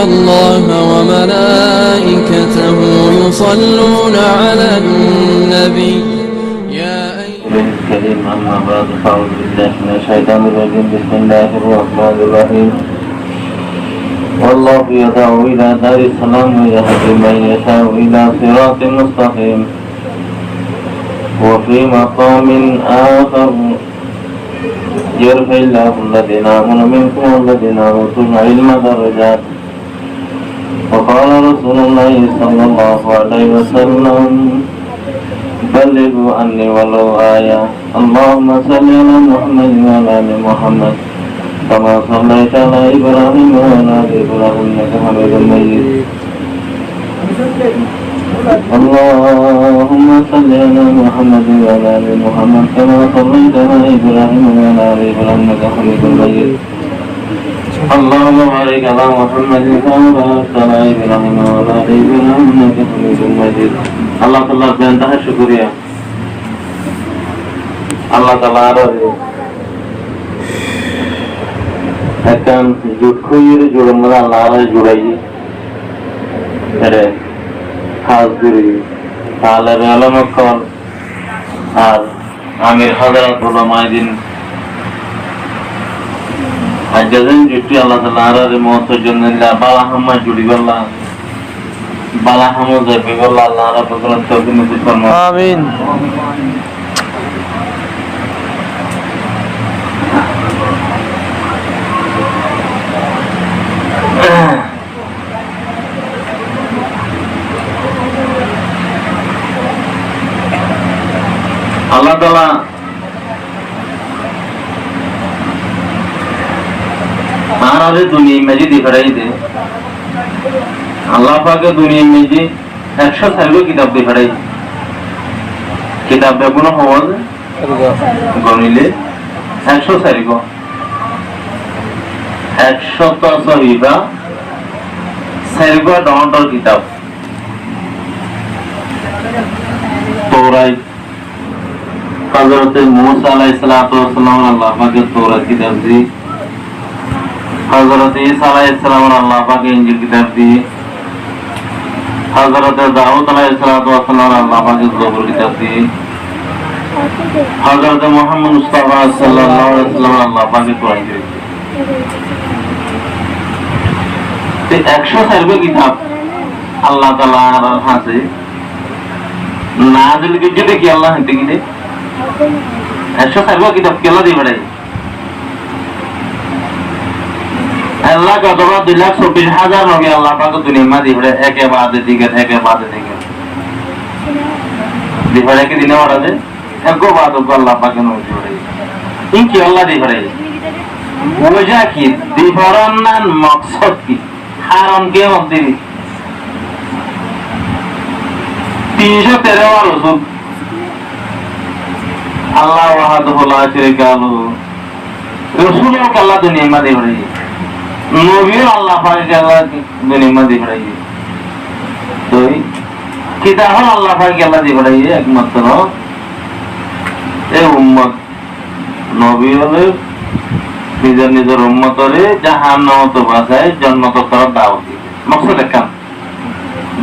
الله وملائكته يصلون على النبي يا أيها الكريم أما بعد فأعوذ بالله من الشيطان الرجيم بسم الله الرحمن الرحيم والله يدعو إلى دار السلام ويهدي من يشاء إلى صراط مستقيم وفي مقام آخر يرفع الله الذين آمنوا منكم والذين أوتوا العلم درجات وقال رسول الله صلى الله عليه وسلم بلغوا عني ولو آية اللهم صل على محمد وعلى آل محمد كما صليت على إبراهيم وعلى آل إبراهيم إنك حميد مجيد اللهم صل على محمد وعلى آل محمد كما صليت على إبراهيم وعلى آل إبراهيم إنك حميد مجيد اللهم بارك على محمد كما باركت على إبراهيم وعلى آل إبراهيم إنك حميد مجيد আল্লাহ তাআলার বেনতাহা শুকরিয়া আল্লাহ তাআলার একদম জুট খুইয়ের জোড় মধ্যে আল্লাহর জোড়াই এরে খাস করি তাহলে আলমকল আর আমির হযরত উলামায়ে দিন আজদিন জুটি আল্লাহ তাআলার মওতের জন্য বালা হাম্মা জুড়ি বললা বালা হামো যাবে বললা আল্লাহ রাব্বুল আলামিন তৌফিক নসিব করুন আমিন আল্লাহ তাআলা আমাদের দুনিয়া में दिखाई दे अल्लाह पाक दुनिया में जी 100 किताब दिखाई किताब गुण हवज गणिले 100 को 100 सहीबा सहीबा डॉटर किताब तौरात हजरत मूसा अलैहिस्सलातु वस्सलाम अल्लाह पाक तौरात किताब दी हजरत ईसा अलैहिस्सलाम अल्लाह पाक इंजील किताब दी हजरत दाऊद अलैहिस्सलातु वस्सलाम अल्लाह पाक ज़बूर किताब दी हजरत मोहम्मद मुस्तफा सल्लल्लाहु अलैहि वसल्लम अल्लाह पाक कुरान शरीफ ते 100 किताब अल्लाह ताआला हासे नाजिल की जो देखिए अल्लाह हंते की दे 100 किताब के अल्लाह दी बड़े अल्लाह का दरबार 2,24,000 नबी अल्लाह पाक दुनिया में दी बड़े एक के बाद दी बड़े के दिन और दे एक को बाद को अल्लाह पाक ने दी बड़े इनकी अल्लाह दी बड़े वजह की दी बरन मकसद की हारम के मत दी 313 रसूल अल्लाह वहदहु ला शरीका लहु रसूलों को अल्लाह दुनिया में दे रही है नबियों अल्लाह पाक के अल्लाह दुनिया में दे रही है तो किताब अल्लाह पाक के अल्लाह दे रही है एकमात्र ए उम्मत नबियों ने निजर निजर उम्मत रे जहान्नाम तो बसाए जन्नत तरफ दावत दी मकसद क्या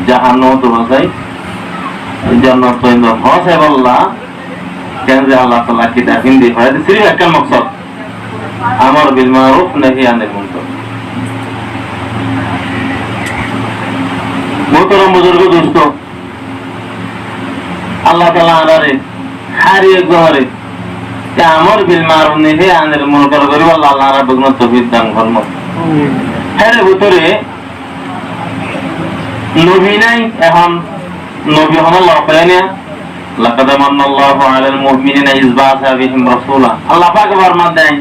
जहान्नाम तो बसाए जन्नत तो इंदर है अल्लाह केंद्र अल्लाह ताला किताब हिंदी पढ़े सिर्फ एक मकसद अमर बिल मारूफ नही अनिल मुनकर मोहतरम बुजुर्ग दोस्तों अल्लाह ताला आरे हर एक घरे कि अमर बिल मारूफ नही अनिल मुनकर करी अल्लाह ताला बगन तौफीक दान फरमाओ हेरे ভিতরে নবী নাই এখন নবী হন আল্লাহ পায়না لقد من الله على المؤمنين إذ بعث بهم رسولا الله पाक फरमान दें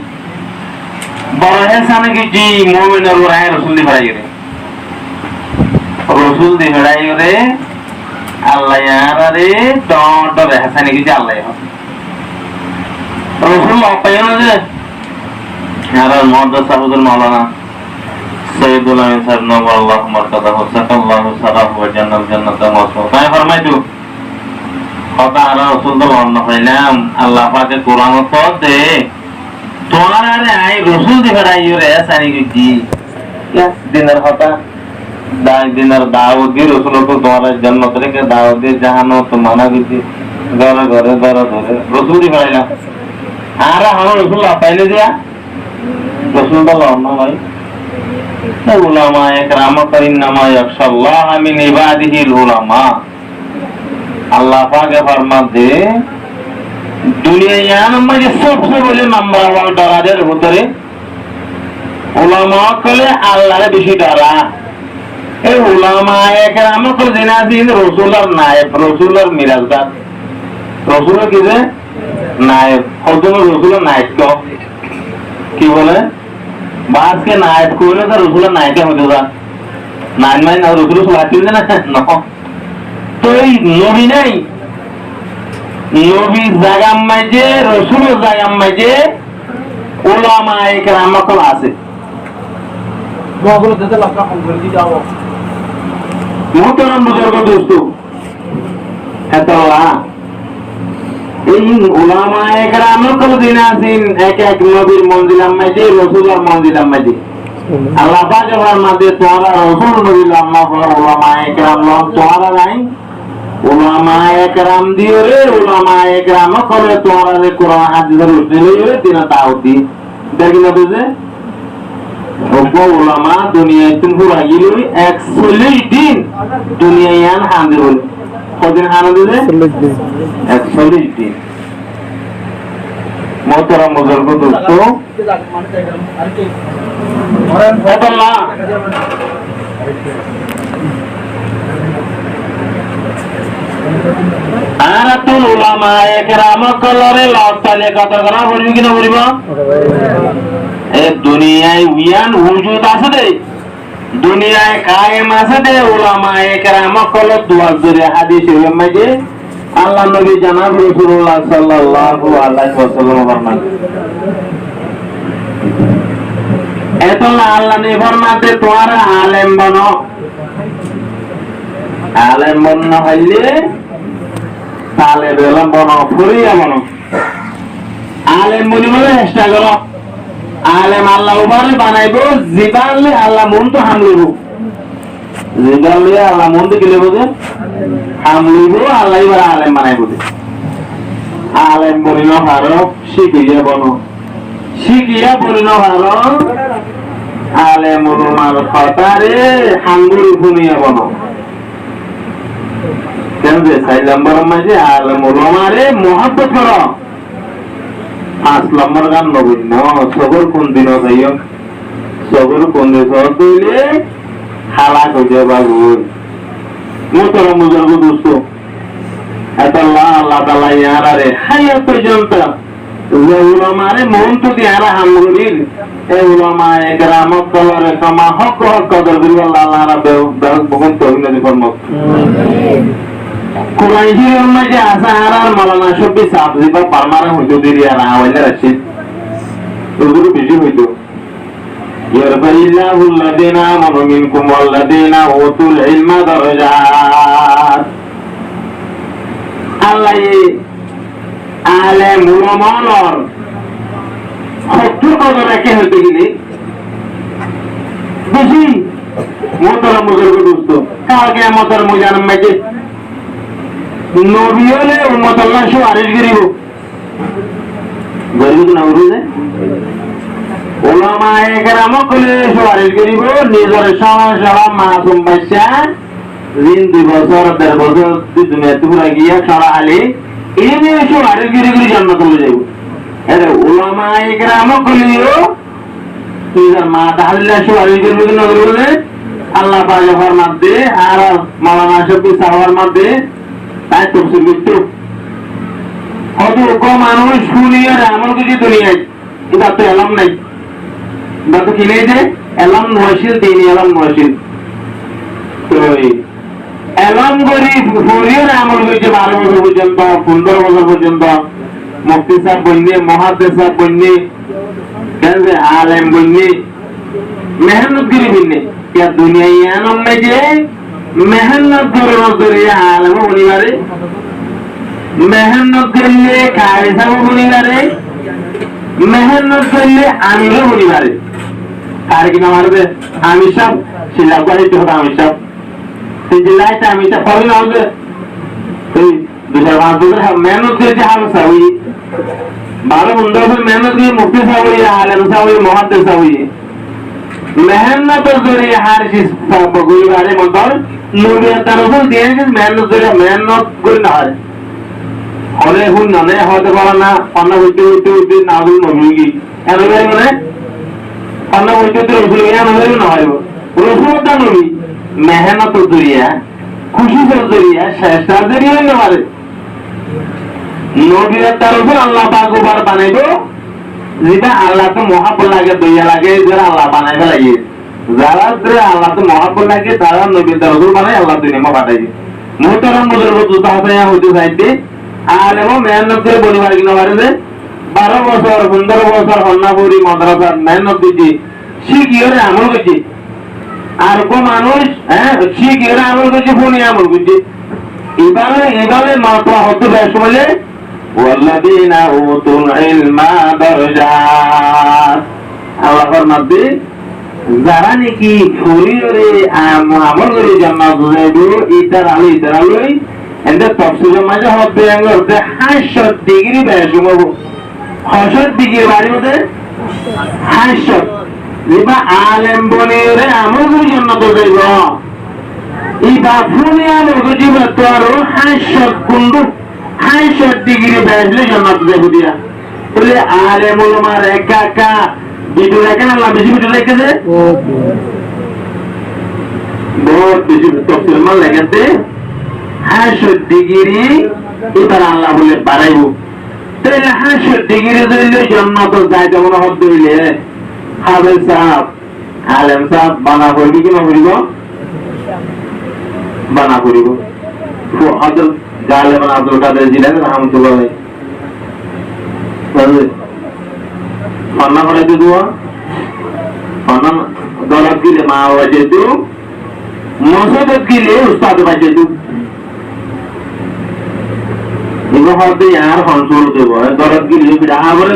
बरहे साने की जी मोमिन और राय रसूल दी भराई रे अल्लाह यार रे डॉट रहे साने की जी अल्लाह यार रसूल पायना दे यार मोहम्मद साहबुल मौलाना सैयदुल आमीन साहब नवर अल्लाह मरकदा हो सल्लल्लाहु सलाह व जन्नत जन्नत मौसू काय फरमाई तू কথা আর রাসূল তো বর্ণনা হইলাম আল্লাহ পাকে কোরআন তো দে তোমার আরে আই রাসূল দি ফেরাই রে সানি গি দিনের কথা দিনের দাওয়াত দিয়ে রসুল তো তোমার জন্নত থেকে দাওয়াত দিয়ে জাহানো তো মানা দিতে ঘরে ঘরে ঘরে ঘরে রসুলই পাইলাম আর আমার রসুল পাইলে দিয়া রসুল তো না ভাই উলামা একরামত ইন্নামা ইয়াখশাল্লাহ মিন ইবাদিহিল উলামা আল্লাহ পাক ফরমাতে দুনিয়ার মধ্যে সবচেয়ে বড় নাম্বার ওয়ান ডরাদের ভিতরে উলামা কলে আল্লাহর বেশি ডরা এই উলামা একরামত কল জিনাদিন রাসূলুল্লাহ নায়েব রাসূলুল্লাহ মিরাজদার রাসূল কি যে নায়েব হযরত রাসূলুল্লাহ নায়েব কি বলে বাস के नायब कोले तो रसूल नायब के होते था नायब में ना रसूल सुलाती है ना नो तो ये नबी नहीं नबी जागम में जे रसूल जागम में जे उलामा एकराम को आसे मोहब्बत देते लगा हम कर दी जाओ मोहतरम बुजुर्ग दोस्तों है तो এই উলামা একরাম কল দিনাসিন এক এক নবীর মঞ্জিলাম মাঝে রাসূলের মঞ্জিলাম মাঝে আল্লাহ পাক ফরমাতে তোমরা রাসূল নবীর আল্লাহ উলামা একরাম লোক তোমরা নাই উলামা একরাম দিও রে উলামা একরাম করে তোমরা রে কোরআন হাদিসের উদ্দেশ্যে দিনা তাওতি দেখি না বুঝে ওগো উলামা দুনিয়ায় তুমি পুরা গিলি 140 দিন দুনিয়ায় আন হাঁদিল কদিন হানা দিলে 140 দিন मोहतरम बुजुर्ग दोस्तों আরাতুল উলামা একরাম কলরে লতালে কত করা বলবি কিনা বলব এই দুনিয়ায় উয়ান ওজুদ আছে দে দুনিয়ায় কায়েম আছে দে উলামা একরাম কল দুয়া জুরে হাদিসের মধ্যে আল্লাহ নবী জানাব রাসূলুল্লাহ সাল্লাল্লাহু আলাইহি ওয়াসাল্লাম ফরমান এত আল্লাহ নে ফরমাতে তোমরা আলেম বনো আলেম বনো হইলে তালেব ইলম বনো ফুরিয়া বনো আলেম বনিবলে চেষ্টা করো আলেম আল্লাহ উপরে বানাইবো জিবালে আল্লাহ মন তো হামলিব জিবালে আল্লাহ মন তো গিলে বোঝে হামলিব আল্লাহ এবার আলেম বানাইবো আলেম বলিল হারো শিখিয়ে বনো শিখিয়া বলিল হারো আলেম উলমার কথারে হাঙ্গুরি শুনিয়া বনো কেন যে 4 নম্বর মাঝে আলেম উলমারে মোহাব্বত করো 5 নম্বর গান নবীন সবর কোন দিন যাইও সবর কোন দিন হইলে হালাক হয়ে যাবো মোহতরম বুজুর্গ দোস্ত এত আল্লাহ তাআলা ইয়ারারে হায়াত পর্যন্ত উলামারে মন তো দিয়ারা হামগুরির এই উলামা একরাম কলরে কমা হক হক কদর করি আল্লাহ রাব্বে বহুত তৌহিদ ফরমাত কোরআন শরীফের মধ্যে আছে আর মাওলানা শফি সাহেব জিবা পারমারা হুজুরিয়া না হইলে রাশিদ হুজুর বেশি হইতো ইয়ারফাইল্লাহু আল্লাযিনা আমানু মিনকুম ওয়াল্লাযিনা উতুল ইলমা দারাজাত আল্লাহ আলেম উলামার সত্তর কদর রাখে হইতে গেলে বেশি মোহতরম বুজুর্গ দোস্ত কালকে আমাদের ময়দানের মাঝে নবী হলে উম্মত আল্লাহ সুপারিশ করিব গরিব না বুঝে উলামা একরাম কলে সুপারিশ করিব নিজের সমস্যা মাসুম বাচ্চা দিন 2 বছর 1.5 বছর দুনিয়াতে পুরা গিয়া সারা আলী এই নিয়ে সুপারিশ করি জান্নাত চলে যাইব আরে উলামা একরাম কলিও নিজের মা তাহলে সুপারিশ করিব না বলে আল্লাহ পাক ফরমান দে আর মাওলানা শফি সাহেবের মধ্যে তাই তফসিল করতে কত কম মানুষ শুনিয়ে আমল কিছু দুনিয়ায় এটা তো এলাম নাই এটা তো কিনে যে এলাম নয়শিল তিনি এলাম নয়শিল তো এলাম করি ফুরিয়ে আমল করছে 12 বছর পর্যন্ত 15 বছর পর্যন্ত মুফতি সাহেব বন্যে মহাদ্দেশ সাহেব বন্যে কেন আলেম বন্যে মেহনত করি বন্যে क्या दुनिया यानों में जे मेहनत करो दुनिया आलम बनिवारे मेहनत करले कायसा बनिवारे मेहनत करले आमिर बनिवारे আর কি নাম আসবে আমি সব শিলা করে তো আমি সব সেই জেলায় আমি সব ফলে না হবে তুই দুশো পাঁচ বছর মেহনত করেছে হাল সাউই बारह मुंडों में मेहनत की मुफ्ती सा हुई आलम सा हुई मुहद्दिस सा हुई मेहनत जरिए हर चीज कोई बारे मतलब नूरियत रसूल दिए जिस मेहनत जरिए मेहनत कोई ना है हले हुन नने होते पारा ना अन्ना उच्च नाजुल नबीगी ऐसे बारे में अन्ना उच्च रसूल या नबी ना है वो रसूल का नबी मेहनत जरिए खुशी से जरिए श्रेष्ठ जरिए ना हमारे নবীরা তার উপর আল্লাহ পাক উপর বানাইবো যেটা আল্লাহকে মহাব্বত লাগে দয়া লাগে যারা আল্লাহ বানাইবে লাগে যারা আল্লাহকে মহাব্বত লাগে তারা নবী তার উপর বানাই আল্লাহ দুনিয়া পাঠাইবে মুহতারাম মুদররত তাহসায়া হইতে চাইতে আলেমো মেহনত করে পরিবার কিনা পারে যে 12 বছর 15 বছর হন্নাপুরি মাদ্রাসার মেহনত দিছি শিখিয়ে আমল করছি আর কোন মানুষ শিখিয়ে আমল করছে ফোনে আমল করছে এভাবে মাত্রা হতে পারে সময় والذين اوتوا العلم درجات আল্লাহ ফরমাতে যারা নাকি শরীরে আমল করে জান্নাত যাইবো ইতার আলো এন্ড তাফসীরের মাঝে হবে আঙ্গতে 60 ডিগ্রি বেশমব 60 ডিগ্রি বাড়ি মধ্যে 60 লিবা আলেম বনিরে আমল করে জান্নাত যাইবো ইবা ফুনি আমল করে জীবত আরো 60 কুন্ডু 60 ডিগ্রি বেশলে জান্নাত যাইবো দিয়া বলে আলেম ওলামার একা একা ভিডিও দেখেন আল্লাহ বেশি ভিডিও রেখেছে বহুত বেশি তফসিল মান লেগেছে 60 ডিগ্রি এবার আল্লাহ বলে বাড়াইবো তাহলে 60 ডিগ্রি দিলে জান্নাত যায় যেমন হদ হইলে হাফেজ সাহেব আলেম সাহেব বানা করবি কি না করিব বানা করিব হযরত জালেমান আব্দুল কাদের জিলানী রাহমাতুল্লাহ আলাইহি মান্না করাইতে দুয়া মান্না দরদ গিলে মা ওয়াজেদু মসজিদ গিলে উস্তাদ ওয়াজেদু এগুলো হতে আর কন্ট্রোল দেব দরদ গিলে বিড়া আবার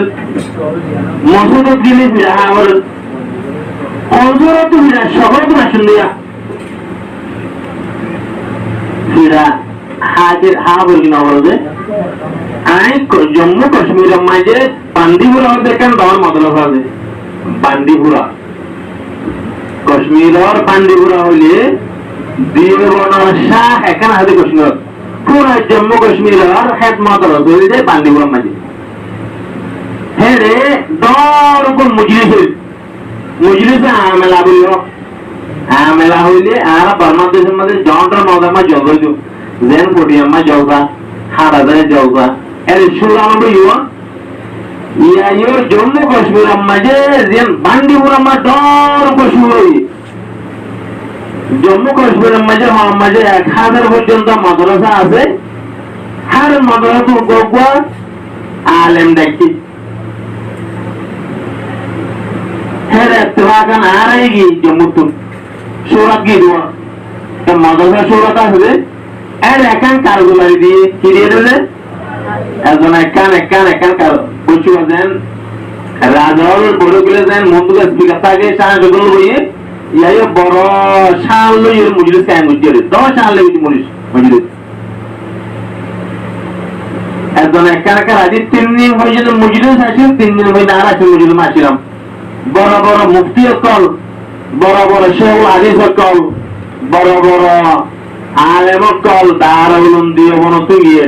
মসজিদ গিলে বিড়া আবার কন্ট্রোল তো বিড়া সবাই তো আসেন দিয়া বিড়া হাজির হাবর কি না বলবে আই জম্মু কাশ্মীরের মাঝে বান্দিপুরা দেখেন দর মাদ্রাসা আছে বান্দিপুরা কাশ্মীরের বান্দিপুরা হইলে দিওবনের শাহ এখানে হাতে কাশ্মীর পুরা জম্মু কাশ্মীরের হেড মাদ্রাসা হইলে বান্দিপুরা মাঝে হ্যাঁ রে দর কোন মজলিসে আমেলা বলিল আমেলা হইলে আর বাংলাদেশের মধ্যে জন্টার মদামা জগজ যেন পটিয়াম্মা জগা হারাদারে জগা এর সুরাম বইও ইয়ার জম্মু কাশ্মীর মাঝে যেন বান্দিপুর আমার দর কাশ্মীর জম্মু কাশ্মীর মাঝে 1000 পর্যন্ত মাদ্রাসা আছে হার মাদ্রাসা গগা আলেম দেখি হ্যাঁ তোরাকান আরাই গি জম্মু তো সুরাত গি দুয়া মাদ্রাসা সুরাত আছে এর একান কারগুলারি দিয়ে কি দিয়ে দিলে একজন একান কার বলছি দেন রাজল বড় গুলো দেন মন্দুকে স্পিকার থাকে সাহায্য করল বইয়ে ইয়াই বড় শাল লই মজলিস কায়েম করতে 10 শাল লাগি মজলিস একজন একান আদি 3 দিন পর্যন্ত মজলিস আছে 3 দিন হই না আছে মজলিস আসিলাম বড় বড় মুফতি কল বড় বড় শেখ হাদিস কল বড় বড় আলেম কল দারুল উলুম দিয়ে বন তো গিয়ে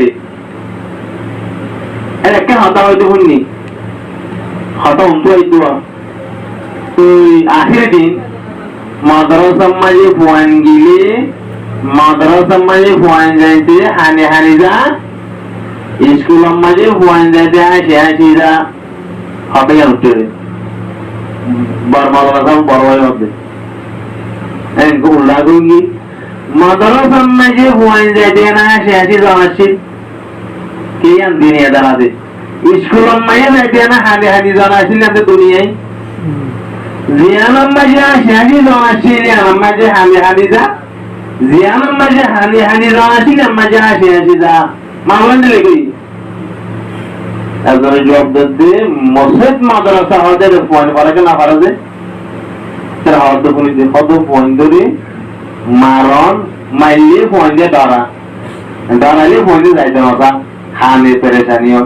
এর একটা হতা হইতে শুননি হতা উন্তু হইতো তুই আখির দিন মাদ্রাসা মাঝে ফুয়ান গিলে মাদ্রাসা মাঝে ফুয়ান যাইতে হানি যা স্কুল মাঝে ফুয়ান যাইতে হাসি যা হতে গেল বড় মাদ্রাসা বড় হয়ে হবে এনকো উল্লা গুঙ্গি মাদ্রাসা মাঝে ফুয়ান যাইতে না হাসি যাওয়াছি কে আন দুনিয়া দাঁড়াতে স্কুল মাঝে যাইতে না হানি যাওয়াছি না দুনিয়ায় জিয়ানাম মাঝে হাসি যাওয়াছি জিয়ানাম মাঝে হানি যা জিয়ানাম মাঝে হানি যাওয়াছি না মাঝে হাসি যা মামলান দিলে কই একজনের জবাব দিতে মসজিদ মাদ্রাসা হতে ফোন করে না পারে যে হদ ফোন দিয়ে কত ফোন ধরে মারণ মাইলে ফোন দিয়ে ডরাইলে ফোন দিয়ে যাইতে না খানে পেরেছানিও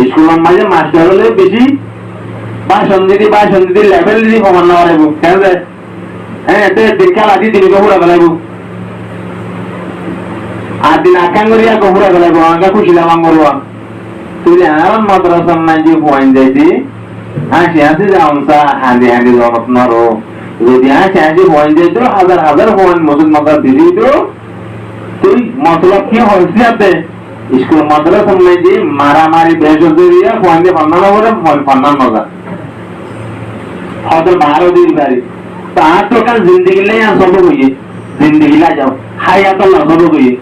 স্কুলের মাঝে মাস্টার হলে বেশি ভাষণ দিদি লেভেল দিদি কমান না পারব কেন যায় হ্যাঁ এতে খেলা দি তিনি কহুরা ফেলাইব আর দিন আকাং করিয়া কহুরা ফেলাইব আমাকে খুশি লাগাম করব তুই আর মাদ্রাসার নাই যে পয়েন্ট যাইছি হাসি যাওয়া হাঁদি জনত নরো যদি হাসি পয়েন্ট যাইতো হাজার পয়েন্ট মসজিদ মাদ্রাসা দিদি তো তুই মতলব কি হয়েছে আপনি স্কুল মাদ্রাসার নাই যে মারামারি বেজরিয়া পয়েন্ট দিয়ে ফান্নানো করে ফান্নান মজা হয়তো 12 দিন বাড়ি তার তো কাল জিন্দগি লাই সব হইয়ে জিন্দগি লাই যাও হায়াত আল্লাহ সব হইয়ে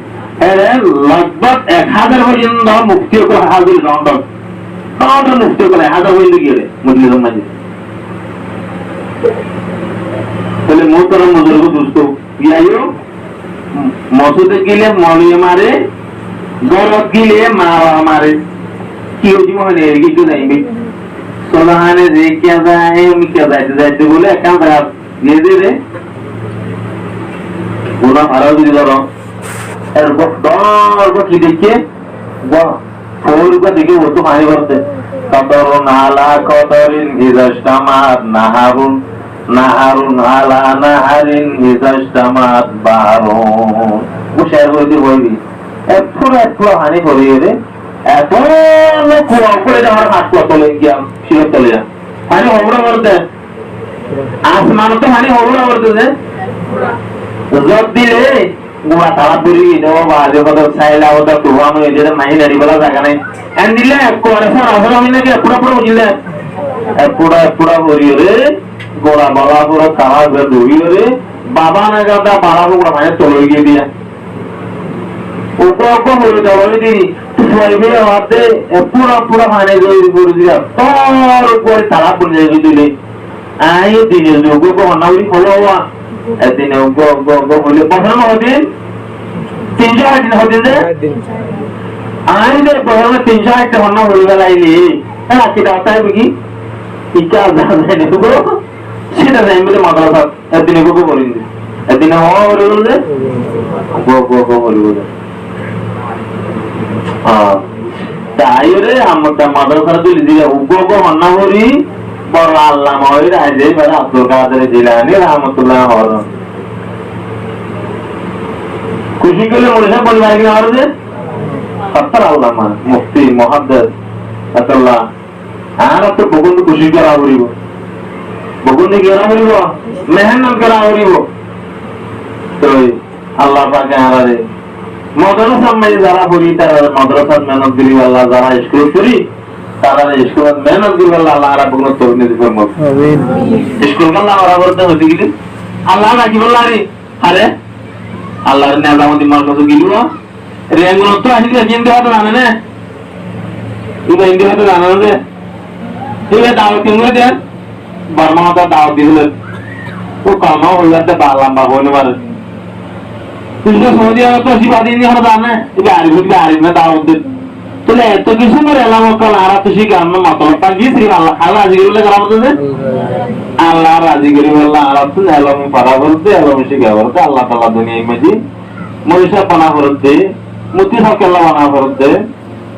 लगभग 1000 পর্যন্ত মুক্তি করে হাজির লন্ডন মুক্তি করে 1000 পর্যন্ত গিয়ে মুসলিম সমাজে তাহলে মোহতরম বুজুর্গ দোস্ত ইয়াইও মসজিদে গেলে মৌলবি মারে গরত গেলে মারে কি হইছে মনে এর কিছু যাইবে সোলাহানে যে क्या যায় আমি क्या যাইতে বলে কাম করা দিয়ে দে ওনা আরো দিল ধরো এর বড় কি দেখে ফোর को দেখে ও তো পানি ভরতে কদর নালা কদরিন ইজাস্তামাত নাহারুন আলা নাহারিন ইজাস্তামাত বারুন ও শেয়ার করতে বলবি একটু হানি করিয়ে রে এত কুয়া করে যাওয়ার হাত তলে গিয়া শিরত তলে যা পানি হবড়া করতে আসমান তো পানি হবড়া করতে জব দিলে গুড়া তারা পুরি দেবো বাজে কত সাইলা ওটা তুবানো এদের মাহি দাঁড়ি বলা জায়গা নাই এন দিলে করে আমি নাকি পুরা বুঝলে পুরা ভরি রে গোড়া বলা পুরো কালা দৌড়ি রে বাবা না গাদা বাড়া গুড়া মায়ের তলে গিয়ে দিয়া উপর হয়ে যাবো দিদি পুরা মানে করে দিয়া তোর উপরে তারা পড়ে যাবে দিলে আই দিনে যোগ হনাউরি ফলো হওয়া দিনে হইলে প্রথম হদিন 308 দিন হদিন যে আই যে প্রথম 308 হন্না হয়ে গেলাইলি হ্যাঁ কি দাওতাই বুঝি ইকা জানে তো সেটা যাই বলে মাদ্রাসা একদিনে গো বলিন একদিনে হওয়া হলো যে গো বলিব তাই রে আমরা মাদ্রাসা তুই দিলে উগো হন্না হরি বড় আল্লামা ওই রাজে বড় আব্দুল কাদের জিলানী রাহমাতুল্লাহ আলাইহি খুশি করলে মনে বলবা কি আর যে 70 আল্লামা মুফতি মুহাদ্দিস আল্লাহ আর তো বগুন খুশি করা হইব বগুন কি করা হইব মেহনত করা হইব তো আল্লাহ পাকে আরে মাদ্রাসা মে যারা পড়ি তারা মাদ্রাসার মেহনত করি আল্লাহ যারা স্কুল করি তারা স্কুল মেহনত করি আল্লাহ আর বগুন তৌফিক দিবেন আমিন স্কুল কাল আমরা করতে হতে গেলে আল্লাহ রাখি বললা রে আরে আল্লাহর নিয়ামতি মার কত গিলু রেঙ্গুন তো আসলে চিন্তা হতো না না ইবা ইন্ডিয়া তো জানা না ঠিক আছে দাও কিনলে দেন বর্মা তো দাও দিলেন ও কামা হইতে বালাম্বা হইনে পারে কিন্তু সৌদি আরব তো সিবাদি নি হলো জানে ইবা আরিফ না দাও দিন তাহলে এত কিছু করে এলাম কাল আর তো শিখা আমরা মতলব পাগি শ্রী আল্লাহ আল্লাহ রাজি করে করা হতো যে আল্লাহ রাজি করে আল্লাহ আর তো এলাম পারা বলতে এলাম শিখা বলতে আল্লাহ তাআলা দুনিয়ায় মাঝে মরিসা পানা করতে মুতি সব কেল্লা বানা করতে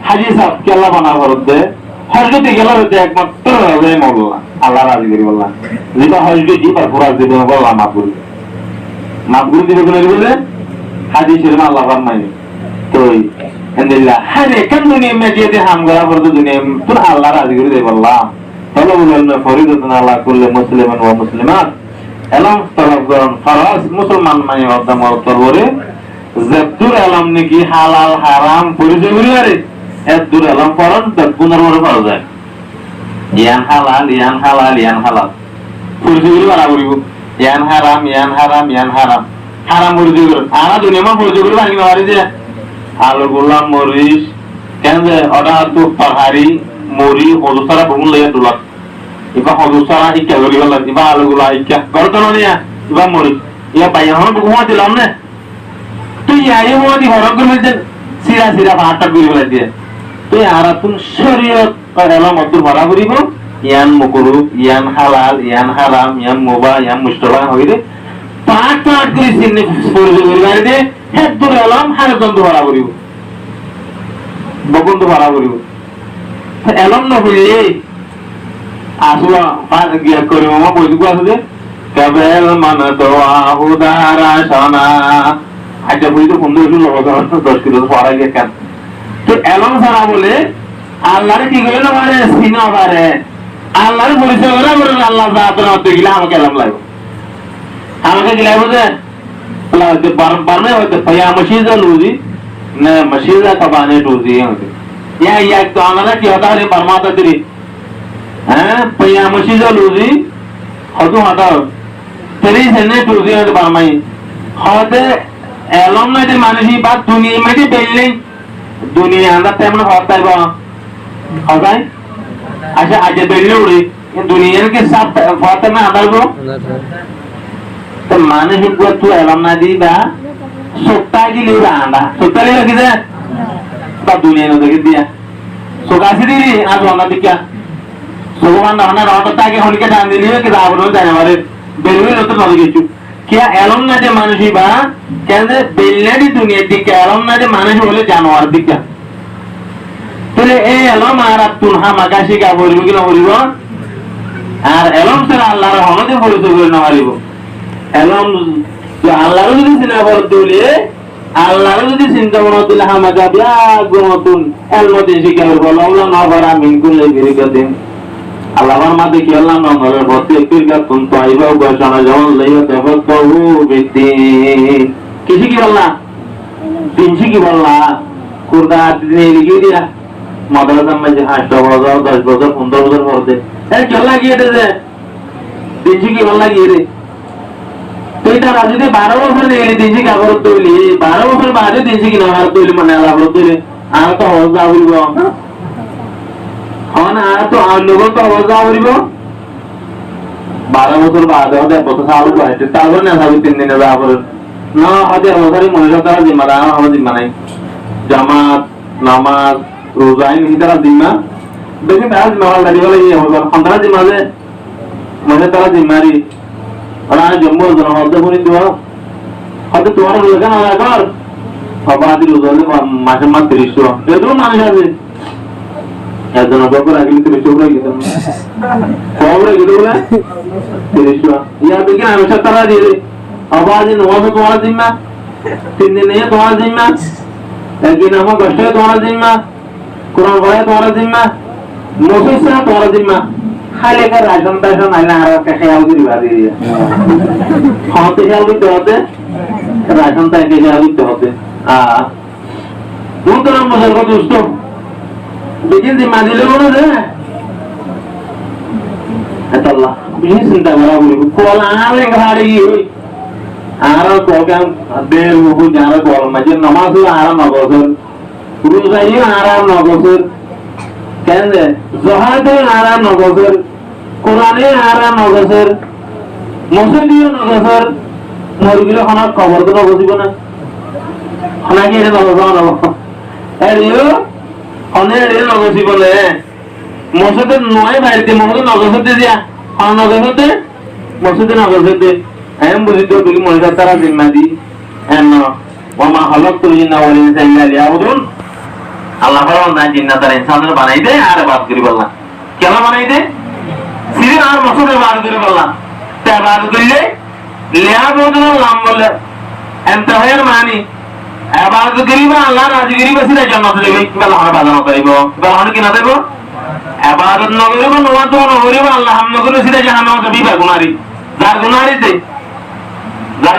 হাজি সাহেব কেল্লা বানা করতে হজরতে গেল হতে একমাত্র হবে মওলা আল্লাহ রাজি করে বললাম যেটা হজরতে জি আর পুরা জীবন বললাম মাফগুল দিবে কোন বলে হাজি শরীফ আল্লাহ ফরমায় তো আলহামদুলিল্লাহ হানে কোন দুনিয়া মে যেতে হাম গরা করতে দুনিয়া পুরা আল্লাহ রাজি করে দে বললাম তলবুল ইলম ফরিদাতুন আলা কুল্লি মুসলিমিন ওয়া মুসলিমাত এলম তলবুন ফরজ মুসলমান মানে অদম তরবরে জব্দুর আলম নাকি হালাল হারাম পরিচয় করিবারে এদুর আলম ফরন তকুনের মরে ফরজ যায় ইয়ান হালাল পরিচয় করিবার আগরিব ইয়ান হারাম হারাম পরিচয় কর আনা দুনিয়া মা পরিচয় করিবার লাগি মারি যে আলু গোলাম মরিচ কেন যে অডা তো পাহাড়ি মরি হলুসারা বহুন লইয়া দুলাত ইবা হলুসারা ইকা করিবার লাগি ইবা আলু গোলা ইকা করতো না ইবা মরিচ ইয়া পাইয়া হন বহুয়া দিলাম না তুই আই মোদি হরক মধ্যে সিরা ভাতটা করিবার দিয়ে তুই আর তুম শরীয়ত এলা মধ্যে ভরা করিব ইয়ান মুকরুহ ইয়ান হালাল ইয়ান হারাম ইয়ান মুবাহ ইয়ান মুশতাবাহ হইরে পাঁচ পাঁচ করে চিহ্ন পরিচয় করিবে হেদ ধরে এলাম হারে জন্তু ভরা করিব বকুন্ত ভরা করিব এলাম না হইলে আসলে পাঁচ গিয়া করিব আমার বইটুকু আছে যে কেবল মান দোয়া হুদারা সনা আচ্ছা বই তো সুন্দর সুন্দর 10 কিলো পড়া গিয়ে কেন তো এলাম ছাড়া বলে আল্লাহরে কি করে না পারে সিনা পারে আল্লাহর পরিচয় করা বলে আল্লাহ যা আপনার মতো গেলে আমাকে এলাম লাগবে আমাকে গেলে বুঝে আল্লাহ হয়তো বারমে হয়তো পয়া মসজিদ লুজি না মসজিদ কবানে টুজি হয়তো या तो आम्हाला की होता रे परमात्मा तरी हां पया मशीद लुजी हदू हटा तरी सेने टुजी होते परमाई होते एलम ना दे मानसी बात दुनिया में दे बेलले दुनिया अंदर तेमन होता है बा होता है अच्छा आज बेलले उड़ी ये दुनिया के साथ होता में अंदर को तो मानसिक को तू एलम ना दी बा सोता की ले आंदा सोता ले लगी दे दुनिया ने देख दिया सुगासी दी आज वाला दिखा सुगमान ना रावता के होने के जान दिली कि रावण जाने वाले बेलवे न तो नदी गेचू क्या एलम ना जे मानुषी बा कहंदे बेलने दी दुनिया दिखा एलम ना जे मानुष बोले जानवर दिखा तले ए एलम आरा तुनहा मागाशी का बोलबो कि ना बोलबो আর এলম ছাড়া আল্লাহর হমদে পরিচয় করে না পারিব এলম যে আল্লাহর যদি চিনা বল দিলে আল্লাহর যদি চিন্তা মনে দিলে হামাকা বিয়া গুণতুন এলমতে শিকার বল আল্লাহ না করা মিনকুল বিরিকাতিন আল্লাহর মাঝে কি আল্লাহ না নলের ভর্তি ফিরকা তুন তো আইবা গশনা যেমন লইয়া তাফাক্কাহু বিদ্দিন কিছু কি বললা তিনশি কি বললা কুরদা দিনে লিখে দিয়া মাদ্রাসা মাঝে 8 বছর 10 বছর 15 বছর পড়তে এই চলা গিয়ে দে তিনশি কি বললা গিয়ে রে তুই তার যদি 12 বছর নেই দিনছি কাগজ তৈরি 12 বছর বাদে দিনছি কি না তৈরি মানে আলাদা তৈরি আর তো হজ যা বলব হন আর তো আর লোক তো হজ যা বলব 12 বছর বাদে হতে কত সাল বয়সে তারপর না সাল 3 দিনে যা বল না হতে হজারি মনে করতে জিম্মাদার আমাদের জিম্মা নাই জামাত নামাজ রোজা এই তারা জিম্মা দেখি আজ মাল দাঁড়িয়ে বলে এই হবে খন্ডা জিম্মা যে মনে তারা জিম্মারি और आज जम्मू जना होते पुरी दिवा होते तुम्हारा रोज़ ना आकर हबादी रोज़ ले माचे मात 300 ये तो माने जाते यार जना बापर आगे 300 रुपए की तुम कौन की बोला 300 यार देखिए हमेशा तरह दे दे हबादी नवाज़ तुम्हारा जिम्मा 3 दिन नहीं तुम्हारा जिम्मा लेकिन हम कष्ट है तुम्हारा जिम्मा कुरान पढ़े तुम्हारा जिम्मा मोसेस से तुम्हारा जिम्मा खाली कर राशन पैसा नहीं ना रहा कैसे आओगे रिवाजी है हाँ तो क्या होते होते राशन पैसा कैसे आओगे होते वो तो हम मज़र को दोस्तों लेकिन दिमागी लोगों ने ऐसा अल्लाह ये चिंता करा बोले कॉल आने का हारी हुई आरा कॉल क्या देर वो जाना कॉल मजे नमाज़ आरा नगोसर रोज़ा ये आरा नगोसर कहने ज़हादे आराम नगोसर कुराने आराम नगोसर मुसलियो नगोसर मरुगिलो खाना कबर तो नगोसिबो ना खाना की ये नगोसो ना एलियो खाने ये नगोसिबो ले मुसलिद नोए बाइते मुसलिद नगोसते दिया खाना नगोसते मुसलिद नगोसते हम बुझी तो बिल्कुल मुझे तरह जिम्मेदी एनो वमा हलक्तुल जिन्ना वल इंसा इल्ला लियाबुदुन আল্লাহ বলেন না জিন্নাত আর ইনসানের বানাই দে আর ইবাদত করি বললাম কেন বানাই দে সিরিন আর মসুদ ইবাদত করি বললাম তে ইবাদত করলে লিয়াবুদুন নাম বলে এন্তাহের মানি ইবাদত করিবা আল্লাহ রাজি করিবা সিধা জান্নাতে যাবে কিবা আল্লাহ বাজানো করিব কিবা আল্লাহ কি না দেব ইবাদত না করিব নওয়া তো না করিব আল্লাহ হাম না করিব সিধা জাহান্নামে যাবি বা গুনারি যার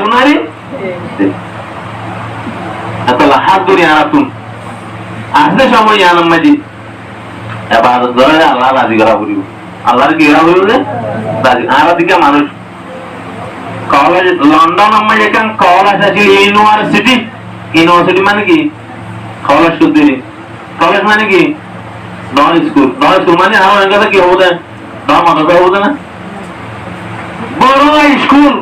গুনারি আল্লাহ হাত ধরে আনাতুন আসলে সময় আলম মাজি ইবাদত করে আল্লাহ রাজি করা করিব আল্লাহর কি করা করিব রাজি আর দিকে মানুষ কলেজ লন্ডন আমায় এখান কলেজ আছে ইউনিভার্সিটি মানে কি কলেজ শুদ্ধি কলেজ মানে কি নন স্কুল মানে আমার কথা কি হবে না মাদ্রাসা হবে না বড় স্কুল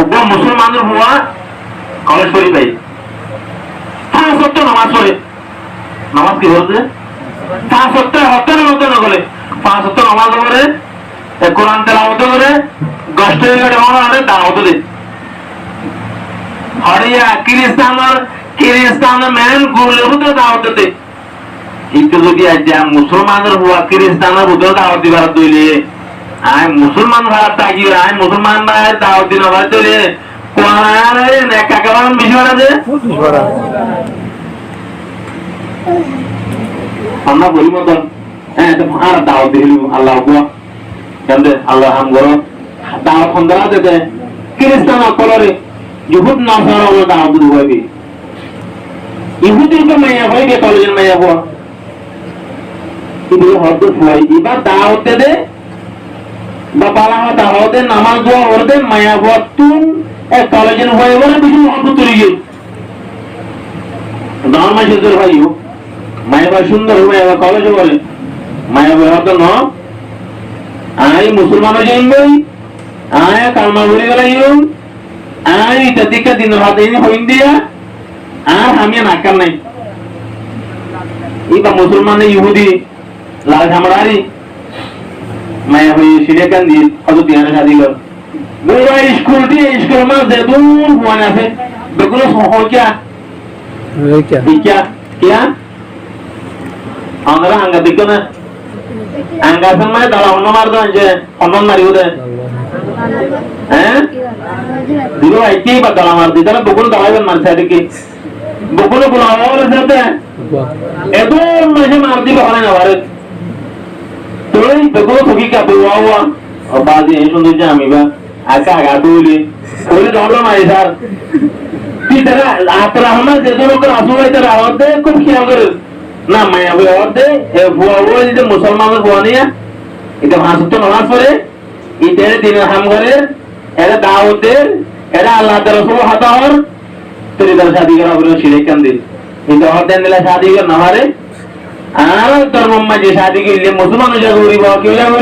ওপর মুসলমানদের হওয়া কলেজ পড়ি ভাই সত্য নামাজ পড়ে নামাজ কি বলছে তা সত্য হত্যা না হতে না বলে 5 ওয়াক্ত নামাজ পড়ে কোরআন তেলাওয়াত করে কষ্ট করে হওয়ারে দাওয়াত দে হরিয়া খ্রিস্টানের মেন গুলোতে দাওয়াত দে কিন্তু যদি আজ মুসলমানের হুয়া খ্রিস্টানের বুদ্ধ দাওয়াত দিবার দইলে আই মুসলমান ভাড়া থাকি আই মুসলমান ভাই দাওয়াত দিন ভাড়া দইলে কোরআনে নেকা কালাম বেশি বাড়া দে আমরা বলি মতন হ্যাঁ তো আর দাওয়াত দিলু আল্লাহ হুয়া কেন আল্লাহ হাম গরো দাওয়াত খন্দরা দে খ্রিস্টান কলরে ইহুদ নাসারা ওলা দাওয়াত দিবি ইহুদি তো মাইয়া হইবে কলেজের মাইয়া হুয়া কিন্তু হয়ত ফুয়াই এবার দাওয়াত দে বা বালা দাওয়াত দে নামাজ দোয়া ওরদে মাইয়া হুয়া তুন এক কলেজের হয়ে বলে বেশি হয়তো তুলি গিয়ে দাওয়াত মাইছে তোর ভাইও মায়া ভাই সুন্দর হবে এবার কলেজে বলে মায়া ভাই হয়তো ন আই মুসলমান যাইবই আয় কালমা বলে গেলাইও আই তাদিকে দিন রাত এই হইন দিয়া আর আমি নাকার নাই ইবা মুসলমান ইহুদি লাল ঝামড়ারি মায়া ভাই সিরিয়া কান দি হয়তো দিয়ানা শাদি কর বড় স্কুলটি স্কুল মা যে দূর হুয়ান আছে বেগুলো সহজা क्या क्या আমরা আঙ্গা দেখো না আঙ্গা সময় দাঁড়া অন্য মার দাও যে অন্য মারি ওদের হ্যাঁ দিলো আইকি বা দাঁড়া মার দিতে না বকুল দাঁড়াবেন মার সাইডে কি বকুল বলা ওর সাথে এত মাঝে মার দিবে হয় না ভারত তোই বকুল থকি কা বুয়া ও বাজি এই সুন্দর যে আমি বা আকা আগা তুলি ওই ডবল মারি স্যার তিতরা আতরা হনা যে লোক আসুই তার আওয়াজে খুব খেয়াল করে না মায়া ওই আওয়াজে এ বুয়া ও যে মুসলমানের বুয়া নিয়া এটা ভাষা তো নামাজ পড়ে ইদের দিন হাম করে এরা দাওয়াতের এরা আল্লাহ তাআলা রাসূল হাতার তেরে দার শাদি করা বলে শিরিক কান দিন কিন্তু হতেন দিলা শাদি কর না মারে আর তোর মাম্মা যে শাদি করলে মুসলমান হয়ে যাবে বা কি হয়ে যাবে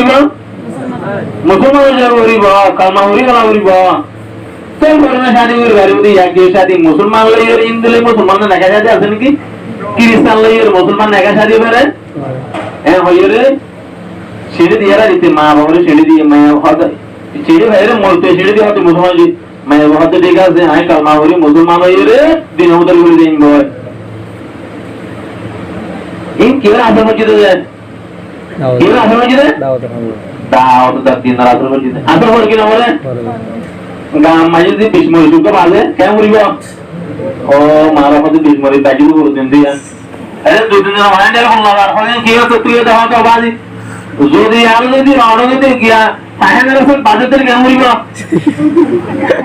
মুসলমান হয়ে যাবে বা কালমা হরি গলা হরি বা তোর করনা শাদি করে বাড়ি উঠে এক যে শাদি মুসলমান লইয়ের হিন্দু লই মুসলমান নাকি শাদি আছে নাকি খ্রিস্টান লইয়ের মুসলমান নাকি শাদি করে এ হইরে ছেড়ে দিয়ে দিতে মা বাবারে ছেড়ে দিয়ে মায়া হয়তো ছেড়ে ভাইরে মরতে ছেড়ে দিয়ে হয়তো মুসলমান মায়া হয়তো ঠিক আছে আয় কালমা হরি মুসলমান হইরে দিন উদর করে দিন বয় এই কেউ আসে মসজিদে যায় কেউ আসে মসজিদে দাওয়াত দাও দিন রাত মসজিদে আসর বল কি না বলে গাম মাঝে যদি বিস্ময় সুখ বাজে কেমন বলিব ও মারা মধ্যে বিস্ময় বাজি করে দিন দিয়া আরে দুই দিন হয় না এখন লাগার হয় কি হতো তুই দাও তো বাজি যদি আর যদি রণনীতি গিয়া সাহেবের উপর বাজেটের কেমন বলিব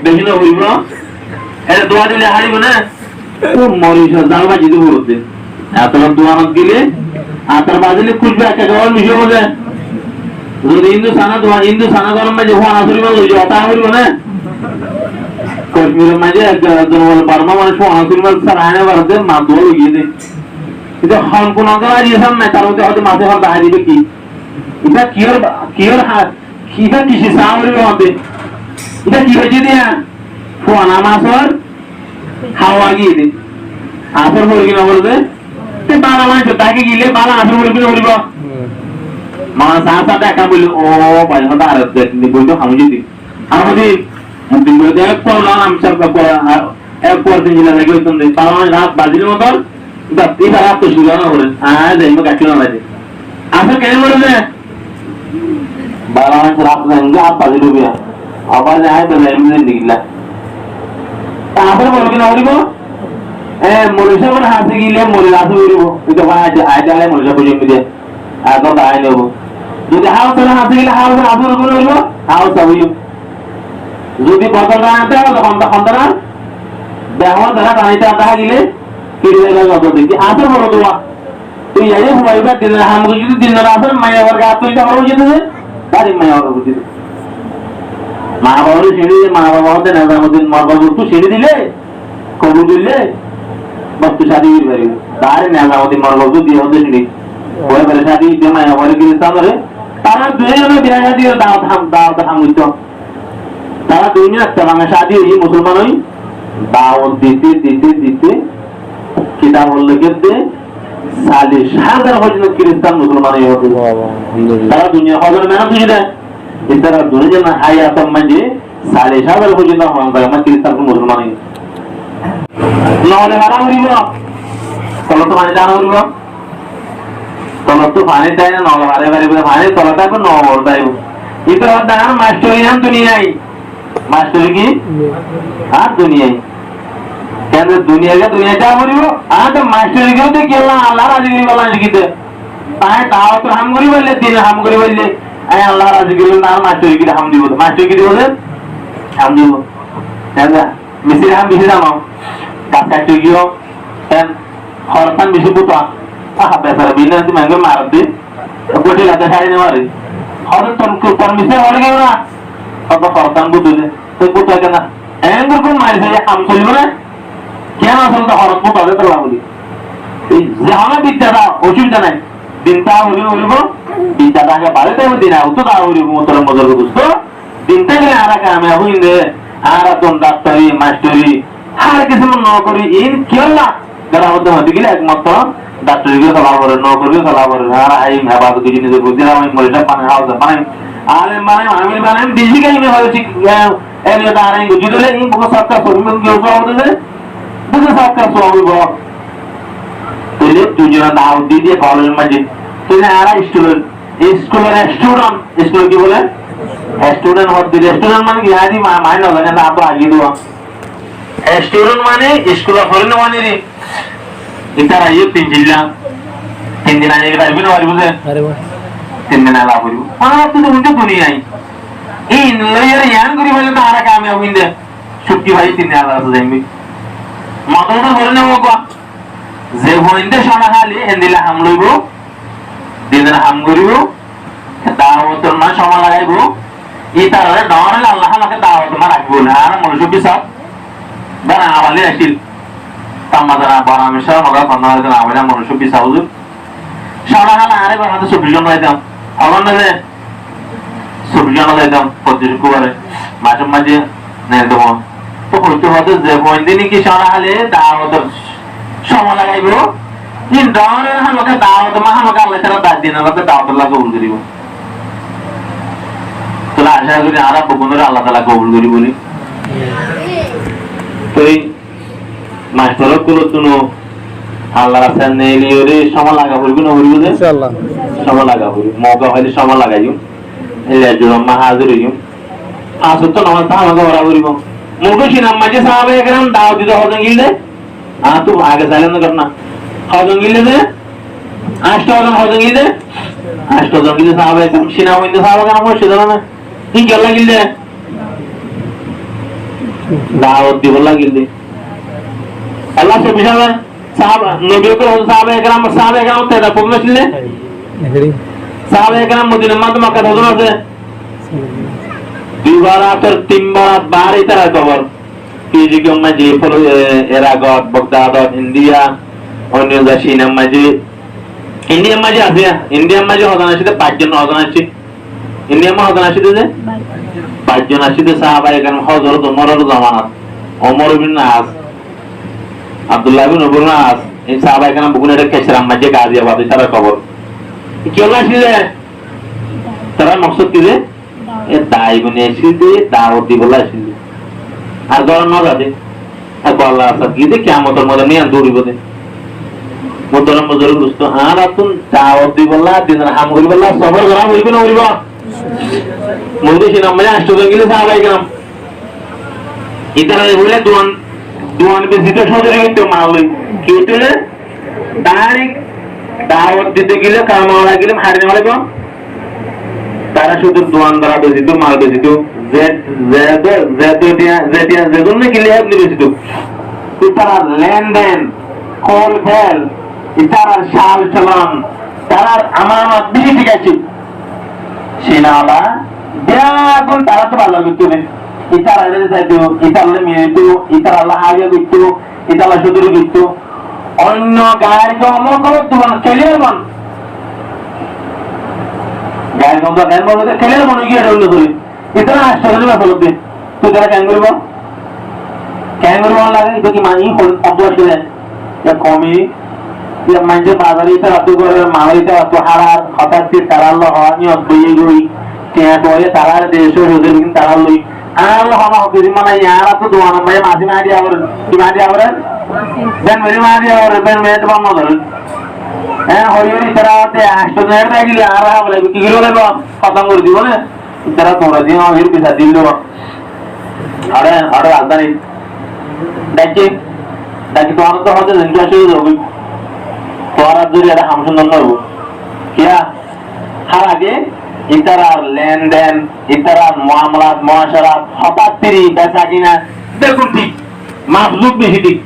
বেশি না বলিব আরে দোয়া দিলে হারিব না ও মরিস জাল বাজি দিয়ে বলতে এত দোয়ানত গেলে আতার বাজলে খুঁজবে একটা জল মিশে বলে যদি হিন্দু সানা গরম মাঝে হওয়া আসরি মাঝে ওই অতা হইব না কাশ্মীরের মাঝে একজন বার্মা মানুষ আসরি মাঝে স্যার আয়না বাড়াতে মা দোল গিয়ে দেয় কিন্তু হন কোন অঙ্কার দিয়েছেন না তার মধ্যে হয়তো মাঝে হয়তো হারিয়ে দিবে কি এটা কিটা কিসে সামরিক হতে এটা কি হয়েছে দিয়া ফোনা মাছর হাওয়া গিয়ে দে আসর বলে কিনা বলবে বালা মানুষ তাকে গিলে বালা আসর বলে কিনা বলিব মা সাথে দেখা বলি ও ভাই হতা আর বলতো আমি যদি আমাদের মুক্তি করে দেখ করলাম আমি সব এক পর দিন জেলা থেকে হইতাম বালা মানুষ রাত বাজির মতন এবার রাত তো শুরু না বলে আর যাইব কাটলো না লাগে আসর কেন বলবে বালা মানুষ রাত যাইবে আর বাজির হবে আবার যায় তো এমনি দিলা আসর বল কিনা বলিব মরিষা করে হাতে গিলে মরি আসর বলিব এটা আইতে আলে মরিষা বুঝে দিয়ে এখন আই নেব যদি হাও তোরা হাতে গেলে হাও আসর করে বলবো হাও চাবি যদি বদল না আনতে হবে তখন তখন তারা দেহ তারা কানিতে আনতে গেলে ফিরে গেলে কত দেখি আসর বলো তোমা তুই আগে ভাইবা দিন আমাকে যদি দিন আসর মায়া বর্গ তুই তো হলো যেতে তারি মায়া বর্গ দিতে মা বাবার ছেড়ে মা বাবা হতে না আমাদের মা বাবা একটু ছেড়ে দিলে কবুল দিলে বস্তু শাদি করে পারিব তার না আমাদের মা বাবা দিয়ে হতে ছেড়ে ওই বলে শাদি দিয়ে মায়া বর্গ কি সামনে তারা দুইজনে বিয়া শাদি দাওয়াত হাম হইতো তারা দুই মিনিট বাংলা শাদি হই মুসলমান হই দাওয়াত দিতে দিতে দিতে কিতাব লিখে দে 40,000 পর্যন্ত খ্রিস্টান মুসলমান হতে তারা দুনিয়া হজর মেহনত বুঝে দেয় তারা দুনিয়া না হায়াতম মাঝে 40,000 পর্যন্ত আমার খ্রিস্টান মুসলমান নহলে হারাম হইব তলত পানি টানা হইব তলত পানি দেয় না নহলে হারে বাড়ি পানি তলটা নহল দেয় এটা দাঁড়ান মাস্টরি নাম দুনিয়ায় মাস্টরি কি আর দুনিয়ায় কেন দুনিয়াকে দুনিয়াটা করিব আর তো মাস্টরি কেউ তো কেলা আল্লাহ রাজি করি বলা শিখিতে তাই দাওয়াত হাম করি বললে দিন হাম করি বললে আই আল্লাহ রাজি করি না মাস্টরি কি হাম দিব মাস্টরি কি দিব হাম দিব কেন মিসির হাম বেশি জানো কাজ কাটতে গিয়েও কেন খরচান বেশি পুতা বেচারা বিনা মাঙ্গে মার দি কোটি লাতে সারি নেওয়ারি হরে তোর মিসে হরে গেল না কত খরচান বুঝলে তুই পুতা কেন এমন কোন মারিছে যে হাম চলবে না কেন আসলে হরত পুতা হলে তোর বলি এই যে আমার বিদ্যাটা অসুবিধা নাই দিনটা হলিব বিদ্যাটাকে বাড়ি দেবো দিন তো তা হলিব তোর মজা বুঝতো দিনটা গেলে আর কামে হইলে আর তোর ডাক্তারি মাস্টারি আর কিছু ন করি ইন কেউ না যারা মধ্যে হতে গেলে একমাত্র ডাক্তারি গুলো চলা করে ন করবি চলা করে আর আই মেহবাদ কিছু নিজের বুদ্ধি আমি মরিটা পানি হাউস মানে আর মানে আমি মানে দিজি কে আমি হয়েছি এনে দাঁড়াই গুজি দিলে এই বহু সরকার সরকার কেউ হতে বহু সরকার সরব তাহলে দুজন দাওয়াত দিয়ে কলেজের মাঝে তাহলে আর স্টুডেন্ট স্কুল কি বলে স্টুডেন্ট হতে স্টুডেন্ট মানে কি আদি মাইন হবে না তো আগে দেওয়া স্টুডেন্ট মানে স্কুলে হরিণ মানে রে ইতারা এই 3 জিল্লা 3 দিন আগে পারবি না পারবি যে 3 দিন আলা করিব আর তো উনকে দুনিয়ায় এই লয়ার ইয়ান করি বলে তো আর কামে হইন্দে ছুটি ভাই 3 দিন আলা আছে যাইবি মাথাটা ধরে নেব কো যে হইন্দে সোনা খালি হেন্দিলা হাম লইব দিনের হাম করিব দাওয়াতের না সময় লাগাইব ইতারা ডরে আল্লাহ আমাকে দাওয়াত মা রাখবো না আর মনোযোগ সব বানা আওয়ালে আসিল তামাদারা বারামেশা মগা ফন্নাদের আওয়ালে মনোযোগ বিসাউজ সারাহালা আরে বাহাতে 24 জন লাইতাম আবার না যে 24 জন লাইতাম প্রত্যেক কুয়ারে মাঝে মাঝে নেই দেব তো হইতে হতে যে বন্দিনী কি সারাহালে দাওয়াতের সময় লাগাইব ইন ডরে আমাকে দাওয়াত মা আমাকে আল্লাহ তাআলা দাদ দিন আমাকে দাওয়াত আল্লাহ কবুল করিব তোলা আশা করি আরা বকুনরে আল্লাহ তাআলা কবুল করি বলি তুই মাস্টার কুলতুনো আল্লাহ রাসূল নেলিওরে সময় লাগা হইব না হইব যে ইনশাআল্লাহ সময় লাগা হইব মওকা হইলে সময় লাগাইও এলে জুরমা হাজির হইও আসত তো নামাজ আমাকে ওরা হইব মুগশিন আম্মাজে সাহাবে একরাম দাওয়াত দিতে হদন গিলে তো আগে জানেন না করনা হদন গিলে যে আষ্টজন হদন গিলে আষ্টজন গিলে সাহাবে একরাম সিনা হইতে সাহাবে কেন কইছে জানা না কি গেল গিলে দাওয়াত দিব লাগিলে আল্লাহ সে বিশাল সাহাবা নবী কো সাহাবা একরাম তে দা পৌঁছ ছিলে সাহাবা একরাম মদিনা মধ্যে মক্কা হজর আছে দুইবার আর তিনবার বাড়ি তারা খবর কি যে কি মাঝে ফলো এরাগত বাগদাদ ইন্ডিয়া অন্য দেশিনা মাঝে ইন্ডিয়া মাঝে আছে ইন্ডিয়া মাঝে হজর আছে 5 জন হজর আছে ইন্ডিয়া মা হজর আছে যে 5 জন আছে সাহাবা একরাম হযরত ওমরের জামানাত ওমর ইবনে আস আব্দুল্লাহ ইবনে ওমর আস এই সাহাবা একরাম বুকুনের কেশরাম মাঝে গাজিয়াবাদ তারা খবর কি হলো আসলে তারা মকসদ কি যে এ দাই বনে এসেছে দাওয়াত দিবলা আসলে আর গরম না যাবে আর আল্লাহ সাথে গিয়ে কিয়ামতের মধ্যে নিয়ে দৌড়িব দে মোদরম মজুর বুঝতো আর আপন দাওয়াত দিবলা দিনের হাম করিবলা সবর করা হইব না হইব মুদিশিন আমরা আষ্টজন গিলে সাহাবা একরাম ইতারা বলে দুয়ান বেজিতে সদরে কিন্তু মাওলি কি হতে ডাইরেক্ট দাওয়াত দিতে গেলে কামাওয়ালা গেলে হারিয়ে নেওয়া লাগবে তারা শুধু দোয়ান দ্বারা বেজিত মাল বেজিত যেজন্য গেলে আপনি বেজিত তারা লেনদেন কল ফেল ইতারার শাল চালান তারার আমানত বেশি ঠিক আছে সিনালা বেগুন তারা তো ভালো করতে হবে ইতারা যাইতো ইতারলে মেয়ে দিত ইতারাল্লাহ আগে করত ইতারা শুধু করত অন্য গায়ের অমল করে তোমার খেলে মন গায়ের গন্ধ গায়ের মধ্যে খেলে মনে গিয়ে রইল ধরে ইতারা আসতে হলে ফেলত দিন তুই তারা কেন করবো লাগে এটা কি মানি অভ্যাস করে কমে মানুষের বাজারিতে অত করে মাওয়ারিতে অত হারার হঠাৎ তারা হওয়ানি অব্বই গই পরে তারা দেশ রোদের কিন্তু তারা লই আর হওয়া হবে মানে ইয়ারা তো দোয়ান ভাই মাঝে মারি আবার কি মারি আবার দেন মেরি মারি আবার বেন মেট বন্ধ ধরে হ্যাঁ হইরি তারা তে আসতো না এর গিয়ে আর বলে কি গিলো লাগলো খতম করে দিব না তারা তোমরা দিও এর পিছা দিল আরে আরে রাজধানী দেখি তোমার তো হতে ইন্টারেস্ট হয়ে যাবে তোরা যদি একটা হামসুন্দর নব কিয়া হার আগে ইতারার লেনদেন ইতারার মামলা মহাসারাত হঠাৎ তিরি বেচা কিনা দেখুন ঠিক মাফলুক বেশি ঠিক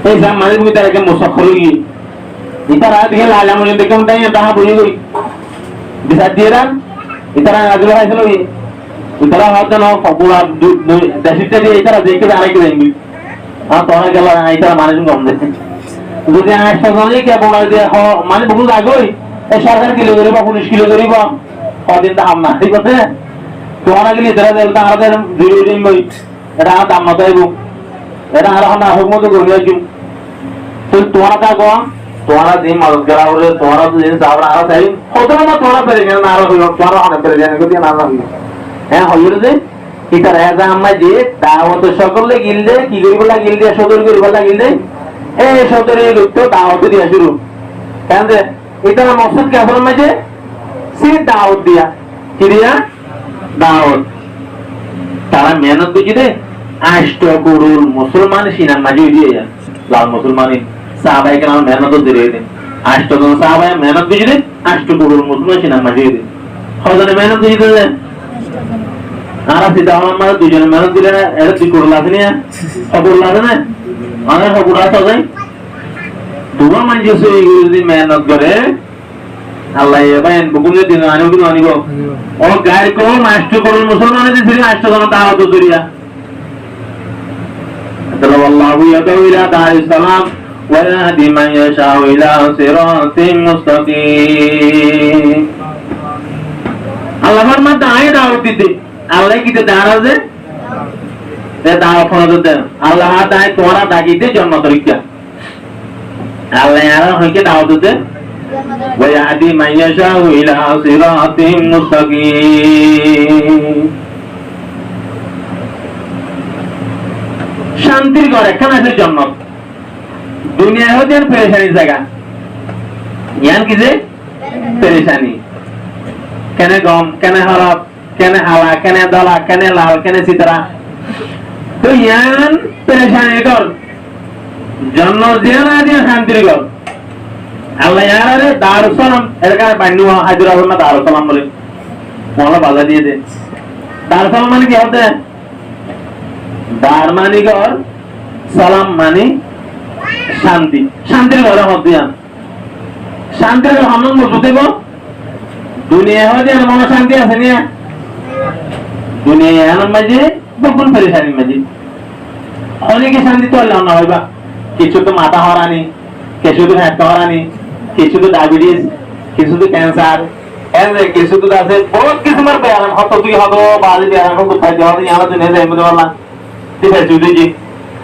এই সব মানে তুমি তারাকে মুসাফর হয়ে ইতারা দেখে লালা মনে দেখে তাই তাহা বলি গই বিচার দিয়ে রান ইতারা আগলে হয়েছিল ইতারা হয়তো না পুরা দেশিতে দিয়ে ইতারা দেখে আরেক দেখবি আর তোরা গেল ইতারা মানুষ কম দেখে যদি আসতে জানি কে বলা দিয়ে মানে বহু আগই এই সরকার কিলো করিব পুলিশ কিলো করিব কদিন দাম না ঠিক আছে তোরা গেলে তারা দেবতা আমাদের দুই দিন বই এটা দাম না চাইব এটা আর না হোক মতো করিয়া কি তো তোরা কা গো তোরা দিন মদত করা বলে তোরা তো দিন চাওয়া আর চাই হতো না তোরা পেরে গেল না আর হইল তোরা অনেক পেরে গেল যদি না না হ্যাঁ হইল যে এটা রাজা আম্মা যে দাওয়াত সকলে গিলদে কি করিব লাগিল দিয়ে সদর করিব লাগিল দে এই সদরে লোক দাওয়াত দিয়া শুরু কেন যে এটা না মকসদ কি আসলে মাঝে সে দাওয়াত দিয়া কি দিয়া দাওয়াত তারা মেহনত বুঝি দে আষ্ট করুল মুসলমান সিনার মাঝে দিয়ে লাল মুসলমানি সাহাবাই কেন মেহনত দিয়ে দে আষ্ট জন সাহাবাই মেহনত বুঝি দে আষ্ট করুল মুসলমান সিনার মাঝে দিয়ে হজনে মেহনত বুঝি দে আর সিধা আমার দুজনে মেহনত দিলে না এটা দুই করুল আছে না করুল আছে না অনেক করুল আছে তোমার মানুষ যদি মেহনত করে আল্লাহ এবার বুকুনের দিন আনিব আনিব ও গাড়ি করো মাস্টার করো মুসলমান দিছিল মাস্টার কোন দাওয়াত করিয়া আল্লাহু ইয়াদউ ইলা দারিস সালাম ওয়া ইয়াহদি মান ইয়াশাউ ইলা সিরাতিন মুস্তাকিম আল্লাহর মধ্যে আয় দাওয়াত দিতে আল্লাহ কি দাঁড়াবে দাওয়াত ফরজ দেন আল্লাহ দায় তোরা ডাকিতে জন্ম তরিকা আল্লাহ আর হইকে দাওয়াত দিতে ويهدي من يشاء إلى صراط مستقيم শান্তির ঘর এখানে আছে জান্নাত দুনিয়া হচ্ছে পেরেশানি জায়গা ইয়ান কি যে পেরেশানি কেন গম কেন হারাপ কেন হালা কেন দলা কেন লাল কেন সিতারা তো ইয়ান পেরেশানি ঘর জান্নাত জিয়ানা দিয়ে শান্তির ঘর আল্লাহ ইয়ারে দারুস সালাম এর কাছে বান্নু হায়দ্রাবাদ না দারুস সালাম বলে মোলা বাজা দিয়ে দে দারুস সালাম মানে কি হতে দার মানে ঘর সালাম মানে শান্তি শান্তির ঘরে মত দিয়া শান্তির ঘর হামন বসতে গো দুনিয়া হতে মনে শান্তি আছে না দুনিয়া এমন মাঝে বহু পরেশানি মাঝে অনেকে শান্তি তো আল্লাহ না হইবা কিছু তো মাথা হরানি কিছু তো হাত হরানি কিছু তো ডায়াবেটিস কিছু তো ক্যান্সার এনে কিছু তো আছে বহুত কিসমের ব্যায়াম হতো তুই হতো বাজি ব্যায়াম করতে থাকে হতো ইয়ালা তো নেই এমন বললা ঠিক আছে তুই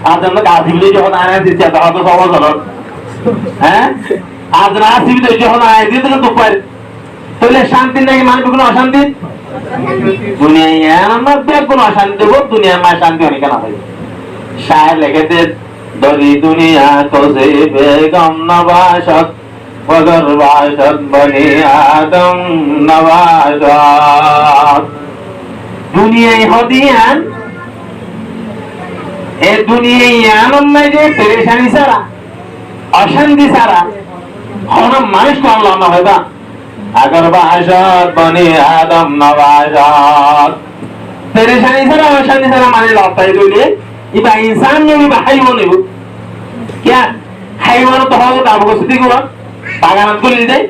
আজ আমরা গাছি বিলে যখন আনা দিতে হতো সবাই হলো হ্যাঁ আজ না সিবিতে যখন আয় দিতে তো পারে তাহলে শান্তি নাকি মানে কোনো অশান্তি দুনিয়া আমার কোনো অশান্তি দেব দুনিয়া মা শান্তি অনেক না হয় শায়ের লেখেতে দরি দুনিয়া তো সে বেগম নবাশত वगर वाशत बने आदम नवाशत दुनियाई हदियान ए दुनियाई आनम में जे परेशानी सारा अशांति सारा होना मानुष को अल्लाह ना होगा अगर वाशत बने आदम नवाशत परेशानी सारा अशांति सारा माने लगता है दुनिया इबा इंसान में भी हाइवान है क्या हाइवान तो होगा आपको सिद्धि को বাগানত করে দেয়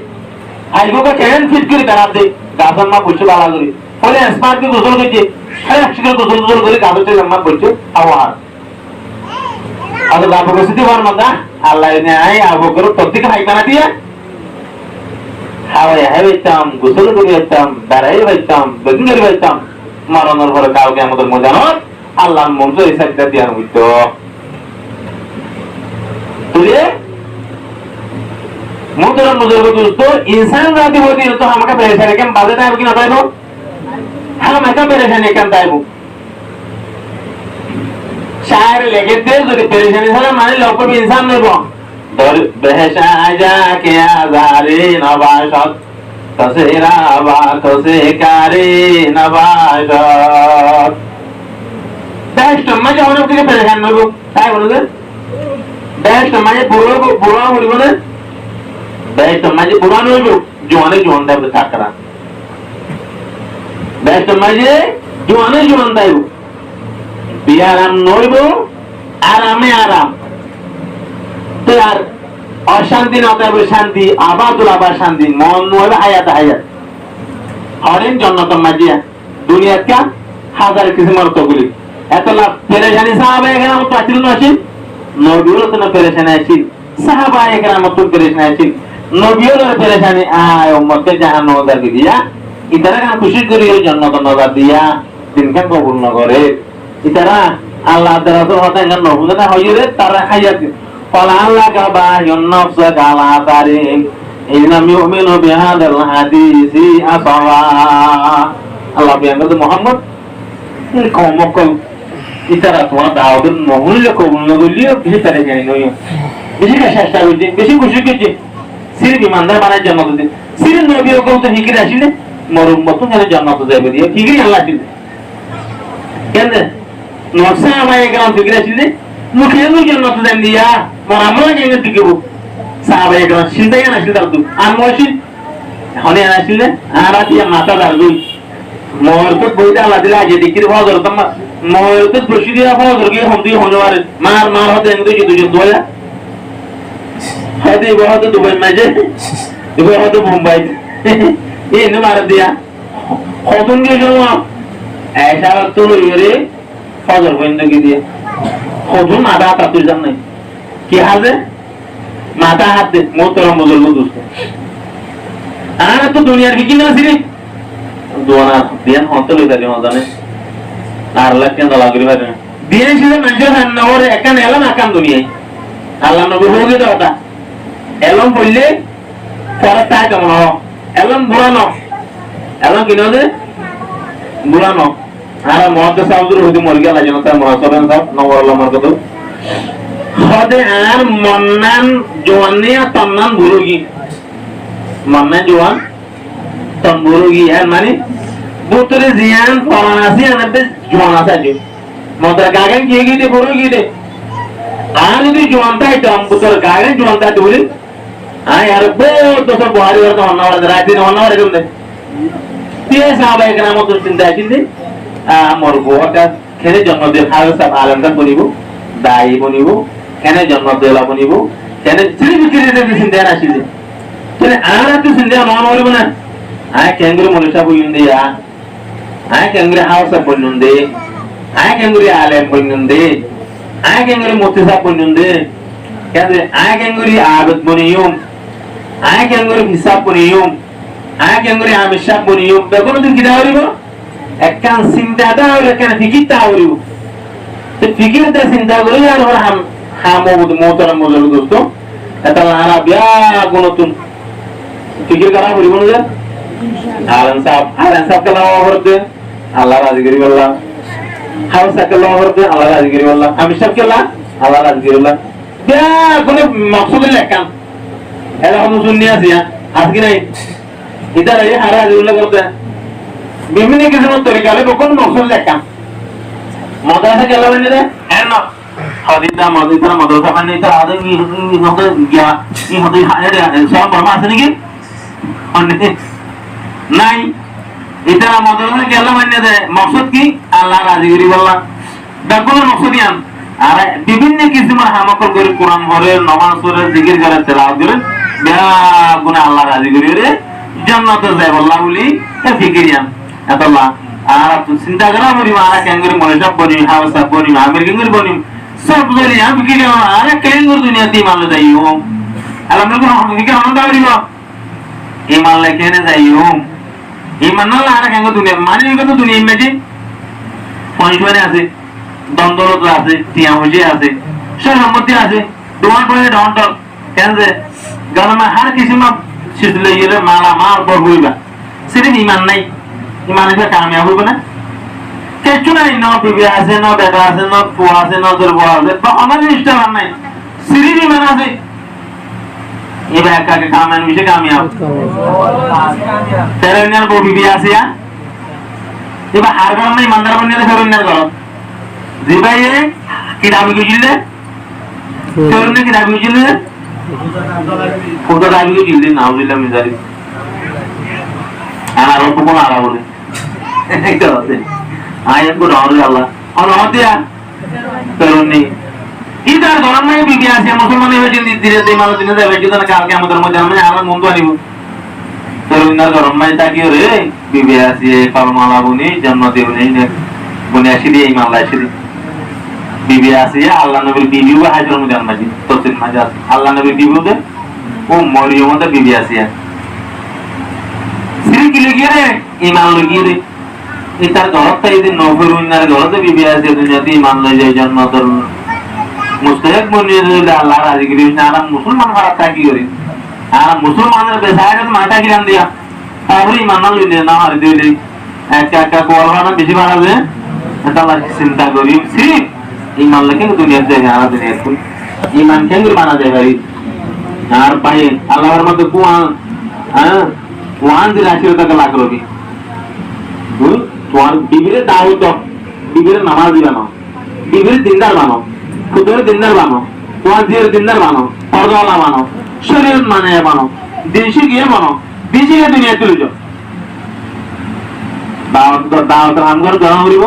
আইগোকে কেন ফিট করে দাঁড়াত দেয় গাছের মা বলছে বালা করে ফলে স্মার্ট কে গোসল করছে সারা গোসল করে গাছের জমা করছে আওয়ার আর বাবু বসিতে পার না আল্লাহ নাই আবু করে প্রত্যেক হাইবানা দিয়ে হাওয়া হাইতাম গোসল করে যেতাম দাঁড়াই বাইতাম বেগুন করে বাইতাম মারানোর পরে কাউকে আমাদের মজা নয় আল্লাহর মন তো এই সাইডটা দেওয়ার হইতো তুই মোহতরম বুজুর্গ দোস্ত इंसान জাতি হইতে তো আমাকে পেরেশানি কেন বাজে টাইম কি না তাইবো আমাকে পেরেশানি কেন তাইবো शायर लेके दे যদি পেরেশানি ছাড়া মানে লোক इंसान নেব দর বেহশা যা কে আজারে নবাশত তসেরা বা তসে কারে নবাশত বেস্ট মজা হলো থেকে পেরেশান নেব তাই বলুন বেস্ট মানে পুরো পুরো বলবো না বেস্ট মানে পুরো নইব জোয়ানে জোয়ান দেব থাকরা বেস্ট মানে জোয়ানে জোয়ান দেব বিয়ারাম নইব আরামে আরাম তো আর অশান্তি না তবে শান্তি আবাদুল আবার শান্তি মন নইবে হায়াত হায়াত হরেন জন্নত মাজিয়া দুনিয়া কা হাজার কিসমের তগুলি এত লাভ পেরেশানি সাহাবা এখানে মত পাচ্ছিল না আসিল নবীর তো না পেরেশানি আসিল সাহাবা এখানে মত পেরেশানি আসিল নবীর পেরেশানি আয় উম্মতকে জাহান্নাম নজর দিয়া ইতারা কেন খুশি করি ওই জন্নত নজর দিয়া দিনখান কবুল না করে ইতারা আল্লাহ রাসূল হতে না নবুদ না হইরে তারা হায়াত قال لك باهي النفس على طريق إن لم يؤمنوا بهذا الحديث أصلا الله بيانغد محمد কমকল ইতারা তোমার দাওয়াতের মহুল্লে কবুল না করলেও বেশি তারা জানি নয় বেশি চেষ্টা করছে বেশি খুশি করছে সিরিপ ইমানদার বানায় জান্নাত দিতে সিরিপ নবী ওকে তো ফিকির আসিলে মরুম মত যেন জান্নাত যাবে দিয়ে ফিকির আল্লাহ দিলে কেন নরসা আমায় গ্রাম ফিকির আসিলে মুখে নু জান্নাত দেন দিয়া মরামরা কেন দিকেবো সাহাবায়ে গ্রাম চিন্তাই না চিন্তা করতো আর মসজিদ হনে আসিলে আর দিয়া মাথা দাঁড়ুই মহরত বইটা আল্লাহ দিলে আগে দিকির ফজর তোমা মহরত বসি দিয়া ফজর গিয়ে হন্দি হনওয়ার মার মার হতে এনে দুই দুই দোয়া হতে বহুত দুবাই মাঝে দুবাই হতে মুম্বাই এই নে মার দিয়া কতন গিয়ে যাও ऐसा তো লইরে ফজর বন্ধ কি দিয়ে কতন মাথা হাত তুই জান নাই কি হাজে মাথা হাত দে মোহতরম বুজুর্গ দোস্ত আর তো দুনিয়ার কি না সিরি দোয়ানা দিয়ান হতে লই দালি মজানে আর লাখ কেন লাগরি ভাই দিয়ান ছিল মানুষের না ওর একান এলাম আকান দুনিয়ায় আল্লাহ নবী হোগে দাওটা এলম বললে পরে তা কেমন হ এলম বুড়ানো এলম কিনো দে বুড়ানো আর মহাদ সাউদুর হদি মর গেল যেন তার মহাসবেন সব নবর আল্লাহ মারকত হদে আর মন্নান জওয়ানিয়া তন্নান বুরুগি মন্নান জওয়ান তন বুরুগি আর মানে বুতরে জিয়ান ফরানাসি আনবে জওয়ান আছে মদরা গাগন কি গিয়ে দে বুরুগি দে আর যদি জওয়ান তাই তম বুতর গাগন জওয়ান তাই বলি আয় আর বহুত তো সব বাড়ি ওর তো হন্নাওয়ার রাতে হন্নাওয়ার এরকম দে দিয়ে সাহাবা একরাম তো চিন্তা চিন্তা আমর গোটা খেলে জন্ম দিয়ে খাওয়া সব আলমদার বনিব দায়ী বনিব কেনে জন্ম দেলা বনিব কেনে ছেলে বিক্রি দিয়ে চিন্তা আসিলে তাহলে আর তো চিন্তা মন হইব না আয় কেঙ্গুরি মনুষ্য বইন দিয়া আয় কেঙ্গুরি হাউসা বইন দে আয় কেঙ্গুরি আলেম বইন দে আয় কেঙ্গুরি মুতিসা বইন দে কেন আয় কেঙ্গুরি আবদ বনিয়ুম আয় কেঙ্গুরি হিসাব বনিয়ুম আয় কেঙ্গুরি আমিষা বনিয়ুম বেগুন দিন কি দাওরিব একখান চিন্তা দাও একখান ফিকির দাওরিব তো ফিকির দা চিন্তা করি আর হাম হামুদ মোহতরম বুজুর্গ দোস্ত এটা লারা বিয়া গুণতুন ফিকির করা করিব না আলান সাহেব কে লাভ করতে আল্লাহ রাজগিরি বললাম হাউস কে লাভ করতে আল্লাহ রাজগিরি বললাম আমি সব কে লাভ আল্লাহ রাজগিরি বললাম বিয়া কোন মকসুদ লেখাম এরা হম শুননি আছে আজকে নাই ইদার এই হারা রাজগিরি করতে বিভিন্ন কিসমের তরিকা হলে কোন মকসুদ লেখাম মাদ্রাসা কে লাভ নেই রে হ্যাঁ না হাদিদা মাদ্রাসা মাদ্রাসা মানে এটা আদে কি হতে গিয়া কি হতে হারে সব বর্মা আছে নাকি অনেক নাই এটা আমাদের গেলাম মানে দে মকসদ কি আল্লাহ রাজিগিরি বললাম দেখুন মকসদ ইয়ান আর বিভিন্ন কিসমের হামাকল করে কোরআন পড়ে নামাজ পড়ে জিকির করে তেলাওয়াত করে বিয়া গুনাহ আল্লাহ রাজিগিরি রে জান্নাতে যায় বললাম বলি তা ফিকিরিয়ান এতলা আর তো চিন্তা করা মরি মারা কেঙ্গুরি মনে সব বনি হাউসা বনি আমির কেঙ্গুরি বনি সব বলি আমি ফিকিরি আর কেঙ্গুরি দুনিয়াতে মানলে যাইও আলহামদুলিল্লাহ ফিকির আনন্দ করিব ইমান লেখেনে যাইও ইমান না আর কেঙ্গুরি দুনিয়া মানে কিন্তু দুনিয়া ইমেজি পয়সারে আছে দ্বন্দ্বরত আছে টিয়া হইছে আছে সব সম্পত্তি আছে তোমার পরে ডন্টল কেন যে গানা হার কিছু মা সিজলে গেলে মালা মাল পর হইবা সিরিফ ইমান নাই ইমান এসে কামিয়াব হইব না কিছু নাই ন বিবি আছে ন বেটা আছে ন ফুয়া আছে ন তোর বড় আছে বা আমার জিনিসটা আমার নাই সিরিফ ইমান আছে এবার একাকে কামান বিষয়ে কামিয়াব তেরোনিয়ার বউ বিবি আছে এবার হার গরম নাই ইমানদার বনিয়ালে তেরোনিয়ার গরম জি ভাই কি দাবি গেছিলে তেরোনিয়া কি দাবি গেছিলে কোথা দাবি গেছিলে না বুঝলাম মিজারি আর অল্প কোন আরা বলে একটা আছে আয়াত কো রাউল আল্লাহ আর হতিয়া তেরোনি ইদার গরম নাই বিবি আছে মুসলমান হয়ে যদি ধীরে ধীরে মানুষ দিনে যাবে যদি না কালকে আমাদের মধ্যে আমরা আর মন তো আনিব তেরোনিয়ার গরম নাই তাকি রে বিবি আছে কলমালা বনি জান্নাতে বনি বনি আসি দিয়ে ইমান লাইছি বিবি আছে আল্লাহ নবীর বিবিও হাজর মধ্যে আনবাজি তফসির মাঝে আছে আল্লাহ নবীর বিবিওতে ও মরিয়মতে বিবি আছে সিরি কি লগিয়ে রে ইমান লগিয়ে রে এটার গলত এই দিন নফর উন্নার গলতে বিবি আছে দুনিয়াতে ইমান লই যায় জান্নাতুল মুস্তাহিক মনির আল্লাহ রাজি করি না আর মুসলমান ভাড়া থাকি করি আর মুসলমানের বেসায়ত মাটা কিরান দিয়া তাহলে ইমান লই না আর দিলে একটা একটা কোরবানা বেশি বাড়াবে এটা আল্লাহ চিন্তা করি সিরি ইমান লাগে দুনিয়ার জায়গা আর দুনিয়ার কোন ইমান কেন বানা যায় ভাই আর ভাই আল্লাহর মধ্যে কুয়ান কুয়ান দিলে 80 টাকা লাখ রবি তোমার বিবিরে দাওয়াত বিবিরে নামাজ দিবা না বিবিরে দিনদার বানো খুদের দিনদার বানো তোমার জিয়ের দিনদার বানো পর্দাওয়ালা বানো শরীয়ত মানে বানো দেশে গিয়ে বানো বিজিয়ে দুনিয়া তুলে যাও দাওয়াত আমগর গরম করিব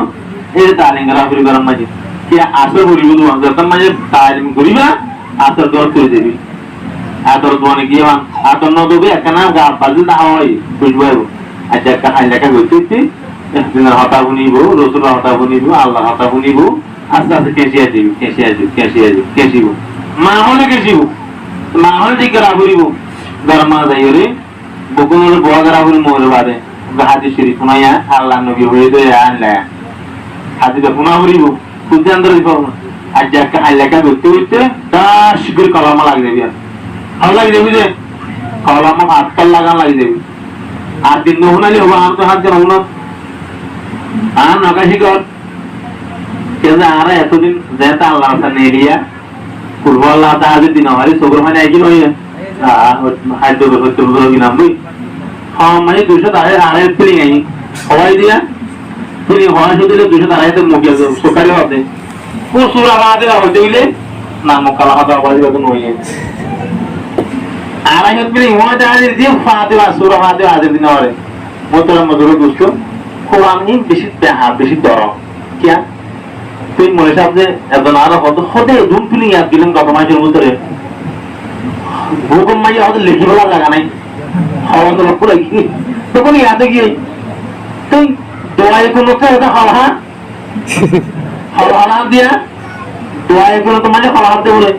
এই তালিঙ্গরা করি গরম মাঝে কি আসর করিব তোমার যখন মাঝে তালিম করিবা আসর দর করে দেবি আদর দোয়ানে গিয়ে মান আদর ন দেবে একটা নাম গা বাজে না হয় বুঝবো আচ্ছা একটা হাই লেখা করতেছি একদিনের হতা বুনিব রসুল হতা বুনিব আল্লাহ হতা বুনিব আস্তে আস্তে কেসিব মা হলে কেসিব মা হলে ঠিক করা করিব গরমা যাই রে বকুনের বড় করা করি মোর বাদে হাতি শরীফ শুনাইয়া আল্লাহ নবী হয়ে দে আনলা হাতিটা শুনা করিব খুঁজে আন্দর দিব আজ একটা হাই লেখা করতে করতে দাস করে কলমা লাগি দেবি ভালো লাগি দেবি যে কলমা আটকাল লাগান লাগি দেবি আর দিন নহুনালি হবো আর তো হাত যে হব না আর নকাশি কর কিন্তু আমরা এতদিন যেটা আল্লাহ নেড়িয়া পূর্ব আল্লাহ তাহাজ দিন আমার সবর মানে একই নয় খাদ্য হচ্ছে নাম বই হ্যাঁ মানে 200 টাকা আড়াই ফিলিং আই হওয়াই দিয়া ফিলিং হওয়া শুধু 200 টাকা তো মুখে সরকারি হবে প্রচুর আলাদা হইতে হইলে না মোকালা হাতে আবার দিবে নয় আড়াই ফিলিং হওয়া যায় যে ফাতে সুরা ফাতে আজ দিন আরে মোতরা মধুর দুষ্ট খুব আমি বেশি দর কিয়া তুই মনে সাহেব যে একজন আরো হতে ধুম ফিলিং ইয়াদ গেলেন গত মাসের ভিতরে ভূকম্প মাইয়া হতে লিখি বলা জায়গা নাই হওয়া তো লক্ষ্য রাখি তখন ইয়াদে গিয়ে তুই দোয়াই কোনো এটা হওয়া হওয়া দিয়া দোয়াই কোনো তো মানে হওয়া হাতে বলে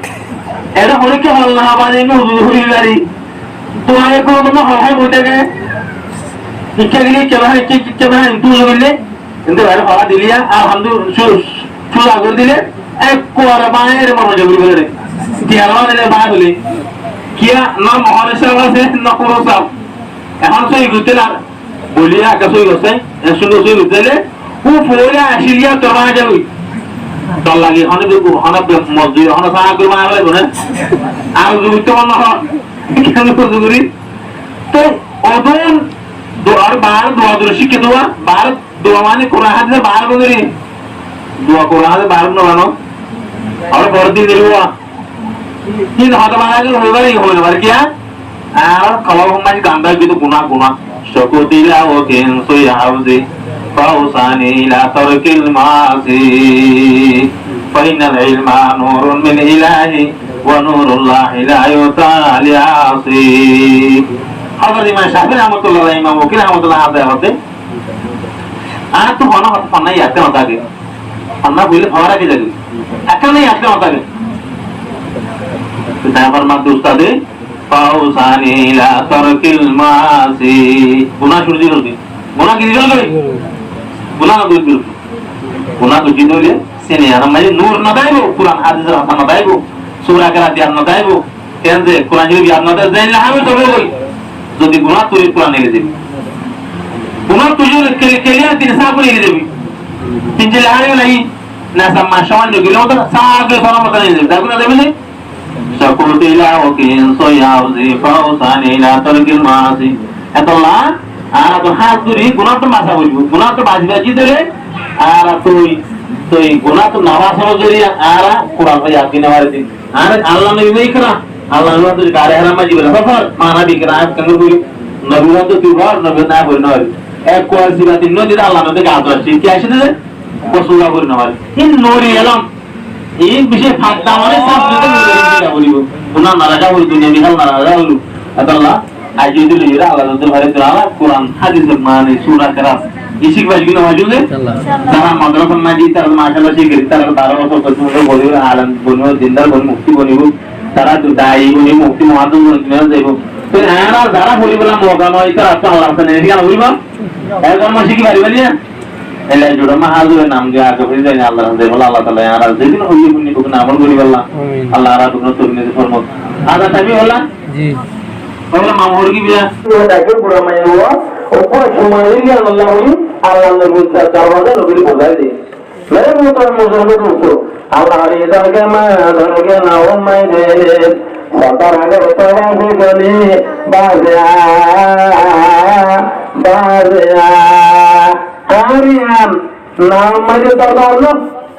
এটা হলে কি হল না আবার এমনি হুজুরি গাড়ি দোয়াই কোনো তোমার হওয়াই বইতে গে শিক্ষা গেলে কেমন তুই বললে কিন্তু হওয়া দিলিয়া আলহামদুলিল্লাহ চুলা করে দিলে এক কোয়ারে বাইরে মনে যাবে বলে টিয়ালা দিলে বাই বলে কিয়া না মহারেশ্বর আছে না কোনো সাপ এখন সই করতে না বলিয়া আগে সই করছে সুন্দর সই করতে ও ফোরে আসিলিয়া তোমার যাবি দল লাগে হনে মসজিদ হনে সাহা করে মারা লাগবে না আর জুবিতে মনে হয় কেন জুগুরি তো অদন দোয়ার বার দোয়া দূরে শিখে দোয়া বার দোয়া মানে কোরআন হাতে বার করে দোয়া কোরআন হাতে বার না আর বড় দিন দেবো কিন্তু হয়তো বাঙালি হইবার পারে কি আর খাওয়া মাঝে গান্ডা কিন্তু গুণা শকুতিলা ও কেন সই হাউজি ফাউসানি লা তারকিল মাসি ফাইনাল ইলমা নূরুন মিন ইলাহি ওয়া নূরুল্লাহি লা ইউতালি আসি হযরত ইমাম শাফিঈ রাহমাতুল্লাহ আলাইহি ইমাম ওয়াকিল রাহমাতুল্লাহ আলাইহি হতে আর তো মনে হতো ফান্নাই আসতে না থাকে ফান্না বলে ভাড়া কি যাবে একাই আসতে না থাকে তারপর মাদ্দু উস্তাদে ফাউসানি লা তারকিল মাসি গুনাহ শুরু দিল গুনাহ কি দিল করে গুনাহ দুই দিল গুনাহ দুই দিলে সিনে আর মানে নূর না দাইবো কুরআন হাদিসের কথা না দাইবো সূরা কেরাত না দাইবো কেন যে কোরআন শরীফ আপনাদের জানলে আমি তবে বলি যদি গুনাহ তুই কোরআন নিয়ে দিবি গুনাহ তুই কেলিয়া তিন সাপ নিয়ে দিবি তিন যে লাহারে নাই না সাম্মা সামান্য গেল তো সাগে ফরমত নিয়ে দিবি দেখুন দেবি না সাকুত ইলাওকিন সয়াউজি ফাউসান ইলা তারকিল মাসি এতলা আর তো হাত ধরে গুনাহ তো মাসা বলবো গুনাহ তো বাজি দিলে আর তুই গুনাহ তো নামাজ হলো যদি আর কোরআন ভাই আপনি নামারে দিন আর আল্লাহ নবী নেই করা আল্লাহ নবী তো গারে হারাম মাজি বলে সফর মানা দিকরা আয়াত কেন বলি নবী তো তুই বল নবী না বলি নয় এক কোয়াল সিবাতি নদী আল্লাহ নবী গাত আছে কি আসে দে বসুলা বলি নয় ইন নূরি এলম এই বিষয়ে ফাঁকটা মানে সব দিতে বলিব গুনাহ না রাখা বলি দুনিয়া বিহাল না রাখা বলি আল্লাহ আজ যদি লিরা আল্লাহ তো ভারে তাআলা কোরআন হাদিস মানে সূরা কেরাত ইসিক বাজগুলো মাঝুলে তারা মাদ্রাসা মাজি তারা মাশাআল্লাহ শিখে তারা 12 বছর পর্যন্ত বলিব আলম বনিব জিন্দার বনি মুক্তি বনিব তারা তো দায়ী বনি মুক্তি মহাদম বনিব যাইব তো এরা যারা বলিবলা মওকা নয় তারা আল্লাহ তাআলা এদিকে বলিব এখন মাসি কি পারিবানি না এলা জোড়া মাহাজুরের নাম দিয়ে আগে হয়ে যায় আল্লাহ বলে আল্লাহ তাআলা এরা যেদিন হইয়ে বনি কোন আমল করিবাল্লাহ আল্লাহ আর তুমি তরমিনে ফরমাত আদা তাবি হলা জি ওরা মামুর কি বিয়া ওটাকে পুরো মাইয়া ওপর সময় নিয়ে আল্লাহ আল্লাহ নবীর দরবারে নবীর বোঝাই দিয়ে মেরে মোতর মুজরবে দুটো আল্লাহ রিদাকে মা ধরকে না ও মাই দে সদর আগে তোরা গলি বাজা আরিয়ান নাম মাঝে দরবার না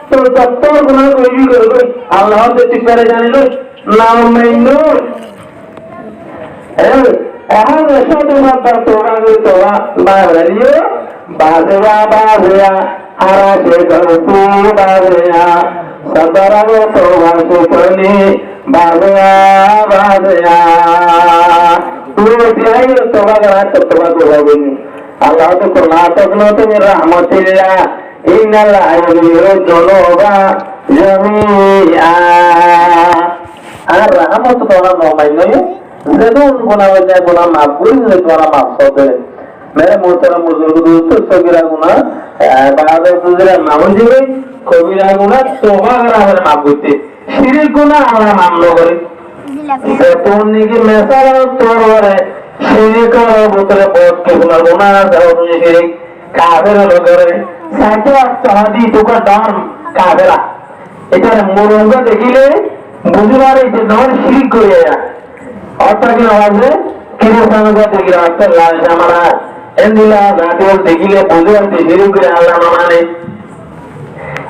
তো দত্তর গুনাহ কইবি করবে আল্লাহ দেখতে পারে জানিলো নাম মাইনো এখন এসে তোমার তোরা তোরা বাড়িয়ে বাজরা হারা সে গলতু বাজরা সদরাগো তোরা সুকনি বাজরা তুই দিয়াই তোরা গরা তোরা গোলাবিনি আল্লাহ তো কর্ণাটক নো তুমি রহমতিল্লাহ ইন্নাল আইয়ুল জুনুবা জামিআ আর রহমত তোরা নমাইনো ज़रूर गुनाह वजह गुनाह माफूल है तुम्हारा माफूल है मेरे मोहतरम बुजुर्ग दोस्तों सगीरा गुनाह बाद गुजरा मामूल जी में कबीरा गुनाह तौबा करा है माफूल थे शिरिक गुनाह हमारा मामलो करे सेतोनी की मैसाला तोड़ रहे शिरिक और बुतरे बहुत के गुनाह जाओ तुझे शिरिक काफिर लोग करे साथी तहदी तो का दाम काफिरा इधर मोरंगा देखिले बुजुर्ग इधर दाम शिरिक करे या অর্থাৎ আওয়াজে কিরে সামনে দেখি রাস্তা লাল জামানা এন্দিলা গাটিও দেখিলে বুঝে আর দেরি করে আল্লাহ মানে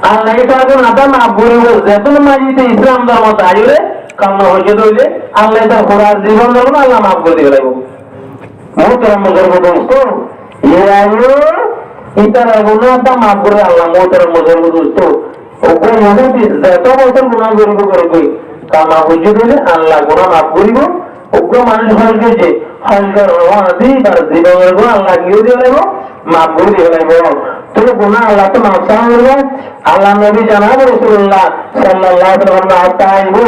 আল্লাহ এটা কোন আদম আবুরিব যেতন মাজিতে ইসলাম ধর্ম তাইরে কাম হয়ে দইলে আল্লাহ তার পুরার জীবন ধর্ম আল্লাহ মাফ করে দিবে মোহতরম মুজরব দোস্ত ইয়ায়ো ইতারা গুনাহটা মাফ করে আল্লাহ মোহতরম মুজরব দোস্ত ওপর মনে যত বছর গুনাহ করে কই কামা হয়ে দইলে আল্লাহ গুনাহ মাফ করিব ওকে মানুষ হল গেছে হলকার রওয়াদি তার জীবনের গুণ আল্লাহ কি দিয়ে দেব মাফ করে দিয়ে দেব তো গুনাহ আল্লাহ তো মাফ করবে আল্লাহ নবী জানাব রাসূলুল্লাহ সাল্লাল্লাহু আলাইহি ওয়াসাল্লাম তাইবু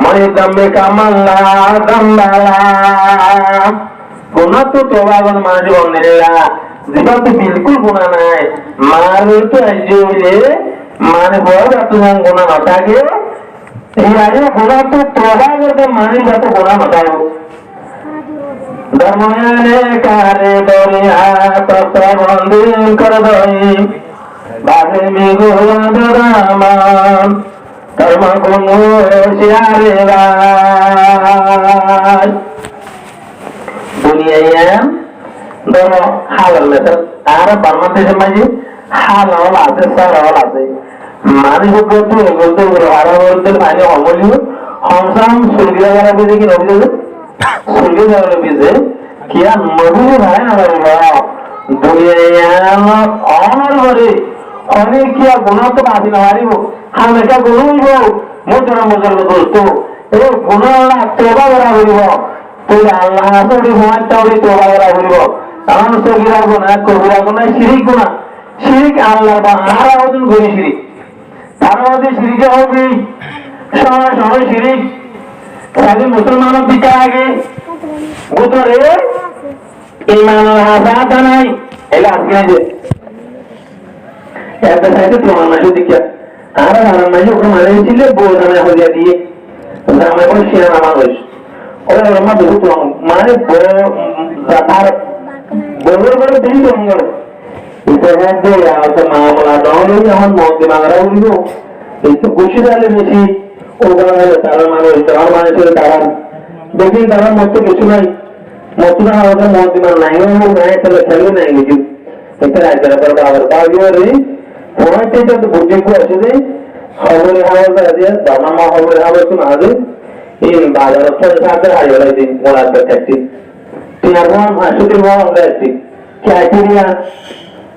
মানে দমে কামাল্লা দমবালা গুনাহ তো তওবা করে মানে বন্ধেরা যেটা তো বিলকুল গুনাহ নাই মার তো আইজে মানে বড় আপনার গুনাহ না থাকে এই আগে গুনাহ তো তওবা করতে মানে যত গুনাহ হতায় দরমিয়ানে কারে দরিয়া তত বন্দিন কর দই বাজে মিগো দরামান ধর্ম কোনো শিয়ারে ভাই দুনিয়ায় ধর হালাল মেথড আর বাংলাদেশের মাঝে হালাল আছে সারাল আছে মানুষ বলতে বলতে আরো বলতে পানি অমূল্য হংসাম সুরগিরা যারা বেঁধে কি নবী সুরগি যারা বেঁধে কি আর নবী ভাই আমার দুনিয়ায় আমার ঘরে অনেক কি আর গুণ তো বাঁধি না পারিব হামেশা গুণ হইব মোটর মোটর দোস্ত এই গুণ তোবা করা হইব তুই আল্লাহ আসলে ভয় চাউরি তোবা করা হইব কারণ সগিরা গুণা কবিরা গুণা শিরিক গুণা শিরিক আল্লাহ বা হারা ওজন করি শিরিক তার মধ্যে শিরিকে হবে সময় সময় শিরিক তাহলে মুসলমানের দিকে আগে গোতরে ইমানের হাসাত নাই এলা আজকে যে একটা সাইডে তোমার মাঝে দিকে আর আমার মাঝে ওখানে মাঝে ছিল বউ জামাই হইয়া দিয়ে জামাই বলে শিরা নামা হয়েছে orang mah dulu tuang mana zatar boleh beli tuang kan itu ada ya sama meladong ini yang mau dimangarau itu kusi dari misi orang ada taran mana itu taran begini taran mau tuh kusi lagi mau tuh nah orang mau dimangarau naik terlalu naik gitu itu aja berapa hari orang itu tuh bujuk gua sih Hawari hawar dia, dana mah hawari hawar tu ada. Ini bazar tu ada hari lagi mulai berkati. Tiada masuk di mana berkati. Kaya dia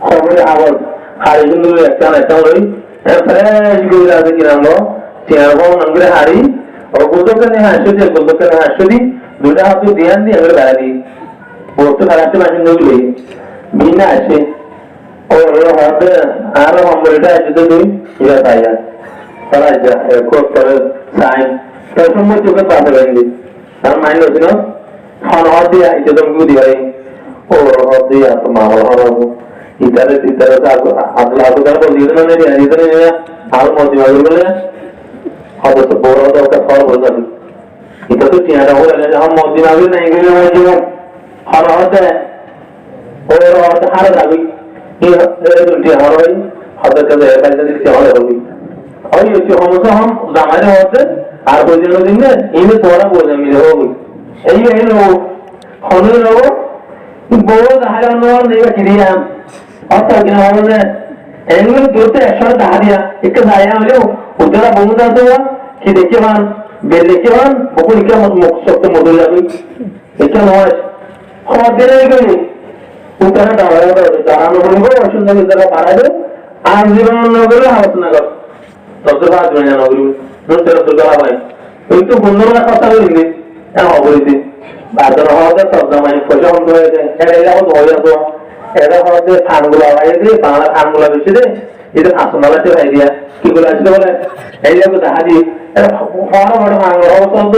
hawari hawar hari itu dulu eksan lagi. Fresh gula tu kira mo. Tiada nanggur hari. Butuh kan masuk di. Dua hari dia ni agar berani. Butuh hari tu masuk dulu. Bina sih. Orang ada, orang memberita itu tu ia saya. Saja, kok tersaing. Semua juga tak lagi. Kalau main tu sino, kalau dia itu tu mudi hari. Oh, dia tu mahal orang. Itara aku adalah tu kalau dia mana dia, dia hal mudi hari mana. Ada sebuah orang tak tahu betul. Itu tu tiada orang yang hal mudi hari ni ini macam. Kalau ada, orang ada hari lagi. Ini dia orang. Ada kerja apa jadi siapa lagi. और ये जो हम ज़माने होते are बोझने दिन में इन्हें थोड़ा बोझने मिले होगी यही लोग होने लोगों बहुत हाल होने नहीं बची हम और तो क्या होने एंगल जो तो एक्शन दारिया एक दाया मिले उधर बहुत ज़्यादा हुआ कि देखिए मान बेले के मान बहुत निकला मुक्त तो मधुर जाती एक नॉइस और देने गई उधर दावरा तो दारा नोबल को वैष्णव ने इधर पारा दे आज जीवन नोबल हाउस नगर Terserah dunia nongkrong, terus terserah apa? Itu benar nak kata ini, yang apa itu? Badan orang tu terserah macam kerja untuk itu, ada aku doa tu, ada orang tu thanggula lagi tu, bangla thanggula bersih tu, itu asal tu idea, kibul asal tu, idea tu dah di, orang mangga orang tu,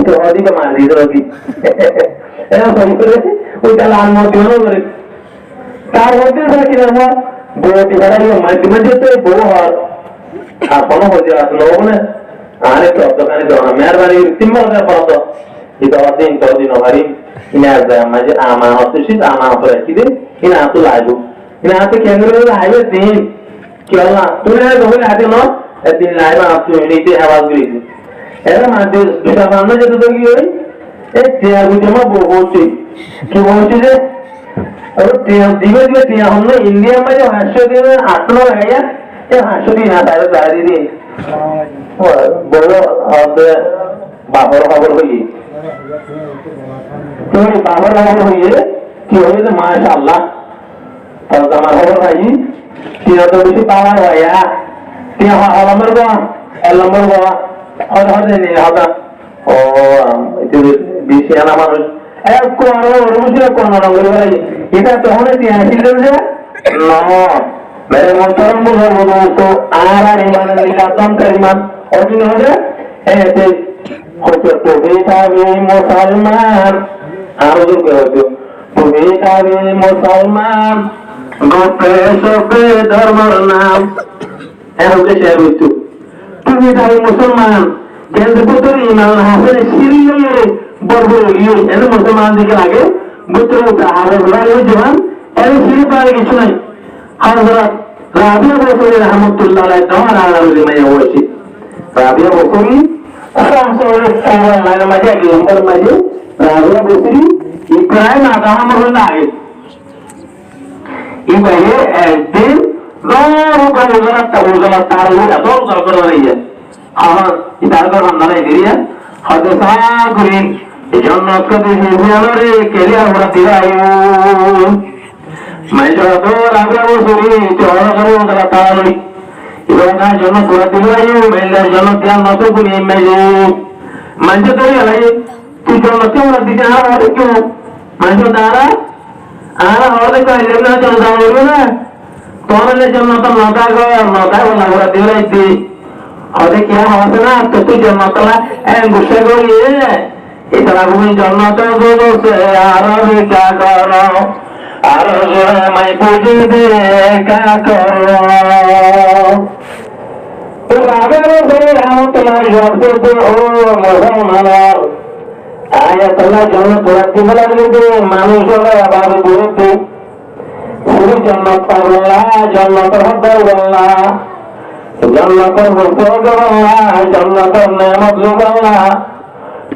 itu orang di kemana itu lagi, apa itu? Udah lama tu orang, kalau tu saya kira mau, buat kita ni macam tu buat. Apa nak buat dia asal orang ni? Ane tu kan itu, mereka ni timbal dia pada itu orang hari ini ada macam ama atau sih ama apa lagi deh, ini aku lalu, ini aku kenguru lalu deh, kira tu ni ada orang ada no, ada lalu aku ini tu awal gini, era macam kita mana jadi tu gini, dia aku cuma bohong deh, और धीमे धीमे हमने India में जो हर्षदी में आत्मा है ये हर्षदी ना तारे तारे दी बोलो अब बाबर बाबर हुई तो ये बाबर बाबर हुई है कि हुई तो माशाअल्लाह तो हमारा बाबर भाई तीन तो बिसी पावर हुआ यार तीन हलामर को और हर दिन नहीं आता और इतने बिसी आना मानो को और मुझे कौन ना बोले এটা তো হলে ছিল যে না মেরে মোহতরম বুজুর্গ তো আর ইমান নিলাম করিমান অর্জন হলে এতে হয়তো তুমি তাবে মুসলমান আর বুজুর্গ হয়তো তুমি তাবে মুসলমান গোপে সবে ধর্মের নাম এখন যে শেয়ার হইতো তুমি তাবে মুসলমান কেন্দ্র পুত্র ইমান হাসেন সিরিয়ালে বড় ইয়ে এর মুসলমান দিকে লাগে Betul tak harus berlalu jangan. Ini sini pada kisah. Hazrat Rabi'ah Bukhari rahmatullah alaihi ta'ala alam lima yang wasi. Rabi'ah Bukhari asal seorang lain macam ni umur macam Rabi'ah Bukhari Ibrahim agama merunai. Ibrahim din baru kalau tahu atau kalau kerana kita akan mana dia ada sangat जन्नत के हिमालय के लिए हमरा दिलायो मैं जो तो राजा वो सुरी चोरा करो करा ताली इतना जन्नत पूरा दिलायो मैं ले जन्नत क्या न तो कोई मैं जो मैं जो तो ये तू जन्नत क्यों रख दिया और क्यों मैं जो दारा और का लेना चाहता हूं ना तो ने जन्नत न था वाला पूरा दिलाई थी और क्या होता ना तो तू जन्नत ला गुस्सा को ये इतना भूमि जन्नत दोनों से आरब क्या करो आरब मैं पूजी दे क्या करो तो राजा ने हम तुम्हारी जब तो ओ मुसलमान আয়াতুল্লাহ জান্নাত রাখতে বলা গেছে মানুষ হলো আবার বিরুদ্ধে পুরো জান্নাত পাগলা জান্নাতের হদ্দার বললা জান্নাতের বলতে বললা জান্নাতের নেয়ামত বললা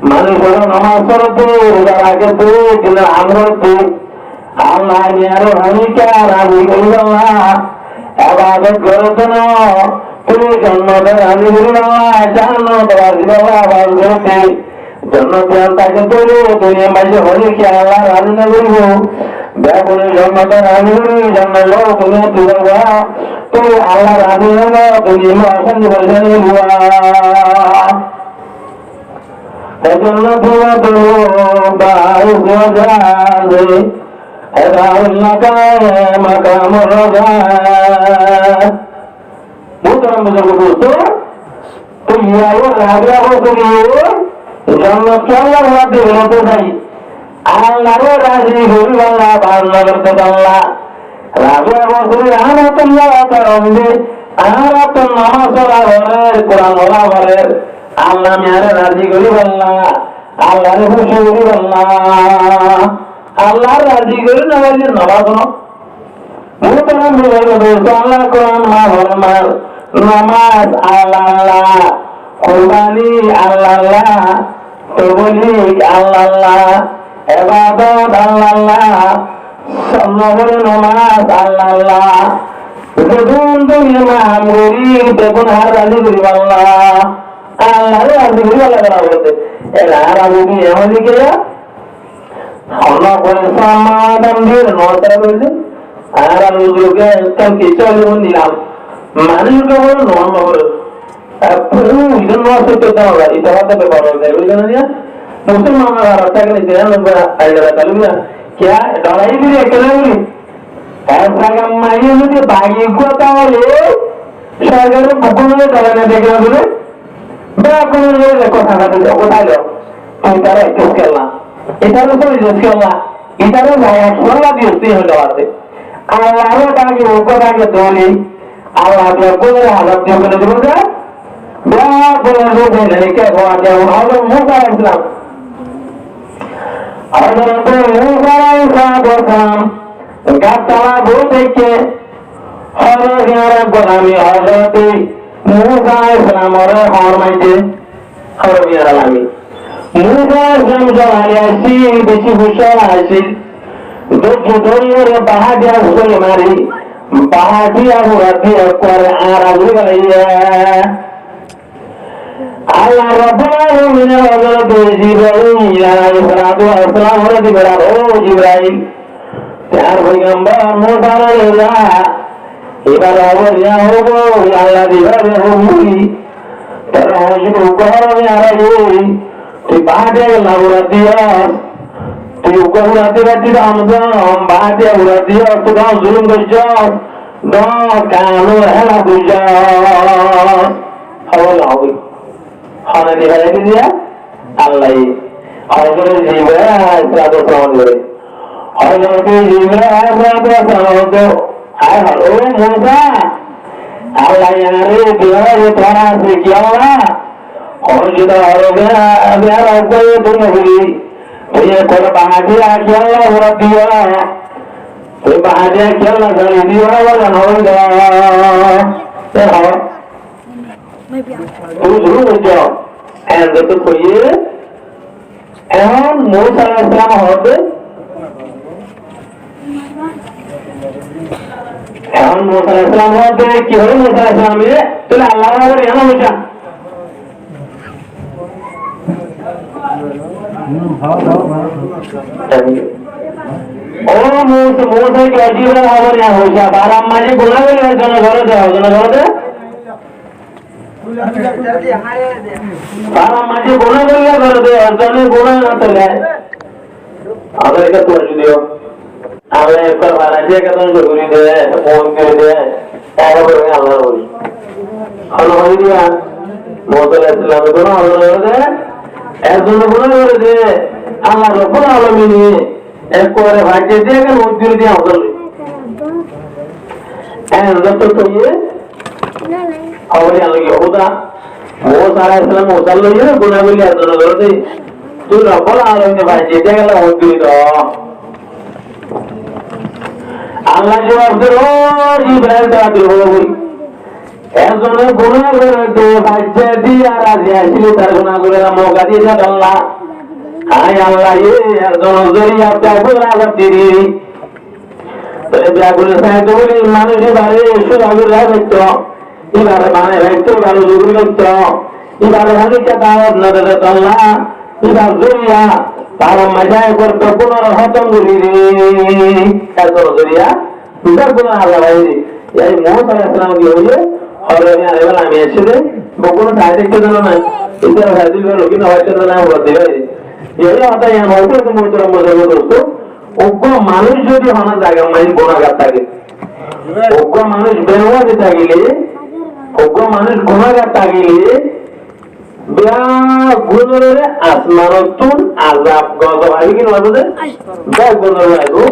মানুষ হলো নামাজ পড়তে রোজার আগে দিনের আমরতে আল্লাহ নিয়ারো হানিকা রাজি বললা ইবাদত করতে না পুরো জান্নাতের রাজি বললা জান্নাত রাজি বললা বলতে জন্নত তাকে বলে দুনিয়া মাঝে হলে কি আল্লাহ রাজি না বলবো বেগুনে জন্নত রাজি বলি জন্নত তুমি তুলবা তুমি আল্লাহ রাজি হলো দুনিয়া অশান্তি বলছেন জন্নত মাকাম রাজা মোহতারাম বুজুর্গ দোস্তো তো ইয়া রাবিয়া বলতে জন্নত আল্লাহ রাজি হতে চাই আল্লাহর রাজি হই আল্লাহ বান্দা করতে আল্লাহ রাবিয়া বলতে আনাতুল্লাহ তারমে আনাতুন নামাজ পড়া বলে কোরআন পড়া বলে আল্লাহ মেরে রাজি করি আল্লাহ আল্লাহর খুশি করি আল্লাহ আল্লাহর রাজি করি না বলে নামাজ পড়ো মোহতারাম বুজুর্গ দোস্ত আল্লাহ কোরআন মা ফরমান নামাজ আল্লাহ কুরবানি আল্লাহ তবলিগ আল্লাহ ইবাদত আল্লাহ সন্ন্যাসের নামাজ আল্লাহ যখন তুমি নাম করি তখন আর রাজি করি আল্লাহ আল্লাহরে রাজি করি আল্লাহ করা বলতে এরা রাজি কি এমন দিকে অন্য করে সমাধান দিয়ে নটা বলছে আর আমি লোকে কিছু দিলাম মানুষকে বলো নর্ম করে ಇದನ್ನ ನೋಡ್ತಿರ್ತಾವಲ್ಲ ಈ ತರಹದ ಮುಸಲ್ಮಾನರ ಅರ್ಥಾಗಲಿ ಕಲುವಿನ ಕ್ಯಾ ಡಳೈಬಿರಿ ಕೆಲವರಿ ಮೈಯಲ್ಲಿ ಬಾಗಿ ಗೊತ್ತಾವಲ್ಲಿ ಸಾಗರ ಬುಕ್ಕುನೇ ತರನೇ ಬೇಕಾದ್ರೆ ಬೇಕುನೇ ಗೊತ್ತಾಗ ಈ ತರ ಎಕ್ಕಿಸ್ಕಲ್ಲ ಈ ತರ ಇಸ್ಕಲ್ಲ ಈ ತರ ಸೊಲ್ಲ ದಿವಸ ಹೇಳವಾರ್ತೆ ಅಲ್ಲಾಗಿ ಒಗ್ಗದಾಗೆ ತೋಲಿ ಅಲ್ಲ ಬೆಕ್ಕುದ್ರೆ ಹಲವು ದೇವರ Berapa lupa dari kebuatan Allah Musa Islam. Allah Musa Islam kata budeke Allah yang berami Allah Musa Islam orang hormati Allah yang alami. Musa Islam jalan asyik besi busal asyik. Dua bahagia usul mari bahagia hati akuar arah juga Allah Rabbul Alamin Hazrat Jibril alaihi salatu wassalam hore berar o Jibril pyar paygambbar Musa alaihi ebar abar ya hobo Allah dibar hobi tar hoju karo ya rai tu baade lauratiya tu ko urati ramzan baade uratiya tu da zulum gajja da kanu hala gajja hawal hawi খানা নিয়ে দিয়া আল্লাহ হযরত জিবরাইল সালাতু সালাম করে হযরত জিবরাইল সালাতু সালাম তো আয় হলো মুসা আল্লাহ ইয়ারে দিয়ারে তোরা সে কি আল্লাহ হযরত আরবিয়া বিয়ার কই তুমি বলি তুই কোন বাহাদি আকি আল্লাহ রাব্বিয়া তুই বাহাদি আকি আল্লাহ জানি দিয়া ওয়া না হয় and the Koye and Musa Islam হবে এখন Musa Islam হবে কি হলো Musa Islamে তাহলে আল্লাহ বলে এমন হইছে ও Musa কি অজীব হবে না হইছে আর আমারে গুনাহ হইছে জন্য ঘরে দে তারা মাঝে গুণা করলে করে দেয় অর্জনে গুণা না চলে আমাদেরকে তোর দিও আমি একবার বানাইছি একদম ঘুরি দেয় ফোন করে দেয় একবার আল্লাহ বলি ভালো হয়ে দিয়া মোহাম্মদ ইসলামে কোনো আল্লাহ করে দেয় এর জন্য গুণা করে দেয় আল্লাহ রব্বুল আলামিন এক করে ভাগ্যে দিয়ে কেন উদ্দিন দিয়ে হজল যত তো ইয়ে ಅವಳಿ ಅಲ್ಲಿಗೆ ಹೌದಾ 30 ಸಲ ಮುಸಲ್ಲ ಗುಣವಿಲ್ಲ ಅದನ್ನ ಬರದೆ তুই রব্বুল আলামিন ভাই যেতে গেলে অদ্ভুত আল্লাহ জবাব দিল ইব্রাহিম তাআলা বলি একজনে গুনাহ করে ভাজ্যে দিয়া রাজি আসিল তার গুনাহ করে মৌকা দিয়ে আল্লাহ হায় আল্লাহ একজন জরিয়া ব্যাগুল আজাদ দিদি ব্যাগুল সাহেব বলি মানুষ এবারে সুরাগুল রাখত এবারে মানে রাখতো ভালো জরুরি রাখত এবারে হাদিকে দাওয়াত না দিলে আল্লাহ এবার জরিয়া তার মজায় করতো পুনর্হতম করি রে একজন জরিয়া দুটার গুনাহ আল্লাহ ভাই এই মুহাম্মদ সাল্লাল্লাহু আলাইহি ওয়াসাল্লাম কি হইছে হরনি আরেবার আমি এসে বকুন সাইড দেখতে জানো না এটা হাদিল লোকিন হয়তো না ওরা দিবে এই কথা এই হয়তো তুমি তোর মজা দোস্ত অজ্ঞ মানুষ যদি হনা জায়গা মানে গুনাহগার থাকে অজ্ঞ মানুষ বেনওয়াজি থাকিলে অজ্ঞ মানুষ গুনাহগার থাকিলে বিয়া গুণরে আসমানতুন আযাব গজব আই কি নয় বুঝে বিয়া গুণরে আইবো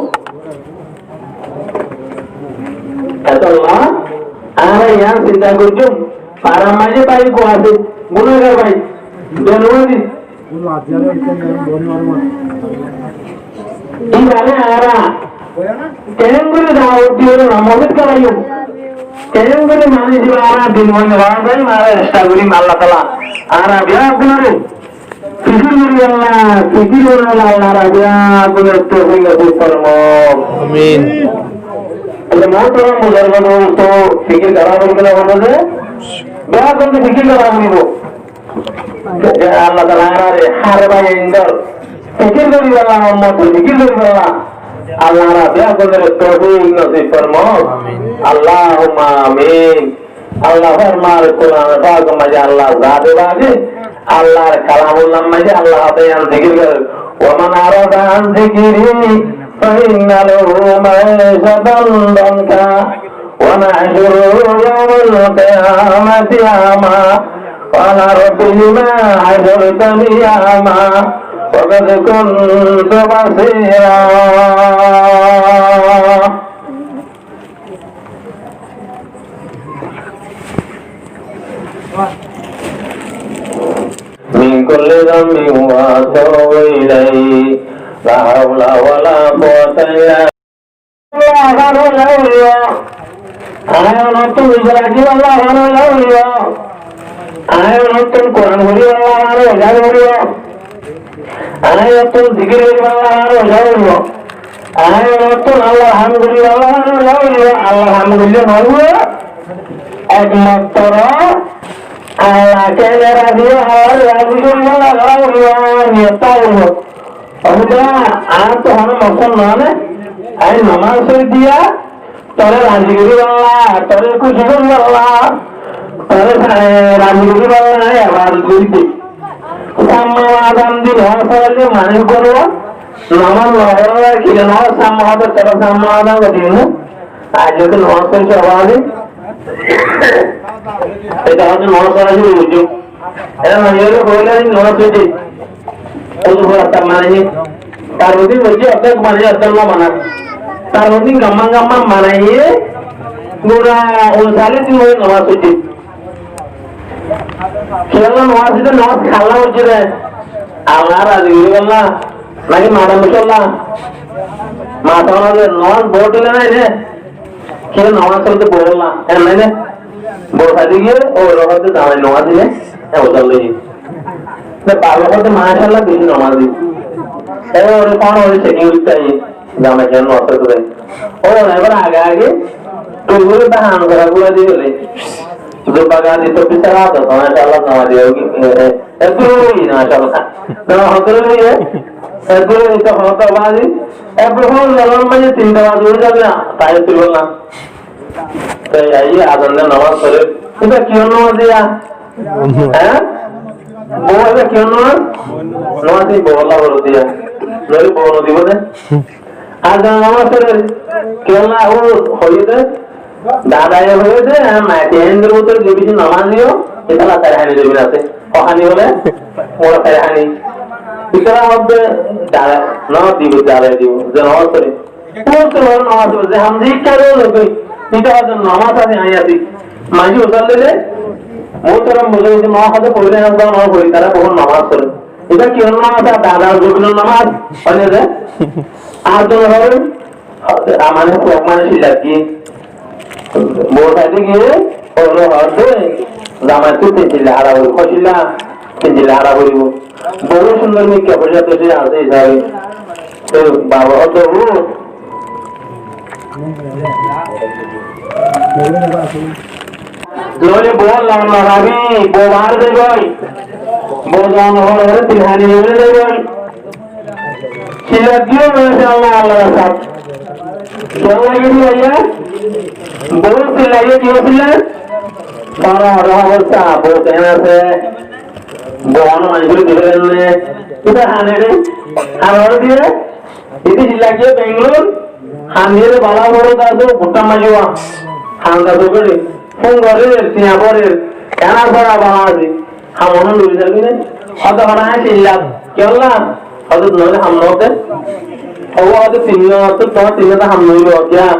আল্লাহ আরে ইয়ার চিন্তা করছো পারা মাঝে পাই কো আছে গুনাহগার ভাই বেনওয়াজি ইবারে আরা কেন করে দাও দিও না মদত করাইও কেন করে মানে দিবা আরা দিন মনে হয় ভাই মারা চেষ্টা করি আল্লাহ তাআলা আরা বিয়া গুনারে ফিকির করি আল্লাহ আল্লাহ রাবিয়া গুনার তৌফিক নসিব ফরমাও আমিন એટલે મોટો મુસલમાનો તો ફિકર કરાવવાનું કે બનોદે બા કોને ફિકર કરાવવાની બો আল্লাহ তাআলা আরে হারে ভাই ইন্দর ফিকর করি আল্লাহ উম্মত ফিকর করি আল্লাহ আল্লাহ রাবিয়া গুনার তৌফিক নসিব ফরমাও আমিন আল্লাহুম্মা আমিন আল্লাহ ফরমার কোরআন পাক মাঝে আল্লাহ জাদে বাজে আল্লাহর কালামুল্লাহ মাঝে আল্লাহ তাআলা জিকির করে ওমান আরাদা আন যিকিরি فإن له معيشة ضنكا ونحشره يوم القيامة أعمى قال رب لما حشرتني أعمى وقد كنت بصيرا من كل ذنب وأتوب إليه لا حول ولا قوة إلا بالله আয় নতুন ইসলামী আল্লাহ ভালো আয় নতুন কোরআন বলি আল্লাহ ভালো আয় নতুন জিকির বলি আল্লাহ ভালো আয় নতুন আল্লাহ আলহামদুলিল্লাহ আল্লাহ আলহামদুলিল্লাহ একমাত্র আল্লাহ কেন রাজি আল্লাহ আর তো হন মুসলমান আই নামাজ দিয়া তোরে রাজি করি আল্লাহ তোরে খুশি করি আল্লাহ তোরে রাজি করি আল্লাহ আবার কইতে সাম্মাদান দিন হসলে মানে করো নামাজ লহরা কি না সাম্মাদা তোরে সাম্মাদান দিন আজ যদি নসল সবাই এটা হচ্ছে নসল আছে বুঝছো এটা মানে হইলে নসল মানে তার মধ্যে বলছে অর্ধেক মানে অর্ধেক মানা তার মধ্যে গাম্মা গাম্মা মানাইয়ে পুরা 39 দিন হয়ে নামাজ হচ্ছে খেলা নামাজ দিতে নামাজ খাল্লা হচ্ছে রে আল্লাহ রাজি বললা নাকি মাথা মুসল্লা মাথা নামাজ বোর্ড হলে নাই রে খেলে নামাজ চলতে বললাম হ্যাঁ নাই রে বসা দিয়ে ও রহতে দাঁড়ায় নামাজ দিলে হ্যাঁ ওটা লেগে পার্বত্য মাশাআল্লাহ বেশি নামাজি এবার কোন হচ্ছে সেকিউরিটি জামা জন্য অর্থ করে ও এবার আগে আগে টুগুলো বাহান করা গুলো দিয়ে গেলে जो बगा दी तो पिछड़ा तो माशाअल्लाह नामाजी होगी एब्रोई माशाअल्लाह ना होतल है एब्रोई तो होता बाजी एब्रोई जलन में तीन बार हो जाएगा ताई तिरवला तो आइए आदन ने नमाज पढ़े इधर क्यों नमाज दिया हैं बोले क्यों नमाज ही बोला बोल दिया नहीं बोलो दी बोले आज नमाज पढ़े क्यों ना वो होई दे दादा ये होई दे मैं केंद्र में तो जो भी नमाज लियो इतना तरहानी जो भी रहते कहानी बोले और तरहानी इतना अब दादा ना दी दादा दी जो नमाज पढ़े वो तो नमाज पढ़े हम जी क्या लोग इतना जो नमाज आते हैं आती माजी उतर ले मोहतरम मुझे नौ हाथ पढ़े हम नौ पढ़ी तारा बहुत नमाज पढ़े এটা কি নামাজ দাদা জমিনের নামাজ হয় যে আর তো হবে আমাদের মানুষ কি মোটাইতে গিয়ে হলো হচ্ছে জামাই তো তিনজিলে হারা হইব খসিলা তিনজিলে হারা হইব বহু সুন্দর মিকে পয়সা তো সে আছে হিসাবে তো বাবা তো নইলে বললাম না ভাবি বোবার দেবই বোঝান হলে তিনহানি হলে দেবই সিলা দিও মেয়েছে আল্লাহ আল্লাহ সাহেব কেমন লাগে ভাইয়া বলতে লাগে কি হচ্ছিল অবস্থা বউ কেন আছে বন মানুষগুলো দিবেন এটা হানে রে হানোর দিয়ে এটি জিল্লা গিয়ে বেঙ্গলোর হান দিয়ে বালা বড় দাদু ভুট্টা মাঝুয়া হান দাদু করে ফোন করে সিঙ্গাপুরের কেনা করা বালা আছে হামন লুই যাবি না হয়তো হরা হ্যাঁ চিল্লা কেমন হয়তো নইলে হাম নতে হয়তো চিহ্ন তো তোমার চিহ্নটা হাম নইল क्या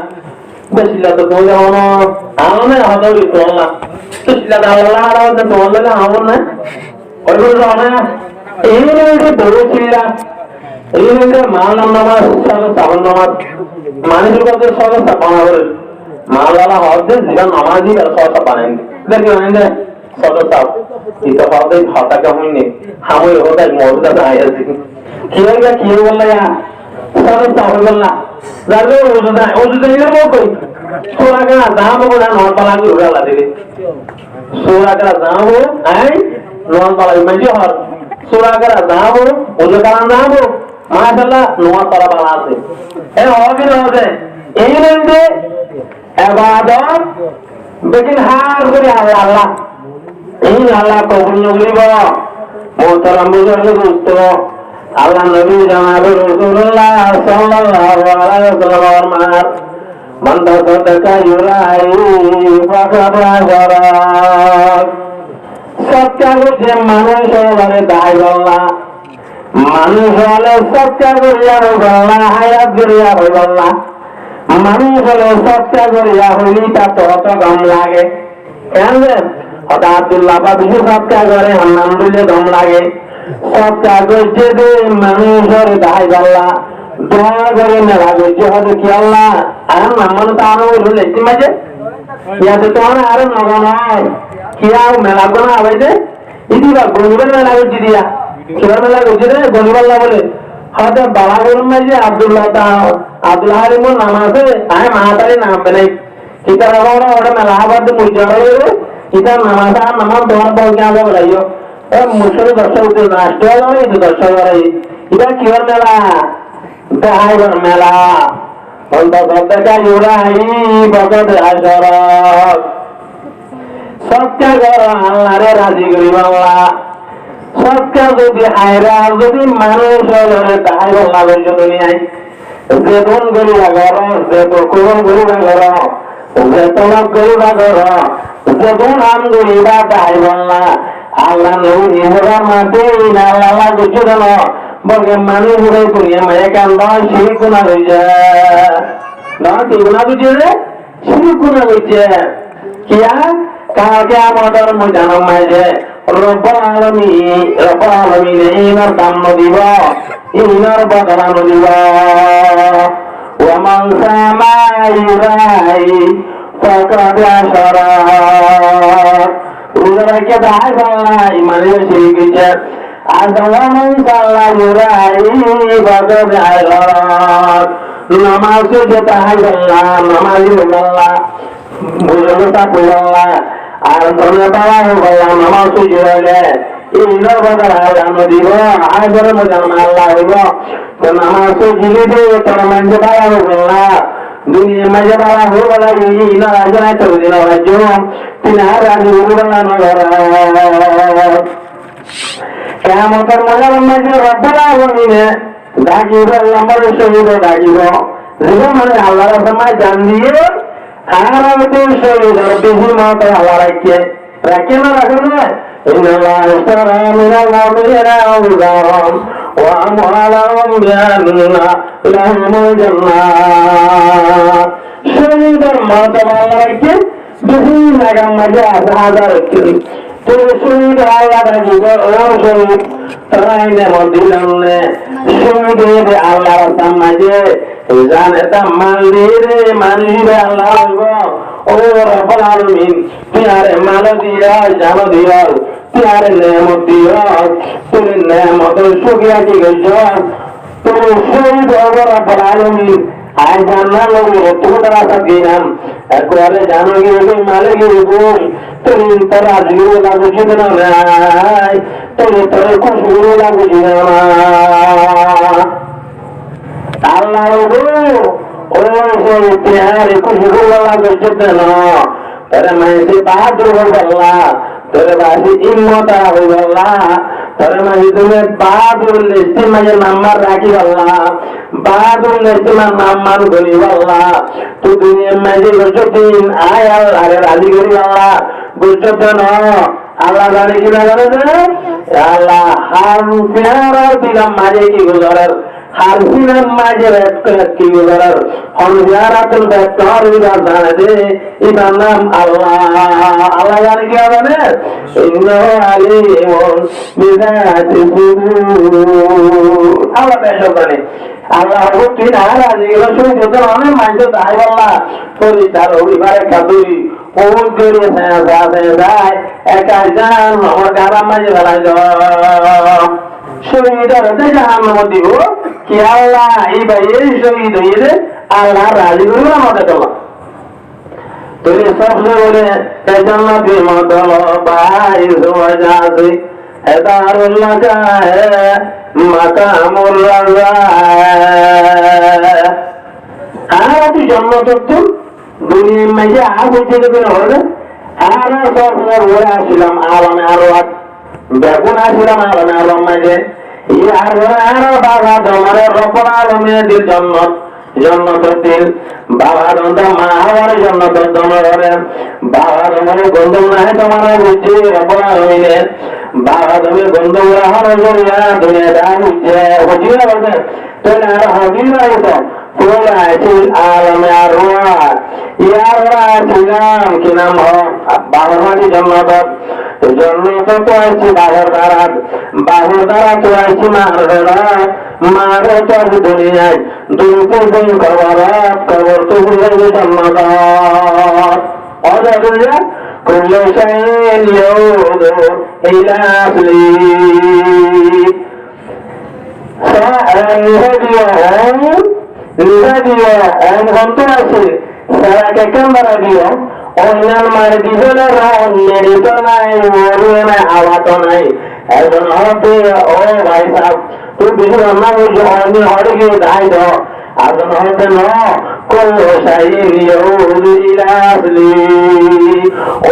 বেশিলা তো তুমি যেমন আমার হয়তো তোল না তো শিলা আল্লাহ আল্লাহ তোমার লাগে আমার না ওইগুলো না এই বড় শিলা এই মাল নামাজ সাবন নামাজ মানুষের কাছে সদস্য বানাবে মালালা হচ্ছে যেটা নামাজি সদস্য বানান দেখি মানে সদস্য এটা হবে হতাকা হয়নি আমি ওটাই মজুদা আইছি কি হইবা কি বললা সদস্য হইল না যাবে ওজুদা নিলে কই সোরাকা দাম বড় নন পালাগি উড়ালা দিবে সোরাকা দাম আই নন পালাগি মানে হর সোরাকা দাম ওজু কারণ দাম মাশাআল্লাহ নোয়া করা বালা আছে এ হবে না হবে এই রন্দে ইবাদত বেকিন হার করে আল্লাহ আল্লাহ এই আল্লাহ কবুল নগরিব মোহতারাম বুজুর্গ দোস্ত আল্লাহ নবী জনাব রাসূলুল্লাহ সাল্লাল্লাহু আলাইহি ওয়াসাল্লাম মার মান তাসাদাকা ইউরাই ফাকাদ আজরাক সত্যা যে মানুষ হলে দায় আল্লাহ মানুষ হলে সত্যা করিয়া আল্লাহ হায়াত করিয়া আল্লাহ মানুষ হলে সত্যা করিয়া হইলি তার তো গম লাগে কেন হঠাৎ আব্দুল্লাহ বা বিশু সত্যা করে হান্নান দিলে গম লাগে সত্যা করছে যে মানুষের দায় আল্লাহ দোয়া করে মেলা করছে হয়তো কি আল্লাহ আর নামান তো আরো লেখি মাঝে ইয়াতে তোমার আরো নগা নয় কি আর মেলা কোনো আবাইতে ইদিবা গরিবের মেলা করছি দিয়া কিবার মেলা করছি রে গরিবাল্লাহ বলে হয়তো বালা গরম মাঝে আব্দুল্লাহ হালিমুর নাম আছে আয় মাহাতারি নাম পেলাই কিতার ওটা মেলা আবার তো মুজার কিতার নাম আছে আর নামাজ তোমার বলকে আগে বলাইও মুসলিম দর্শক উঠে রাষ্ট্র এই দর্শক এটা কিবার মেলা দেখাইবার মেলা অন্তর্গতা ইউরাই বগদ আশরক সত্যা কর আল্লাহরে রাজি করিব আল্লাহ সত্যা যদি হায়রা যদি মানুষ দেখাইব আল্লাহর জন্য নিয়ে যে গুণ করিবা কর যে কোন করিবা কর যে তলব করিবা কর যে গুণ আম করিবা দেখাইব আল্লাহ আল্লাহ নবী নিজের মাতে আল্লাহ কিছু দেন বলকে মানুষ দুনিয়া মায়ে কান্দ সেই গুণা হয়েছে না কি গুণা বুঝছে রে সেই গুণা হয়েছে কিয়া কাকে আমাদের ময়দান মাইছে রব্বুল আলামিন ইনার দাম দিব ইনার বদলা দিব ওয়া মান সামাইরাই ফাকাদ আশরাক উদারকে দাই বলা ইমানের শিরকিছে আদালামান সাল্লাহ ইউরাই বগদ আশরাক নামাজ যেটা হয় আল্লাহ নামাজি আল্লাহ বুঝলতা আল্লাহ আর তোমরা বাবা আল্লাহ নামাজ জুড়ে ইনার বদলা জানো দিব আজের মধ্যে আল্লাহ হইব তো নামাজ জিলে দিয়ে তোর মধ্যে বাবা আল্লাহ দুনিয়া মাঝে বাবা হয়ে বলা ইনার আজনা তো দিন রাজ্য তিনার রাজ্য বলা নগর কিয়ামতের মাঝে রব্বুল আলামিন ডাকিব লম্বার শহীদ ডাকিব যেমন মানে আল্লাহর সময় জান দিয়ে আর তো শহীদ বেশি মত আল্লাহ রাখে না রাখে না ইন্নাল্লাহ ইশতারা মিনাল মুমিনিনা আনফুসাহুম ওয়া আমওয়ালাহুম বিআন্না লাহুমুল জান্নাত শহীদের মত আল্লাহ রাখে বেশি লাগাম মাঝে হাজার তুমি শহীদ আল্লাহ ডাকিব ও শহীদ রাইনে মদিনানে শহীদ আল্লাহ মাঝে জানে তাম্মাল দিয়ে মানুষ আল্লাহ হইব ও রব্বুল আলামিন তোমারে মাল দিয়া জানো দিয়া তোমারে নেমত দিয়া তুমি নেমত শুকিয়া কি গেছ তুমি শহীদ ও রব্বুল আলামিন আই জান্নাত লোকে তোমার রাস্তা দিলাম একবারে জানো গিয়ে তুমি মালে গিয়ে তুমি তার আজকে লাগু ছিল না তুমি তোর খুশি লাগু ছিল না আল্লাহ ও তেহারে খুশি লাগু ছিল না তারা মাইসে বাহাদুর বল্লা তোর বাসি ইম্মত হই বল্লা তোর মাঝে তুমি বাহাদুর লিস্টে মাঝে নাম্বার রাখি বল্লা বাহাদুর লিস্টে নাম্বার গলি বল্লা তো দুনিয়ার মাঝে বুঝতেন আয় আল্লাহরে রাজি করি বল্লা বুঝতে ন আল্লাহ জানে কি না জানে আল্লাহ হাম পেয়ারা দিলাম মাঝে কি গুজারার হারফিনার মাঝে কি গুজারার হনজারাতুল বেকার বিদার জানে দে ইনার নাম আল্লাহ আল্লাহ জানে কি জানে ইন্নাহু আলিমুন বিযাতি সুদূর আল্লাহ বেশক জানে আল্লাহ তুই না রাজি গেল শুনে যেতে অনেক মাঝে তাই বললা তোর তার অভিবারে কাদুরি ওই করে যায় একা যান আমার গারাম মাঝে বেড়াই শহীদ জাহান্নাম দিব কি আল্লাহ এই ভাই এই শহীদ হয়ে আল্লাহ রাজি করবে আমাদের তোমার তুই সবসে বলে জান্নাতি মদল বাইর হয়ে যাচ্ছে হেদারুল্লাহ কা মাকামুল্লাহ আর তুই জন্ম করতুম দুনিয়ার মাঝে আর বলতে দেবে হলে আর সবসময় ঘুরে আসছিলাম আরামে আরো বেগুন আসছিলাম আরামে আলম মাঝে আর আরো বাবা তোমার রপন আলমে দিল জন্মত দিল বাবা দন্দ মা হওয়ার জন্মত দমরে বাবা তোমার গন্ধ নাই তোমার বুঝছি রপন আলমিনে বাবা তুমি গন্ধ হওয়ার জন্য দুনিয়া দা বুঝছে বুঝিয়ে বলতে তুই আর হবিল রাখতো তোরা আছিস আলমে আর ইয়ারা ছিলাম কি নাম বাবার মাঝে জন্মত তো আছি বাবার দ্বারা তো আছি মারে তো আছে দুনিয়ায় দুটো দিন খবর তো বুঝাইবে জন্মত অজাদুল্লা كل شيء يعود إلى أصله সারাকে কেমন দিও অন্যান্য মারে দিবলে মেডিত নাই মরুয়ে নাই হাওয়াত নাই একজন হতে ও ভাই সাহেব তুই বিশু রান্না করছো অন্য হরে গিয়ে দায় দ একজন হতে ন কোন সাইলি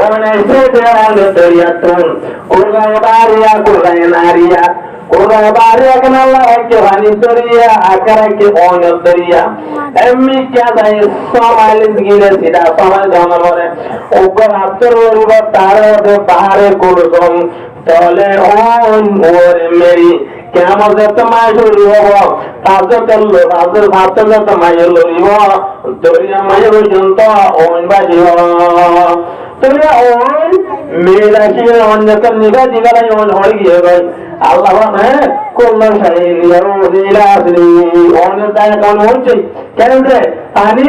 অনেক দরিয়াতুন কোরআন বারিয়া কোরআন নারিয়া কোরআন বারিয়া কেন আল্লাহ কে বানি দরিয়া আকারে কে অনেক দরিয়া এমনি क्या दाई समालिन गिले सीधा समाल जाना मोरे ऊपर हाथर ऊपर तारे दे बाहरे कुलसम तले ओन और मेरी क्या मजे तमाशो रिवो ताजो तल्लो ताजो तमाशो रिवो दरिया मायो जनता ओन बाजियो दरिया ओन मेरा शिर ओन जतन निगा दिगला ओन होड़ गियो गई अल्लाह ने कोल्ला शायद यारो इलासली ओन दाय कोन होचे কেন্দ্রে আমি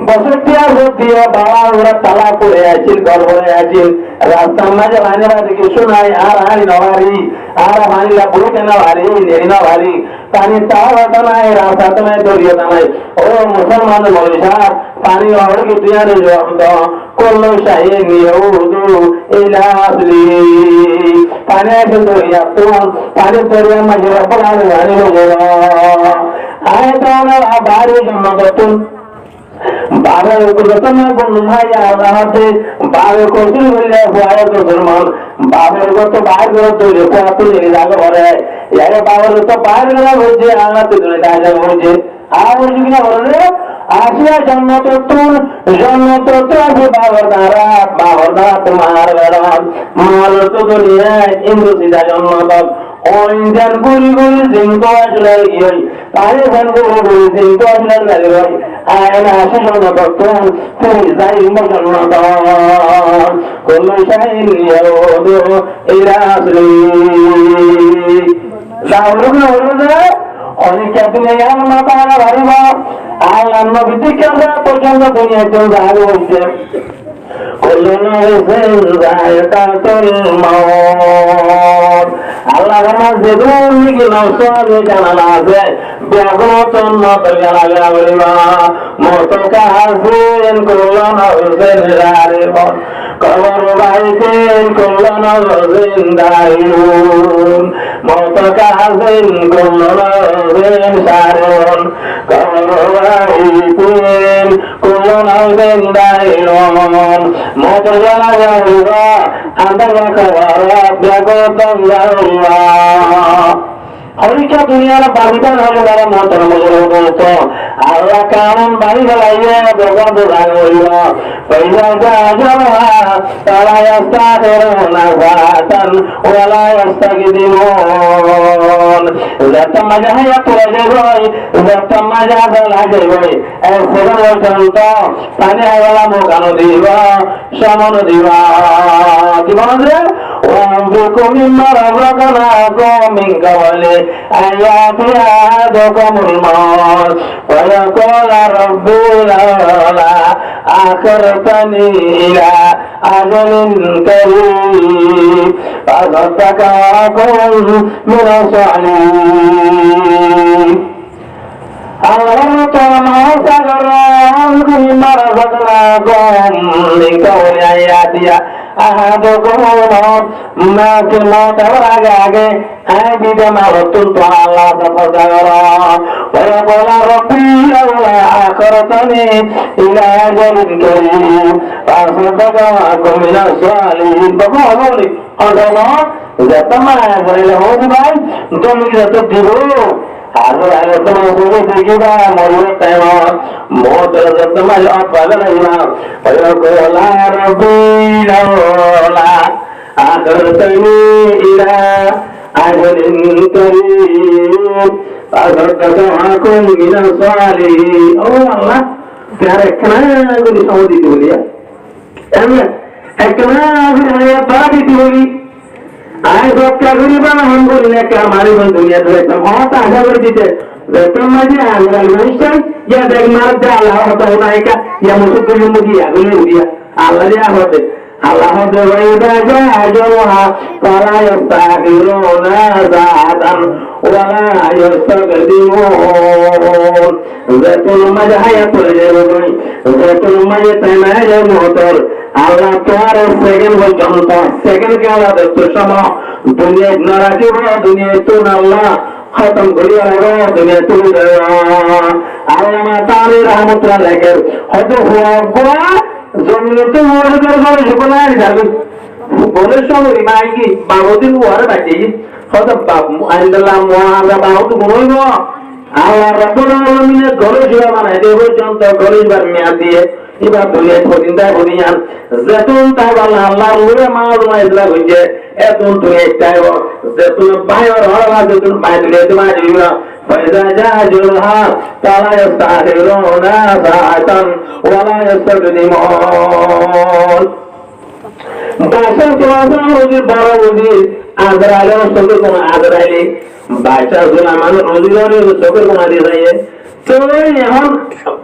বসতিয়া হতিয়া বাবা ওরা তালা পড়ে আছেন ঘর ভরে আছেন রাস্তার মাঝে ভাইনে বাড়ি কিছু নাই আর হানি নভারি আর ভানিলা বুড়ো কেন ভারি নেই না ভারি পানি তাওয়াটা নাই রাস্তাটা নাই দরিয়াটা নাই ও মুসলমান বলি সাহেব পানি হওয়ার কি তুই আনে জব্দ করলো শাহী নিয়ুদু ইলাসলি পানি আছে দরিয়া তো পানি দরিয়ার মাঝে রব্বুল আলামিন হয়ে আয় তাহলে বাড়ি জন্মগতন বাবার যতন ভাই আল্লাহতে বাবার কসুর হইলে ভয় মুসলমান বাবার কত বাইর করে তৈরি কত নিয়ে যাবে ঘরে এর বাবার তো বাইর করা হয়েছে আল্লাহ তুলে কাজে হয়েছে আর বলছি কিনা বলে আসিয়া জন্মত আছে বাবার দ্বারা তোমার বেড়ান মাল তো দুনিয়ায় ইন্দু সিধা জন্মত ওইখান গুলি গুলি জিঙ্ক আসলে গিয়ে তাহলে খান গুলি গুলি জিঙ্ক আসলে লাগে ভাই আয়না শাসন করত তুই যাই মুসলমান কোন শাইন ইয়াউদু ইলা আসলি লাউলুনা ওরদে অনেক আপনি আল্লাহ তাআলা ভারিবা আল্লাহ নবী থেকে পর্যন্ত দুনিয়া চলতে আগে হচ্ছে কুল্লু নাফসিন যায়কাতুল মাউত আল্লাহ আমাদের দুনিয়া নফস জানা আছে বেগুন নতর জানা যাবে মতকা হাসিন কুল্লু নাফসিন যায়কাতুল কবর বাইতেন কুল্লু নাফসিন দাইরুন মতকা হাসিন কুল্লু নাফসিন সারুন কবর বাইতেন কুল্লু নাফসিন দাইরুন motor jalan yang juga anda berkarat jagotan Allah. Harika dunia bangsa hanya dalam motor itu. Allah kawan bagi saya berkorban Allah. Pada jalan tak yastakhirun azatan, wala yastaghdimun. Zat majah ya tuajai, zat majah belajai. Segala contoh, tanya awala mukanu diwa, samanu diwa. Di mana? وأنفقوا مما رزقناكم من قبل أن يأتي أحدكم الموت ويقول ربي لولا أخرتني إلى أجل قريب فصدق وأكن من الصالحين أولم ما سكرهم مما رزقناكم من قبل أن يأتي أحدكم الموت ما كلمة وراجعه هذه جماعة الله تفضلا ويقول ربي لولا أخرتني إلى أجل قريب فأصدق وأكن من الصالحين بقولوا لي الله إذا تم هذا له دبي أنتم إذا تدبروا Aku ada teman suruh kita mau tengok mau terjemah apa lagi nak? Kalau kau Rabbi la akhirtani ila ajalin qarib fasadaqtu akum min as-salihin. Oh Allah, प्यारे कना गुनी सौदी बोलिया एमे एकना गुनी बादी बोली आए सब क्या गरीबा हम बोलने क्या हमारी बन दुनिया तो एकदम बहुत आगे बढ़ दीजिए वेतन मजे आगे मनुष्य या देख मार जा अल्लाह होता होना है क्या या मुझे कोई मुझे आगे नहीं दिया अल्लाह या होते अल्लाह होते वही बाजा जो वहाँ परा यस्तागिरोना ज़ादन वला यस्तागदिमोन वेतन मजे है या तो ले लो नहीं वेतन मजे तैनाय जो मोटर Allah तुम्हारे सेकंड वो जनता सेकंड क्या बात है तो शमा दुनिया इतना राजी हो दुनिया तो ना अल्लाह खत्म करी आएगा दुनिया तो Allah माताने रहमतुल्लाह लेकर हद हुआ गुआ जमीन तो वो कर जुबना नहीं जाती बोले शो रिमाएंगी बाबूदिन वो हर बैठी हद बाबू अंदला मुआहदा बाबू तो बोलो ना Allah Rabbul Alamin गले जुआ माना है देखो जनता गले जुआ में आती है इबा दुनिया छोड़िन दा बुनियान जैतून तावला अल्लाह रुए मालूम है इधर हुए ऐतून तो एक टाइम जैतून बाय और हवा जैतून बाय दुनिया तो बाय जुआ पैदा जा जुल्हा ताला यस्ताहिरोना सातन वाला यस्तकदिमोन बाशा तुआसा रोजी बारा रोजी आदराले सोके को आदराले बाशा जुलामान रोजी रे सोके को आदि जाए तो यहाँ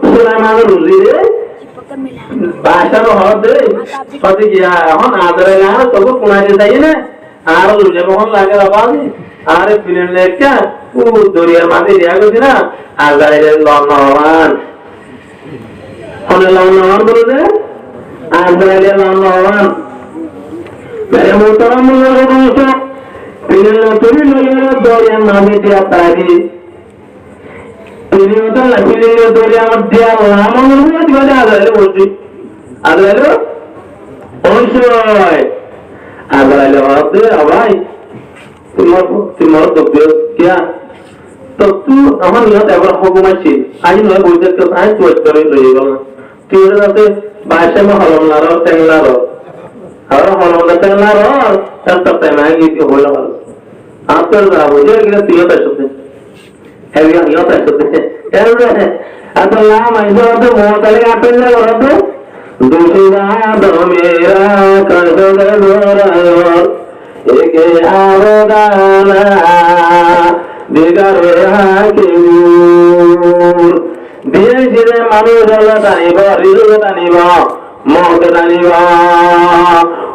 जुलामान रोजी रे भाषारो हदे हदे किया हम आदर यहाँ सब कुनारे चाहिए ना आर लुजे मोहन लागे रबानी आरे फिल्म लेके वो दुनिया माते दिया कुछ ना आदर ले लौनवान होने लौनवान बोल दे आदर ले लौनवान मेरे मोहतरम मुल्ला दोस्तों फिल्म तुरी लोगे दुनिया माते दिया ताकि फिल्म तो दुनिया मध्य नामों में दिवाले आदर ले बोलती आदरालो ओंशोय आदरालो आदे अवाई तुम्हारा तो क्या तो तू अमन यह तेरा हुकुमत आज नए बोलते तो आज तू अच्छा नहीं रहेगा तीन रात बादशाह में हलम ना रहो तेंग ना रहो हर हलम ना तेंग ना रहो तब तक तेनाली की होला আপনার যাবো যে কিনা তুইও তার সাথে হ্যাঁ আমিও তার সাথে আপনার নাম আইসো তো মহতালে আপেল না করতো দুশিরা দমেরা কাঁদে গোরায় একে আরদানা দিগারে হাকিমুর ধীরে ধীরে মানুষ হলো টানিব রিজুক টানিব মত টানিব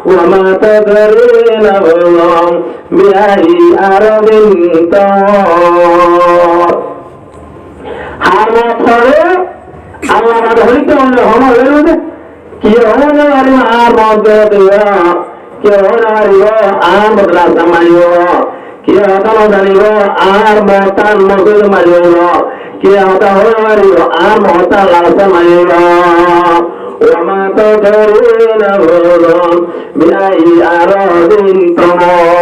ওমা তাদরিন বলম বিআই আরদিন হার মত হলে আল্লাহ না ধরিতে হলে হলো হলে কি হলো আর মত দেওয়া কি হলো আর বদলা সামাইব কি হতানো জানিব আর মহতান মসজিদ মারিব কি হতা হয়ে মারিব আর মহতান লালসা মারিব ওমা তাদরিন বলম বিআই আরদিন তমত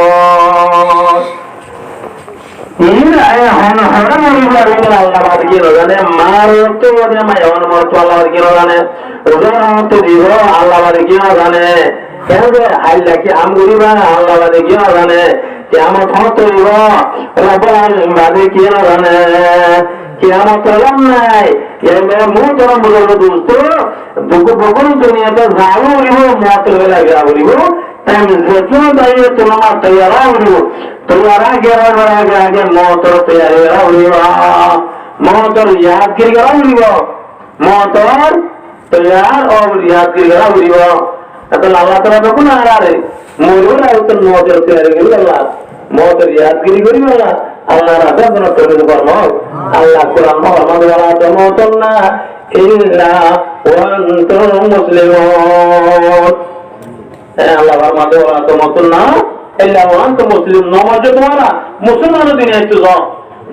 দুনিয়াতে যাবো মত লাগে तुम्हारा गिरा आगे मोतर तैयारी मोतर यादगिरी करा मोतर तैयार और यादगिरी करा अल्लाह तला तो कौन आ रहा है मोर तो मोतर तैयारी करी अल्लाह मोतर यादगिरी करी अल्लाह राजा तो कर अल्लाह कुरान मोहम्मद वाला तो मोतन्ना इल्ला वअंतुम मुस्लिमून अल्लाह फरमाते वाला तो मोतन्ना इल्ला वअंतुम मुस्लिम नमाज तुम्हारा मुसलमान दुनिया तो जाओ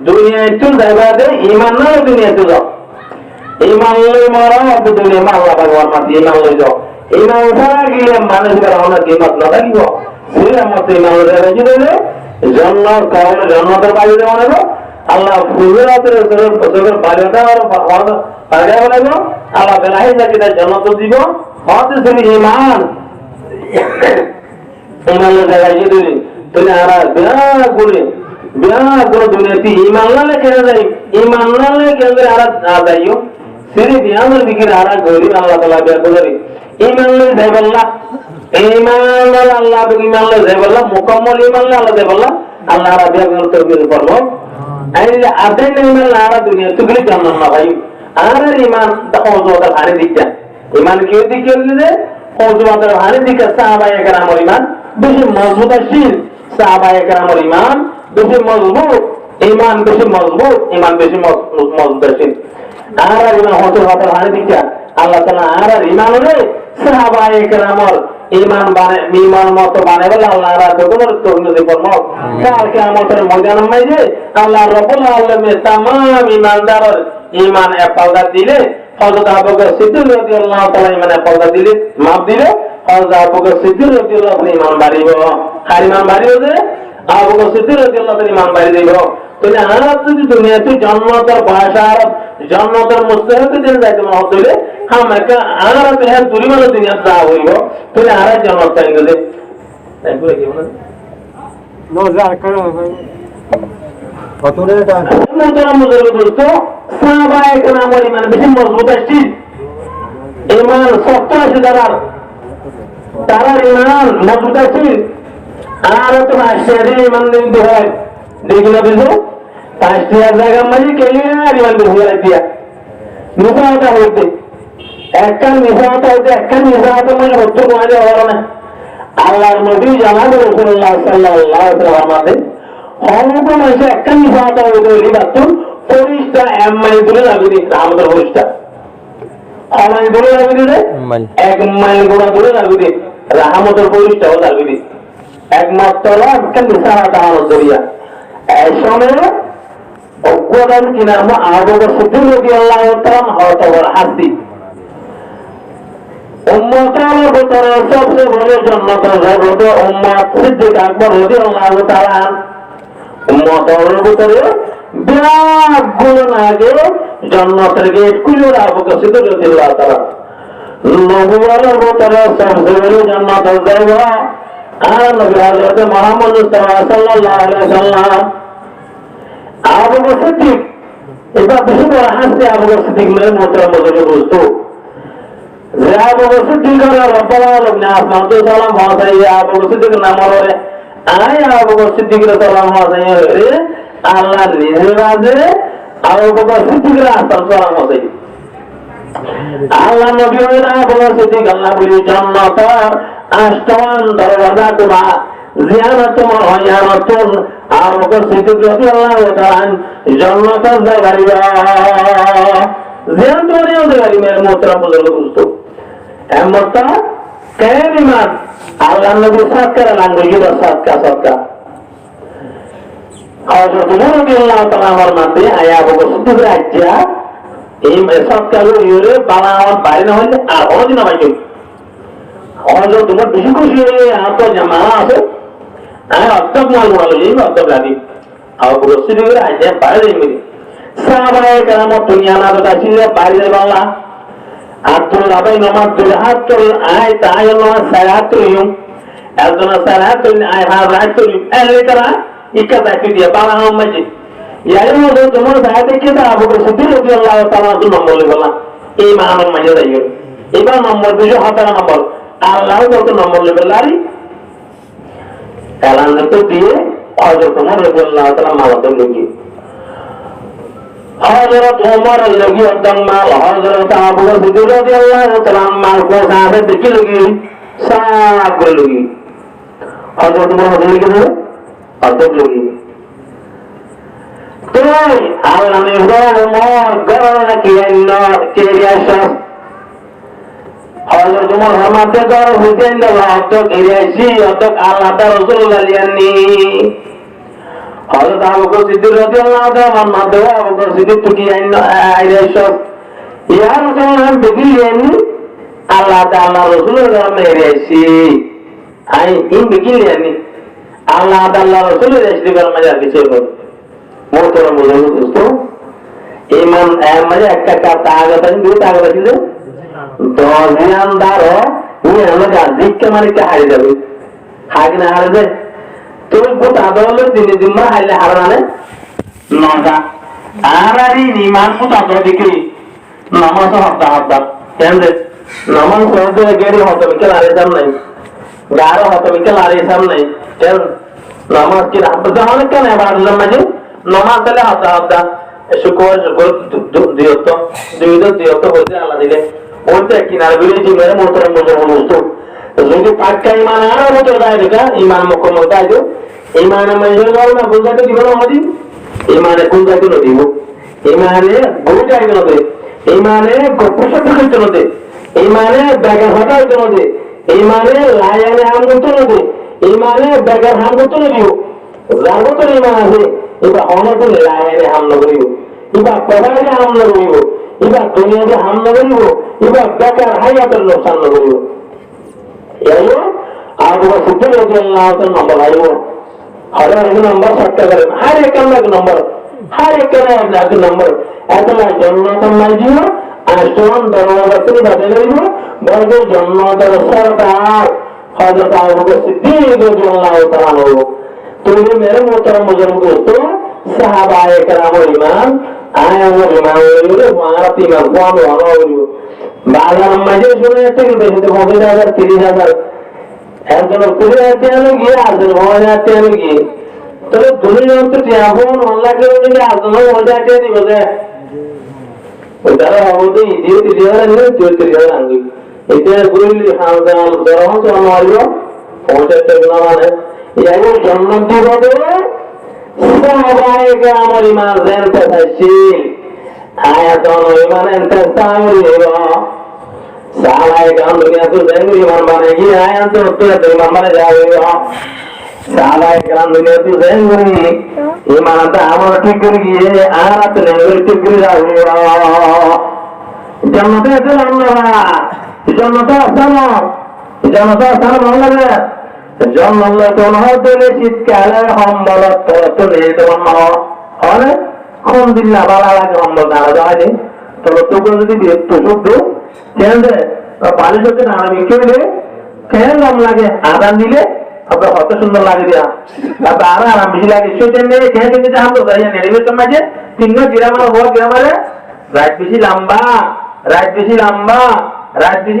दुनिया तो जाबादे ईमान ना दुनिया तो जाओ ईमान ले मारा और दुनिया में अल्लाह भगवान मत ईमान ले जाओ ईमान सारा के मानस का होना कीमत ना लगी वो पूरा मत ईमान ले रहे दे जन्नत कौन जन्नत पर बाजी देने को अल्लाह फुजरा तेरे सगर बालियाता और पागल वाले को अल्लाह बेलाही ना किधर जन्नत तो दीबो बहुत से ईमान ईमान ले जाएगी तो यारा बिना गुरे दुनिया थी ईमान ले कहने जाए ईमान ले के अंदर आरा आ जाइयो सिर्फ यहाँ में दिखी आरा गोरी अल्लाह ताला बिया गुजरी ईमान ले देवल्ला अल्लाह बिग ईमान ले देवल्ला मुकम्मल ईमान ले अल्लाह देवल्ला अल्लाह आरा बिया गुजर तो बिल पर लो ऐले आधे ईमान ले आरा दुनिया तो बिल जानना ना भाई आरा ईमान तो ओजो का खाने दिखता ईमान क्यों दिखे ले ओजो का खाने दिखता साहबा ये कराम ईमान বেশি মজবুত আসিল সাহাবায়ে কেরামের ঈমান বেশি মজবুত ঈমান বেশি মজবুত আসিল আর ঈমান হতে হারে দিকা আল্লাহ তাআলা আর ঈমান হলে সাহাবায়ে কেরামের ঈমান মত বানাবে আল্লাহ রাত করে তৌহিদ ফরমাও কাল কিয়ামতের ময়দানে মাইজে আল্লাহ রাব্বুল আলামিন तमाम ঈমানদারের ঈমান এপালদা দিলে হযরত আবু বকর সিদ্দিক রাদিয়াল্লাহু তাআলা ঈমান এপালদা দিলে মাপ দিলে हज़रत अबू बकर सिद्दीक़ रज़ियल्लाहु अन्हु ईमान बारिबो हर ईमान बारिबो जे अबू बकर सिद्दीक़ रज़ियल्लाहु अन्हु ईमान बारि दिबो तो आरात যদি দুনিয়াতে জান্নাতের বাশার জান্নাতের মুস্তাহিক দিন যাইতে মত হইলে हम एक आरात है দুনিয়ার দুনিয়া যা হইবো তো আরাত জান্নাত চাই গেলে তাই বলে কি বলেন নজর করো ভাই কত রে এটা মুজর দোস্ত সাহাবায়ে কেরাম ঈমান বেশি মজবুত আছে ঈমান শক্ত আছে তারা ঈমান মজবুত আছে আর তো আশরি ঈমান দিতে হয় দেখলো বুঝো 5000 জায়গা মানে কেলি আর ঈমান বুঝে দিয়া নিসাটা হইতে একটা নিসাটা মানে হতো মানে হলো না আল্লাহর নবী জানাবে রাসূলুল্লাহ সাল্লাল্লাহু আলাইহি ওয়াসাল্লাম হয়তো মানে একটা নিসাটা হইতে লিবাতো ফরিস্তা এমআই দূরে লাগবে আমাদের ফরিস্তা আমার দূরে লাগবে রে এক মাইল গোড়া দূরে লাগবে রাহমতের পরিষ্টাও লাগবে একমাত্র একটা নিসাটা হলো দরিয়া এই সময় অজ্ঞান কিনা আবু বকর সিদ্দিক রাদিয়াল্লাহু তাআলা হয়তো বড় হাসি উম্মতের ভিতরে সবচেয়ে বড় জান্নাতের জায়গা উম্মত সিদ্দিক আকবর রাদিয়াল্লাহু তাআলা উম্মতের ভিতরে বিরাট গুণ আগে জান্নাতের গেট খুলে আবু বকর সিদ্দিক রাদিয়াল্লাহু তাআলা নবুয়তের ভিতরে সবচেয়ে বড় জান্নাতের জায়গা আর নবী হযরত মুহাম্মদ সাল্লাল্লাহু আলাইহি ওয়াসাল্লাম আবু বকর সিদ্দিক এবার বেশি বড় হাসতে আবু বকর সিদ্দিক মেরে মোহতরম বুজুর্গ যে আবু বকর সিদ্দিক রব্বানা লবনা আসমাতু সালাম হাসাই আবু বকর সিদ্দিক নাম হলে আয় আবু বকর সিদ্দিক সালাম হাসাই রে আল্লাহ নিজে রাজে আবু বকর সিদ্দিক সালাম হাসাই আল্লাহ নবী হয়ে আবু বকর সিদ্দিক আল্লাহ বলি জান্নাতের আষ্টমান দরওয়াজা তোমার জিয়ারত ওয়ায়ারাতুন আবু বকর সিদ্দিক রাদিয়াল্লাহু তাআলা জান্নাতের জায়গা জিয়ারত ওয়ায়ারাতুন মেরে মোহতরম বুজুর্গ এমনটা কেন ইমান আল্লাহ নবী সাদকা লাঙ্গুজি বা সাদকা হযরত ওমর রাদিয়াল্লাহু তাআলা আমার মাতে আয়া আবু বকর সিদ্দিক রাজ্জা এই সাদকা ইউরে বানাওয়ার বাইরে না হলে আর অদিন আমাকে হযরত ওমর বেশি খুশি হয়ে আতো জামা আছে আর অত্তক মাল বড় এই অত্তক লাগি আবু বকর সিদ্দিক রাজ্জা বাইরে মিলে সাহাবায়ে কেরাম দুনিয়া না তো ছিল বাইরে Bangla Abdullah bin Umar Abdul ayat ayat salatuyum Abdul salatun ayat ayatuyum elikara ikata dia balang masjid ya itu cuma saya kita Abu Bakar Siddiq radhiyallahu ta'ala itu nomor bola iman masjid ayo iman nomor 7 hatara nomor Allah itu nomor lari kalan itu dia Hazrat Umar radhiyallahu ta'ala malah lagi Hazrat Umar lagi tentang mal Hazrat Abu Bakar Siddiq radhiyallahu ta'ala mal ko sahabat dikil lagi sab lagi Hazrat Umar lagi tu adab lagi tu Allah ne Umar garana kiyanna kiyasha Hazrat Umar hamate gar Hussein da adab kiyasi adab Allah ta Rasulullah lianni Hazrat Abu Bakar Siddiq radhiyallahu ta'ala madwa Abu Bakar Siddiq tuki aisha ya Rasulullah begilin Allah ta'ala Rasulullah meresi ai in begilin Allah ta'ala Rasulullah resi gal maja kiche bol motoram bolu dosto iman maja ekka kata agatan du agata dile dozian daro ni amaga dikka mari ka hari jabe hagina harbe তুমি গোটা দলে দিনে দিমা হাইলে হারানে নটা আরারি নিমান গোটা দলে দেখি নামাজ হদ্দা কেন নামাজ হদ্দা গেরি হদ্দা মিকেল আরে সাম নাই গারো হদ্দা মিকেল আরে সাম নাই কেন নামাজ কি হদ্দা হলে কেন এবার নামাজে নামাজ হলে হদ্দা শুকর দিয়ত হইতে আল্লাহ দিলে ওইটা কিনারে বিলেজি মেরে মোতরে মুজর যদি পাক্কা ইমান আর বছর দেয় দেখা ইমান মুকম্মল দেয় তো ইমানে মঞ্জুর করো না বুঝাতে দিব না হদি ইমানে কোন যাইতে না দিব ইমানে গরু যাইতে না দে ইমানে গোপসত করতে না দে ইমানে বেগার হটা হইতে না দে ইমানে লায়ানে হাম করতে না দে ইমানে বেগার হাম করতে না দিও যাবো তো ইমান আছে এবার অনেক লায়ানে হাম না করিব এবার পড়ালে হাম না করিব এবার দুনিয়াতে হাম না করিব এবার বেকার হায়াতের লোকসান না করিব এই Abu Bakar Siddiq radhiyallahu ta'ala number ayo har ek number sakta kare har ek number atala jannat majid ashwan darwazati badalibo barge jannat sardar Hazrat Abu Bakar Siddiq radhiyallahu ta'ala tumi mere muhtaram buzurg dosto sahabaye kiram iman aya wo iman wore marati iman wano wano bazar majid shune tik beshi 25000 30000 একজন কুড়ি হাজার গিয়ে আসবেন 5000 গিয়ে তবে দুনিয়া তো এখন অনলাইনে উঠে আসবে 5000 দিব যে ওটার হবে ইডিও দিয়ে নিয়ে 3000 আনবি এটা গুলি হাজার দরম তো মারিও 50 টাকা মানে এই জন্ম দিব দে সাহাবায়ে আমার ইমান জানতে চাইছি আয়াতন ইমান এন্তে সামরিবা सालाय काम दुनिया तो जंग इमान बनेगी आया तो इमान बने जाएगा सालाय काम दुनिया तो जंग इमान तो हमारा ठीक करेगी ये आरा तो नहीं ठीक कर जाएगा जन्नत है तो अल्लाह जन्नत आसान होगा जन्नत तो ना तो ले चित्काले हम बोलत तो नहीं तो हम और कौन दिन ना बाला लगे हम बोल ना जाए तो को यदि तो शुद्ध কেন রে পানি সত্যি না আমি কেউ রে কেন নাম লাগে আদান দিলে আপনার কত সুন্দর লাগে দিয়া তারপর আরো আরাম বেশি লাগে সেটা নিয়ে খেয়ে কিন্তু জাহান তো যাই না রেবের মাঝে তিন গ্রামার হওয়া গ্রামারে রাত বেশি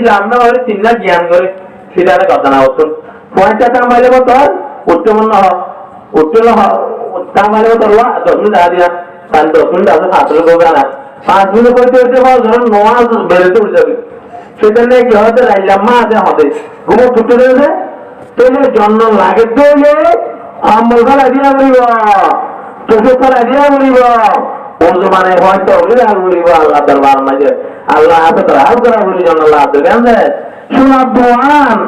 লম্বা হলে তিন জ্ঞান করে সেটা কথা না হতো পয়েন্টটা তার মাইলে মতো উচ্চমন্য উচ্চল তার মাইলে মতো 10 মিনিট দেখা দিয়া তার 10 মিনিট আছে 5 মিনিট করবে না 5 মিনিট করতে ধরুন নোয়াজ বেরোতে উঠে যাবে সেটা নিয়ে কি হতে লাইলাম্মা আছে আমাদের ঘুমো ছুটে রয়েছে তাহলে জন্ম লাগে তৈলে আমল ফেলা দিয়া বলিব চোখে ফেলা দিয়া বলিব ওর মানে হয়তো বলিব আল্লাহ দরবার মাঝে আল্লাহ হাতে রাল করা বলি জন্য আল্লাহ হাতে কেন সুনাব্বান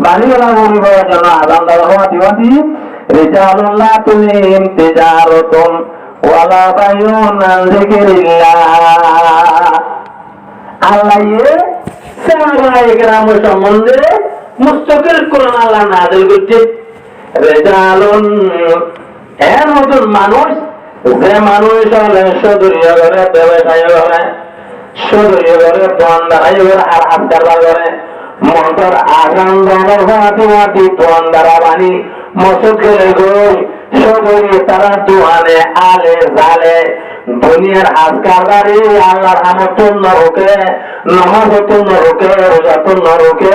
বাড়িওয়ালা বলিব জন্য আদান দেওয়া হওয়া দিবাদি রিজালুল্লাহ তুলিম তিজারতুন ওয়ালা বাইউন আন যিকরিল্লাহ আল্লাহ সাহাবায়ে কেরাম সম্বন্ধে মুস্তাকিল কোরআন আল্লাহ নাযিল করছে রিজালুন এর মতন মানুষ যে মানুষ হলে সদরীয় করে ব্যবসায় করে সদরীয় করে দোয়ানদারাই করে আর হাত কারবার করে মোটর আগান দলের ভাতি দোয়ানদারা বানি মসুদ গেলে গই সদরী তারা দোয়ানে আলে জালে দুনিয়ার হাত কারবারি আল্লাহর আমতুন নরকে নামাজ তুন নরকে রোজা তুন নরকে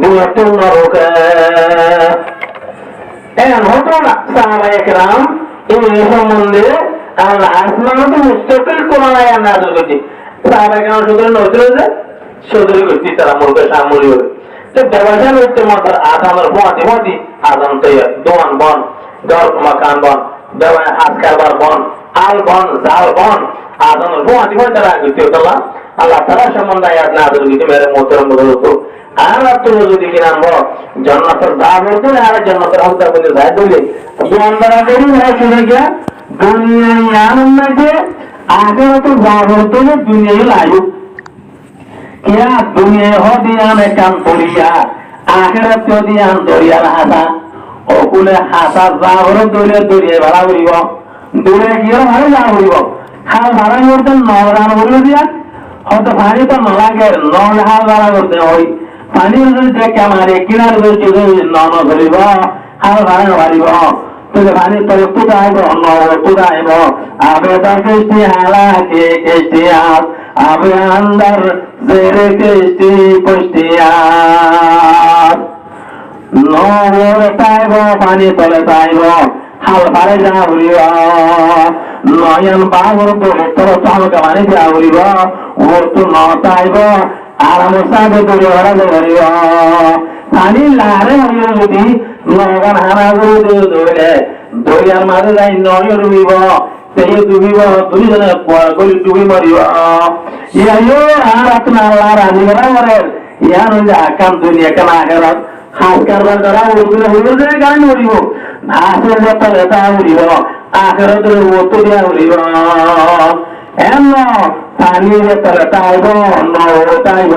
দুয়া তুন নরকে এমন হতো না সাহাবায়ে কেরাম এই সম্বন্ধে আল্লাহ আসমানতে মুস্তাকিল কোরআন আয়াত নাযিল করেছে সাহাবায়ে কেরাম সুতরাং নজরে সদরি করতে তারা মুরগে সামুলি হবে তো ব্যবসা করতে মাত্র আদানের বদি আদান তৈরি দোয়ান বন ঘর মাকান বন ব্যবসা হাত কারবার বন আল বন জাল বন আদানের বদি তারা করতে আল্লাহ আল্লাহ তারা সম্বন্ধে আয়াত নাযিল করেছে মেরে মোহতরম বুজুর্গ আর তুমি যদি কিনা জান্নাতের দাম হতো আর জান্নাতের হক দাম বলে যায় বলে ইমানদারা করি না শুনে গিয়া দুনিয়ায় আনন্দ যে আখিরাতে দাম হতো না দুনিয়ায় লাইব কিয়া দুনিয়ায় হদিয়ান কাম করিয়া আখিরাতে হদিয়ান দরিয়ার হাসা ওকুলে হাসা জাহর দরিয়া ভাড়া করিব দূরে গিয়ে ভাড়া যা করিব হাল ভাড়া করতে নরান বলে দিয়া হয়তো ভাড়ি তো নলাগে নল হাল ভাড়া করতে হয় পানি দেখে আমার কিনার নন ধরিব হাল ভাড়া মারিব তুলে পানি তলে তুদাইব তুদাইব আবে তার কৃষ্টি হালা কে কৃষ্টি আস আবে আন্দার জেরে কৃষ্টি পুষ্টি আস নর তাইব পানি তলে তাইব হাল ভাড়ে যা উড়িব নয়ন বাবর তোর চালকে পানি যা উড়িব ওর তো ন তাইব আরাম সাথে দূরে ভরা ধরিব পানি লারে হইল যদি নগান হারা করে ধরে দরিয়ার মাঝে যাই নয় ডুবিব সেই ডুবিব দুইজনে গলি ডুবি মরিব ইয়াইও আর আপনার আল্লাহ রাজি করা করেন ইয়ার হইলে আকাম দুনিয়া কেন আগেরত হাত কারবার করা ওগুলো হইল যে গান মরিব হাসের যতলে তা উড়িব আখেরতের মতো দিয়া উড়িব এমন পানির তলে তাইব নর তাইব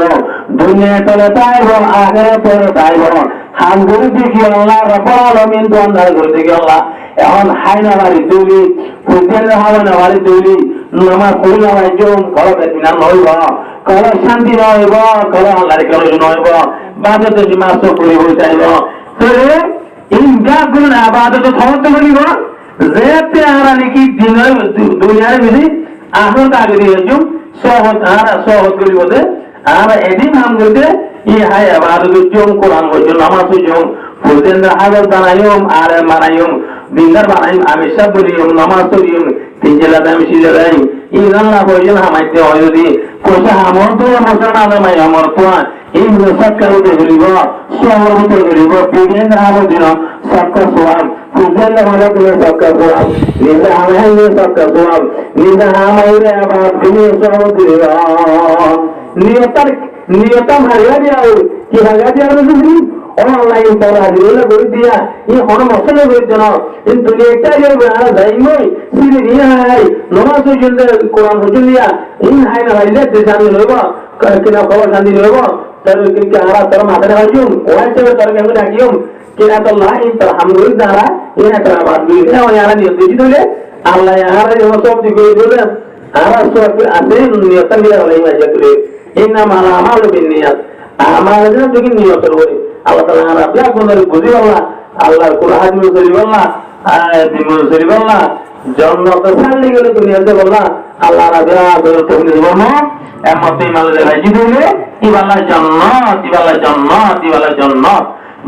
দুনিয়া তলে তাইব আখের তলে তাইব হাম করে দেখি আল্লাহ রাব্বুল আলামিন দোয়ার করে দেখি আল্লাহ এখন হাইনা বাড়ি দৌলি ফুটেলে হবে না বাড়ি দৌলি নামাজ পড়ি আমার জম কলো বেদিনা নইব কলো শান্তি নইব কলো আল্লাহর কলো নইব বাদে তো মাস পড়ি হই যাইব তাহলে এই গাগুলো আবাদত সমর্থ করিব যেতে আরা নাকি দিনের দুনিয়ার বিধি আহত আগে দিয়েছো সহজ সহজ করি বলতে আমরা এদিন হাম করতে ই হাই আবাদত জম কোরআন বলছো নামাজ জম ফুলতেন হাজার বানাইম আর মানাইম দিনদার বানাইম আমি সব বলিম নামাজ পড়িম তিন জেলা আমি সিজে যাই ই আল্লাহ বলছেন হামাইতে হয় যদি কোসা আমর তো মশা না মাই আমর তো এই সৎকার উঠে করিব সহর উঠে করিব বিজ্ঞান আমর দিন সৎকার সোয়াব ফুলতেন হলে তুমি সৎকার সোয়াব নিজে হামাই সৎকার সোয়াব নিজে হামাইরে আবার তুমি সহর করিব নিয়তম হারিয়া দিয়া কি হারিয়া দিয়া বুঝলি অনলাইন পড়া দিলে বই দিয়া ই হন মসলে বই দেন কিন্তু এটা যে আর যাইমই সিরি নিয়া হাই নমাজ জন্য কোরআন হুজুর দিয়া ইন হাই না হাইলে দেশানি লইব কিনা খবর শান্তি লইব তার কি আরা তোর মাথায় রাখুম ওয়াইছে তোর কেমন রাখিম কিনা তো লাই তো হামদুলিল্লাহ দ্বারা ইনা তোর বাদ দিই না ওয়ারা নিয়ত দিই দিলে আল্লাহ আরা যে সব দিবে দিলে আরা সব আছে নিয়ত নিয়া হলাই মাঝে করে ইন্না মালা আমাল বিনিয়াত আমার যেন তুমি নিয়ত করে আল্লাহ তাআলা আরা বিয়া কোন বুঝি আল্লাহ আল্লাহর কুরআন মুসরি বললা আয়াত মুসরি বললা জন্নত ছাড়লে গেলে দুনিয়াতে বললা আল্লাহ রাবে আদর তুমি বলমু এমতে মালে রাজি দিলে ইবালা জান্নাত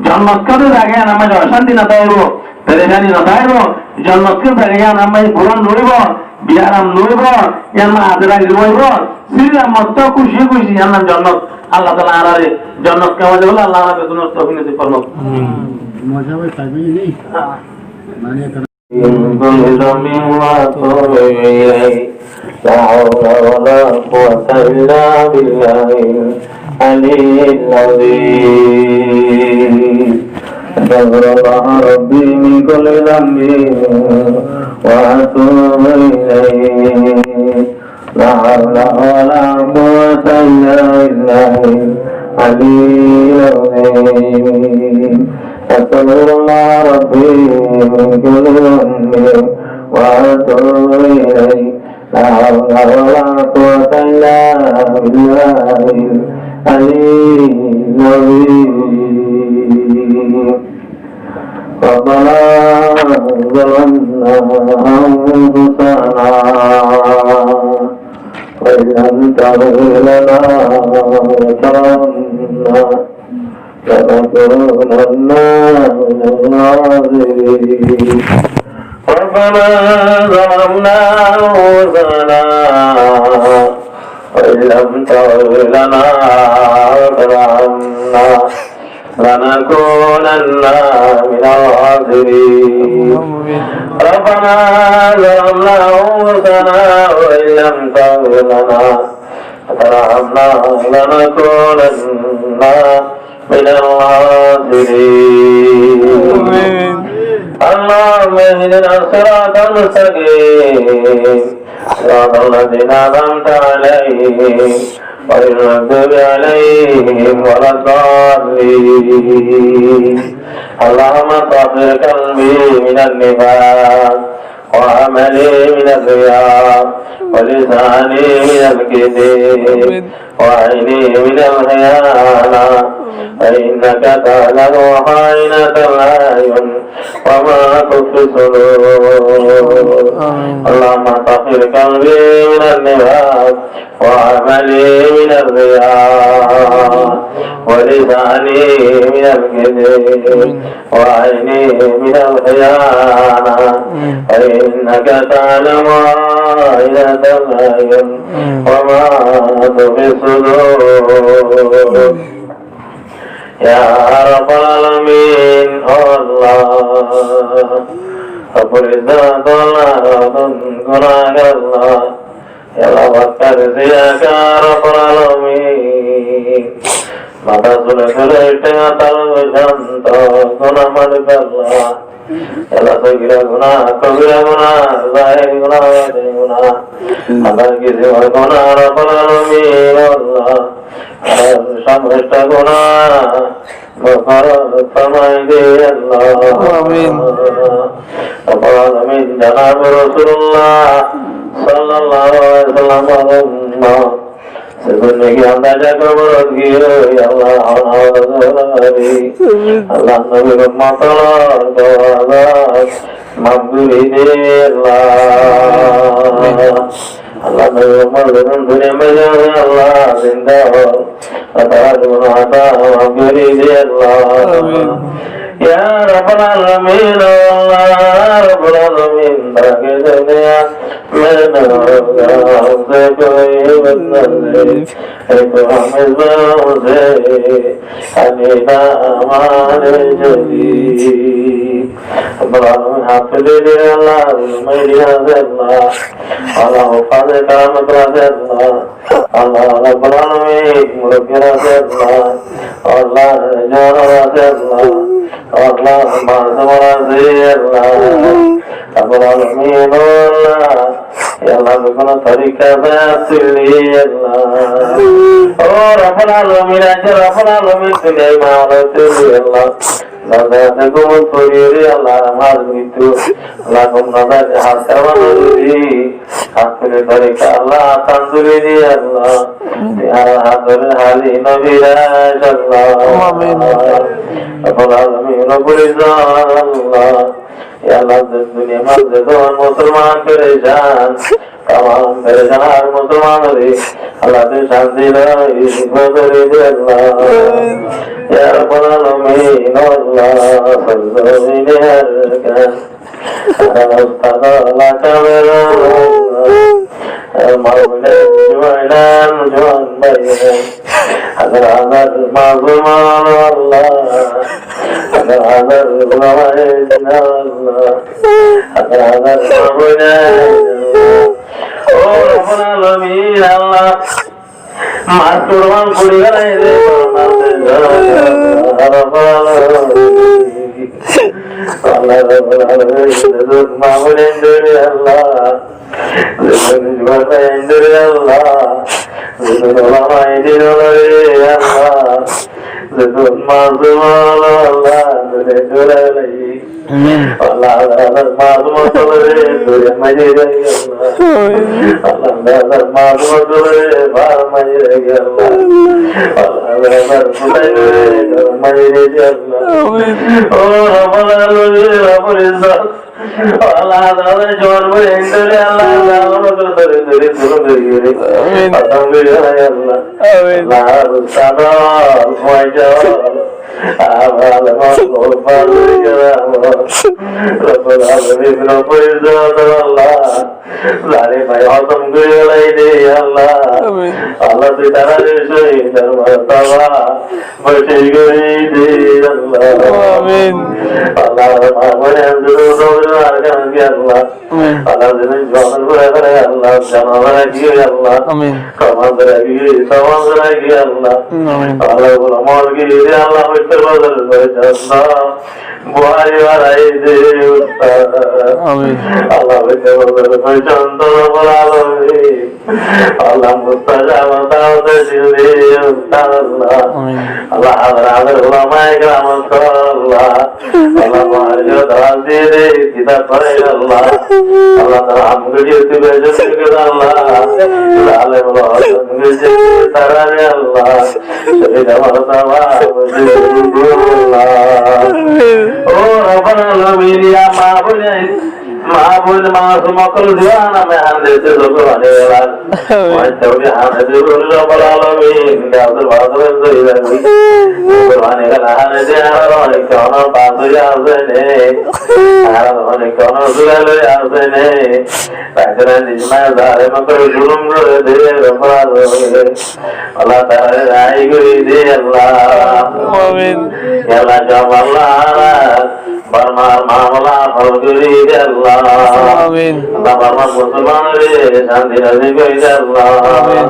জান্নাত করে জায়গা নামে অশান্তি না তাইরো পেরেশানি না তাইরো জান্নাত করে জায়গা নামে পুরান নড়িব বিয়ারাম নড়িব এমন আদরা গিরব সিরা মত খুশি জান্নাত জান্নাত আল্লাহ তাআলা আরারে জান্নাত কেমন বলে আল্লাহ রাবে দুনিয়ার তৌফিক নসিব করলো মজা হয় থাকবে নেই মানে زمين وطول إليه لا حول ولا قوة إلا بالله العلي العظيم أستغفر الله ربي من كل ذنب وأتوب إليه لا حول ولا قوة إلا بالله العلي العظيم أستغفر الله ربي من كل ذنب وأتوب إليه لا حول ولا قوة إلا بالله العلي العظيم ربنا ظلمنا أنفسنا وإن لم تغفر لنا وترحمنا لنكونن من الخاسرين ربنا ظلمنا أنفسنا وإن لم تغفر لنا وترحمنا لنكونن من الخاسرين ربنا ظلمنا أنفسنا وإن لم تغفر لنا وترحمنا لنكونن من الخاسرين اللهم اهدنا الصراط المستقيم صراط الذين أنعمت عليهم غير المغضوب عليهم ولا الضالين اللهم طهر قلبي من النفاق وعملي من الرياء ولساني من الكذب وعيني من الخيانة فإنك تعلم خائنة الأعين وما تخفي الصدور اللهم طهر قلبي من النفاق وعملي من الرياء ولساني من الكذب وعيني من الخيانة فإنك تعلم خائنة الأعين وما تخفي الصدور يا رب العالمين الله رب العزة الله يا الله كرزيك رب العالمين mata sudah tengah tahu jantan guna malukallah Allah segera guna kabira guna zahir guna wajib guna Allah kisi guna rabbal alamin Allah samasta guna Bapak samai di Allah Amin Rabbal alamin janab Rasulullah sallallahu alaihi wasallam sebenarnya anda jaga beragi ya Allah Allah Nabi Muhammad Allah Mabduri Allah Allah Nabi Muhammad dunia menjadi Allah zindah Allah Mabduri Allah ya Rabbal Alamin Allah Rabbal Alamin bagi dunia हमसे कोई बदल एक हमसे अनीना हमारे जली हाफिले अल्लाह मेरिया से अल्लाह अल्लाह हुफाज़े करामत से अल्लाह अल्लाह रब्बुल आलमीन मुरब्बिया से अल्लाह अल्लाह जाना से अल्लाह अल्लाह माज़मरा से अल्लाह रब्बुल आलमीन अल्लाह আল্লাহ কোনো তরিকা বাতিলি আল্লাহ ও রব্বুল আলামিন আজ রব্বুল আলামিন তুমি মাওলাতুলি আল্লাহ নাজাতে কবুল করিয়ে আল্লাহ আমার মৃত্যু আল্লাহ তোমরা হাত করবানি আপনি তরিকা আল্লাহ তানজুলি আল্লাহ ইয়া হাদর হালি নবী আল্লাহ আমিন রব্বুল আলামিন রব্বুল ইজ্জত আল্লাহ या अल्लाह दुनिया में जो मुसलमान परेशान तमाम परेशान मुसलमान रे अल्लाह ते शांति रही बदले दे अल्लाह या रब्बुल आलमीन अल्लाह फजल हरका अल्लाह कामेरा मौला जुआन जुआन भाई अगर अगर माज़ूमान अल्लाह अगर अगर गुलामाए अल्लाह अगर अगर मौला ओ रब्बुल आलमीन अल्लाह मातुरवान कुड़ी गए रे रब्बुल आलमीन अल्लाह रब्बुल आलमीन मामूले दे अल्लाह जुआन दे अल्लाह गुलामाए दे अल्लाह Zidun mazlum Allah dule dule Allah Allah mazlum dule dule majid Allah Allah mazlum dule bar majid Allah Allah Allah dule majid Allah oh Rabbul alamin Rabbul izzat Allah Allah joan me indule Allah Allah dule dule dule amin alhamdulillah Allah amin Allah sada أعمال مطلوب بالجرام رب العالمين رب العزة الله ظالم يعظم قيلي الله الله تترى شيء المرتبة بشي قيدي الله آمين الله ما من ينزل صبر وعلم الله الله زمن جوان برغر الله جناب رجي الله آمين كمان رجي سمان رجي الله الله غلامار قيدي الله بتبادل بجنة بواري ورايدي آمين الله بتبادل بجنة بالعالمين الله مستجاب دعوة جلدي الله الله حضر حضر علماء كرام الله الله مارجو دعوتي كتاب فريق الله الله ترحم قدير بجنة الله العالم الله قدير تراني الله شهيد مرتبة oh Rabbana alamin ya maabud maasum akal diana me hande se zogane yalan wa tawbi hande Rabbul alamin ya abdul badir zailani qur'ane ka hande diana kana baadu ya zene hande kana zulale ya zene tajran nijma zare makar zulum de Rabbul alamin Allah taala ai guri de Allah amin ya Allah jamallah barmar mamala falguri de Allah amin Allah barmar musliman re shanti razi koi de Allah amin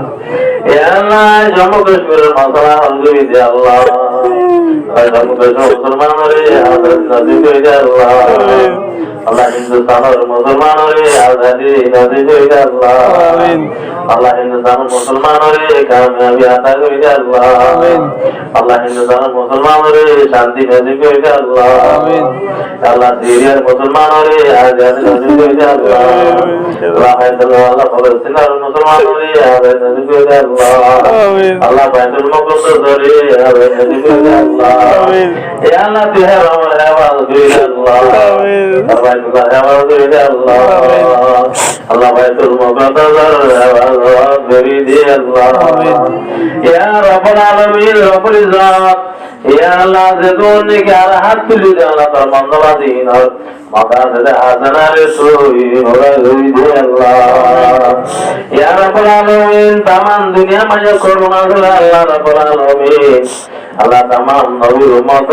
ya Allah jammu kashmir masala falguri de Allah jammu kashmir musliman re razi koi de Allah amin Allah Hindustan और मुसलमानों रे आजादी नदी को अल्लाह आमीन Allah Hindustan मुसलमानों रे कामयाबी अता को अल्लाह आमीन Allah Hindustan मुसलमानों रे शांति नदी को अल्लाह आमीन Allah सीरिया मुसलमानों रे आजादी नदी को अल्लाह Allah हैदराबाद फलस्तीन और मुसलमानों रे आजादी नदी को अल्लाह आमीन Allah बैतुल मुक़द्दस रे आजादी नदी को अल्लाह आमीन या अल्लाह तेरा रहमान को अल्लाह आमीन Allah Allah Baitul Muqaddas Allah beri dia Allah ya Rabbul Alamin Rabbul Izzat ya Allah zedun ke arahat tuli Allah termandala dinar maka ada hazana resui horai dia Allah ya Rabbul Alamin tamam dunia maya corona Allah Rabbul Alamin Allah tamam nabi umat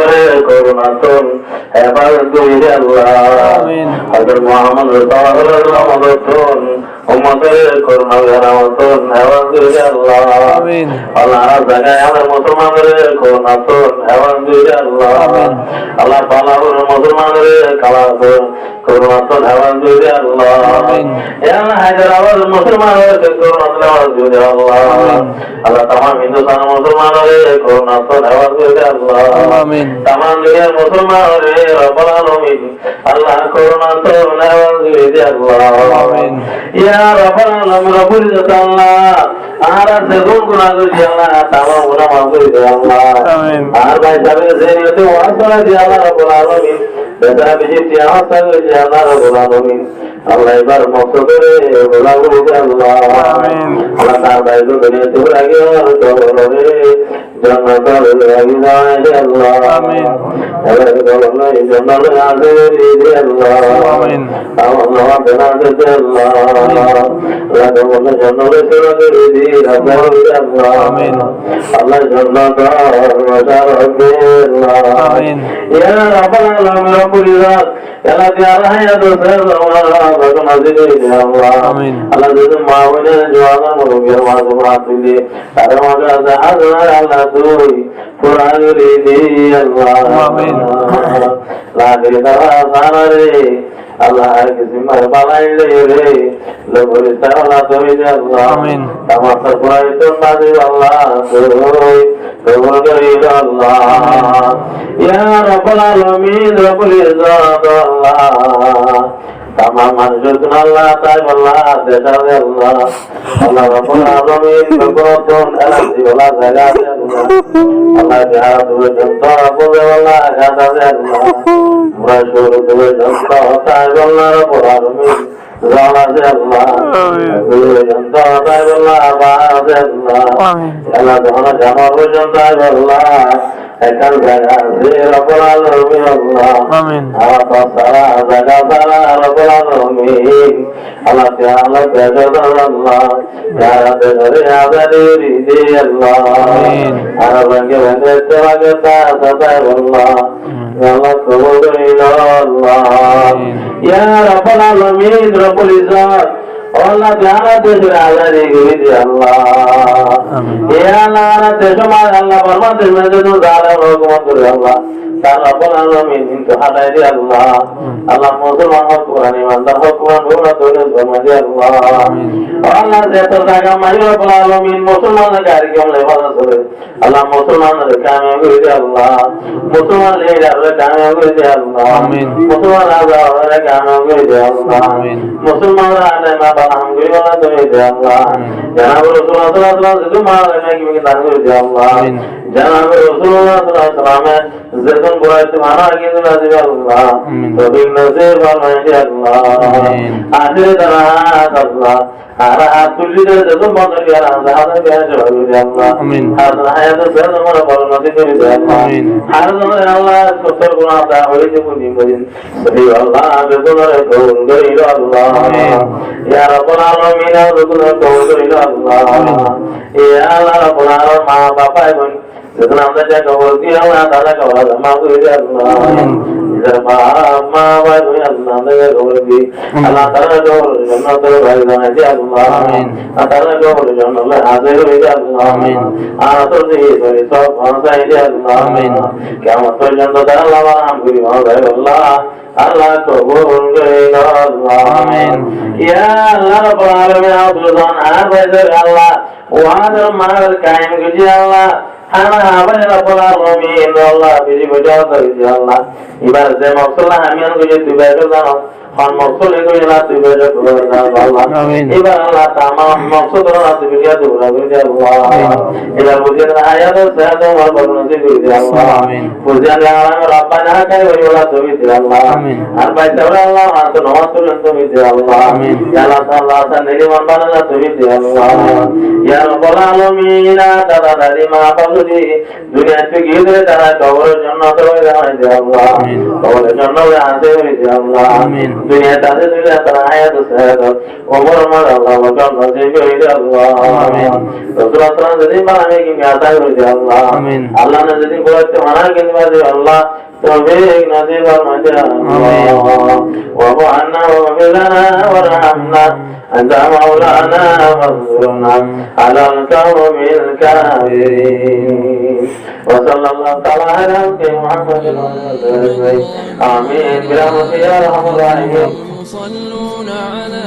corona tun hebat dia Allah Agar Muhammad Rasulullah Muhammadun umatir korma garamatun hewan diri Allah Allah zaga yang Musliman diri kormatun hewan diri Allah Allah palabur Musliman diri kalabur corona তো আওয়াজ দিয়ে আল্লাহ আল্লাহ হায়দ্রাবাদ মুসলমানের corona তো আওয়াজ দিয়ে আল্লাহ আল্লাহ तमाम হিন্দুস্তান মুসলমানের corona তো আওয়াজ দিয়ে আল্লাহ तमाम দুনিয়ার মুসলমানের রব্বুল আলামিন আল্লাহ করোনা তো আওয়াজ দিয়ে আল্লাহ ইয়া রব্বুল আলামিন রব্বুল ইজ্জত আল্লাহ আর সেগুন গুনাহ করে আল্লাহ तमाम গুনাহ মাফ করে দে আল্লাহ আর ভাই সাহেব জেনেতে ওয়াসলা দিয়ে আল্লাহ রব্বুল আলামিন বেদা বিজিতি আওয়াজ করে আল্লাহ রব্বুল আলামিন আল্লাহ এবার মকসদে বলা করে দে আল্লাহ আমিন আল্লাহ তার বাইরে দুনিয়াতে লাগে জগরে জান্নাতের লাগে দে আল্লাহ আমিন আল্লাহ বলে জান্নাতের আগে দে আল্লাহ আমিন আল্লাহ জান্নাতে দে আল্লাহ আল্লাহ বলে জান্নাতের আগে দে আল্লাহ আমিন আল্লাহ জান্নাতের আগে আল্লাহ আমিন ইয়া রাব্বাল আলামিন রব্বুল ইজ্জত আল্লাহ তাআলা হে দোসর ঘটনা দিয়ে আল্লাহ আমিন আল্লাহ যদি মা বলে জওয়ানা মুরগির মা তোমরা তুলি তার মাঝে আল্লাহ তুই কোরআন রে দি আল্লাহ আমিন লা ইলাহা সানারে আল্লাহ কিসমার বানাইলে রে লবরি তাআলা তুমি দে আল্লাহ আমিন তামাত কোরআন তো নাজি আল্লাহ তুই কবুল করে আল্লাহ ইয়া রাব্বুল আলামিন রব্বুল ইজ্জত আল্লাহ तमाम মানুষজন আল্লাহ তাই আল্লাহ দেশালে আল্লাহ আল্লাহ রাব্বুল আলামিন বরকতুন আলাদি ওয়ালা জায়গাতে আল্লাহ আল্লাহ যারা দুই জনতা বলে আল্লাহ গাদাতে আল্লাহ আমরা শুরু দুই জনতা তাই আল্লাহ রাব্বুল আলামিন জালাতে আল্লাহ দুই জনতা তাই আল্লাহ বাতে আল্লাহ আল্লাহ যখন জামাল জনতা আল্লাহ একাল জায়গা আছে রাব্বুল আলামিন আল্লাহ আমিন আল্লাহ সারা জায়গা সারা রাব্বুল আলামিন আল্লাহ তাআলা জাযা আল্লাহ যারা ধরে আজাদি দি আল্লাহ আমিন আর রঙে রঙে লাগে তা সদা আল্লাহ আল্লাহ কবুল করে আল্লাহ ইয়া রাব্বুল আলামিন রব্বুল ইজ্জত আল্লাহ যারা দেশে আজাদি দি আল্লাহ আমিন ইয়া আল্লাহ দেশ মা আল্লাহ ফরমাতে মধ্যে তো যারা হুকুমত করে আল্লাহ তার রাব্বুল আলামিন ইনকে হাদায় দি আল্লাহ আল্লাহ মুসলমান হক কোরআন ইমানদার হক কোরআন ধরে ধরে জমা দি আল্লাহ আমিন আল্লাহ যত জায়গা মাই রাব্বুল আলামিন মুসলমানদের কারিগম লেবাস করে আল্লাহ মুসলমানদের কামে করে দি আল্লাহ মুসলমান লেডারদের কামে করে দি আল্লাহ আমিন মুসলমান আজাদের কামে করে দি আল্লাহ আমিন মুসলমানরা আলে মা বালাম গরিবালা করে দি আল্লাহ জানাব রাসূলুল্লাহ সাল্লাল্লাহু আলাইহি ওয়াসাল্লাম মালে কি দান করে দি আল্লাহ আমিন জানাব রাসূলুল্লাহ সাল্লাল্লাহু আলাইহি ওয়াসাল্লাম যেদিন বলাইতে মানা কিন্তু না দিবে আল্লাহ তবে নজর বানাই আল্লাহ আমিন আখিরে দানা আল্লাহ আর আতুলিতে যেদিন বন্ধ করে আল্লাহ হাজার বিয়া জবাবে আল্লাহ আমিন হাজার হায়াত যেদিন মনে বলনতি করে দে আল্লাহ আমিন হাজার আল্লাহ সত্তর গুনাহ দা হইতে কোনি বলেন সহি আল্লাহ বেগুনারে কবুল করে আল্লাহ আমিন ইয়া রাব্বুল আলামিন বেগুনারে কবুল করে আল্লাহ ইয়া আল্লাহ রাব্বুল আলামিন মা বাবা এবং যেদিন আমরা যা কবর দিয়ে আল্লাহ তারা কবর মা করে দে আল্লাহ ইদার মা ভাই আল্লাহ তারা কবর দিয়ে আল্লাহ তারা কবর জান্নাতের বাড়ি বানাই দে আল্লাহ আমিন তারা কবর জান্নাতে হাজির হয়ে দে আল্লাহ আমিন আর তো দিয়ে করে সব বানাই দে আল্লাহ আমিন কিয়ামত পর্যন্ত আল্লাহ নাম করি আল্লাহ আল্লাহ কবুল করে আল্লাহ আমিন ইয়া আল্লাহ রাব্বুল আলামিন আব্দুল্লাহ আর ভাই আল্লাহ ওয়াদের মার কায়েম করে আল্লাহ আনা আবাই রাব্বুল আলামিন আল্লাহ বিজি বজাও করে আল্লাহ এবার যে মকসুদ আমি আন করে তুই বাইরে জানো কোন মকসুদ করে না তুই বাইরে করে আল্লাহ আমিন এবার আল্লাহ তামাম মকসুদ না তুই বিয়া দূর করে আল্লাহ এবার বুঝে না আয়াত সাহায্য আমার বর্ণনা করে আল্লাহ আমিন বুঝে না রব্বানা কাই ওলা তুমি দে আল্লাহ আমিন আর ভাই তাআলা আল্লাহ আত নামাজ পড়েন তুমি দে আল্লাহ আমিন আল্লাহ তাআলা তানে মান বানানা তুমি দে আল্লাহ ইয়া রাব্বুল আলামিন দাদা দাদি মা বাবুজি দুনিয়াতে গিয়ে ধরে তারা কবরের জন্য তবে জানাই দে আল্লাহ আমিন কবরের জন্য আনতে হই দে আল্লাহ আমিন দুনিয়া তাদের দুনিয়া তারা আয়াত সাহায্য ওমর মার আল্লাহ ওয়াকাম নজিব হই দে আল্লাহ আমিন রাসূলুল্লাহ সাল্লাল্লাহু আলাইহি ওয়াসাল্লাম বানামে কি আতা হই দে আল্লাহ আমিন আল্লাহ ne যদি বলতে মানা কিন্তু দে আল্লাহ তবে নজিব আর মাঝে আল্লাহ ওয়া আন্না ওয়া বিলানা ওয়া রাহমনা أنت مولانا فانصرنا على القوم الكافرين وصلى الله تعالى على محمد وعلى آله أجمعين آمين برحمتك يا أرحم الراحمين يصلون على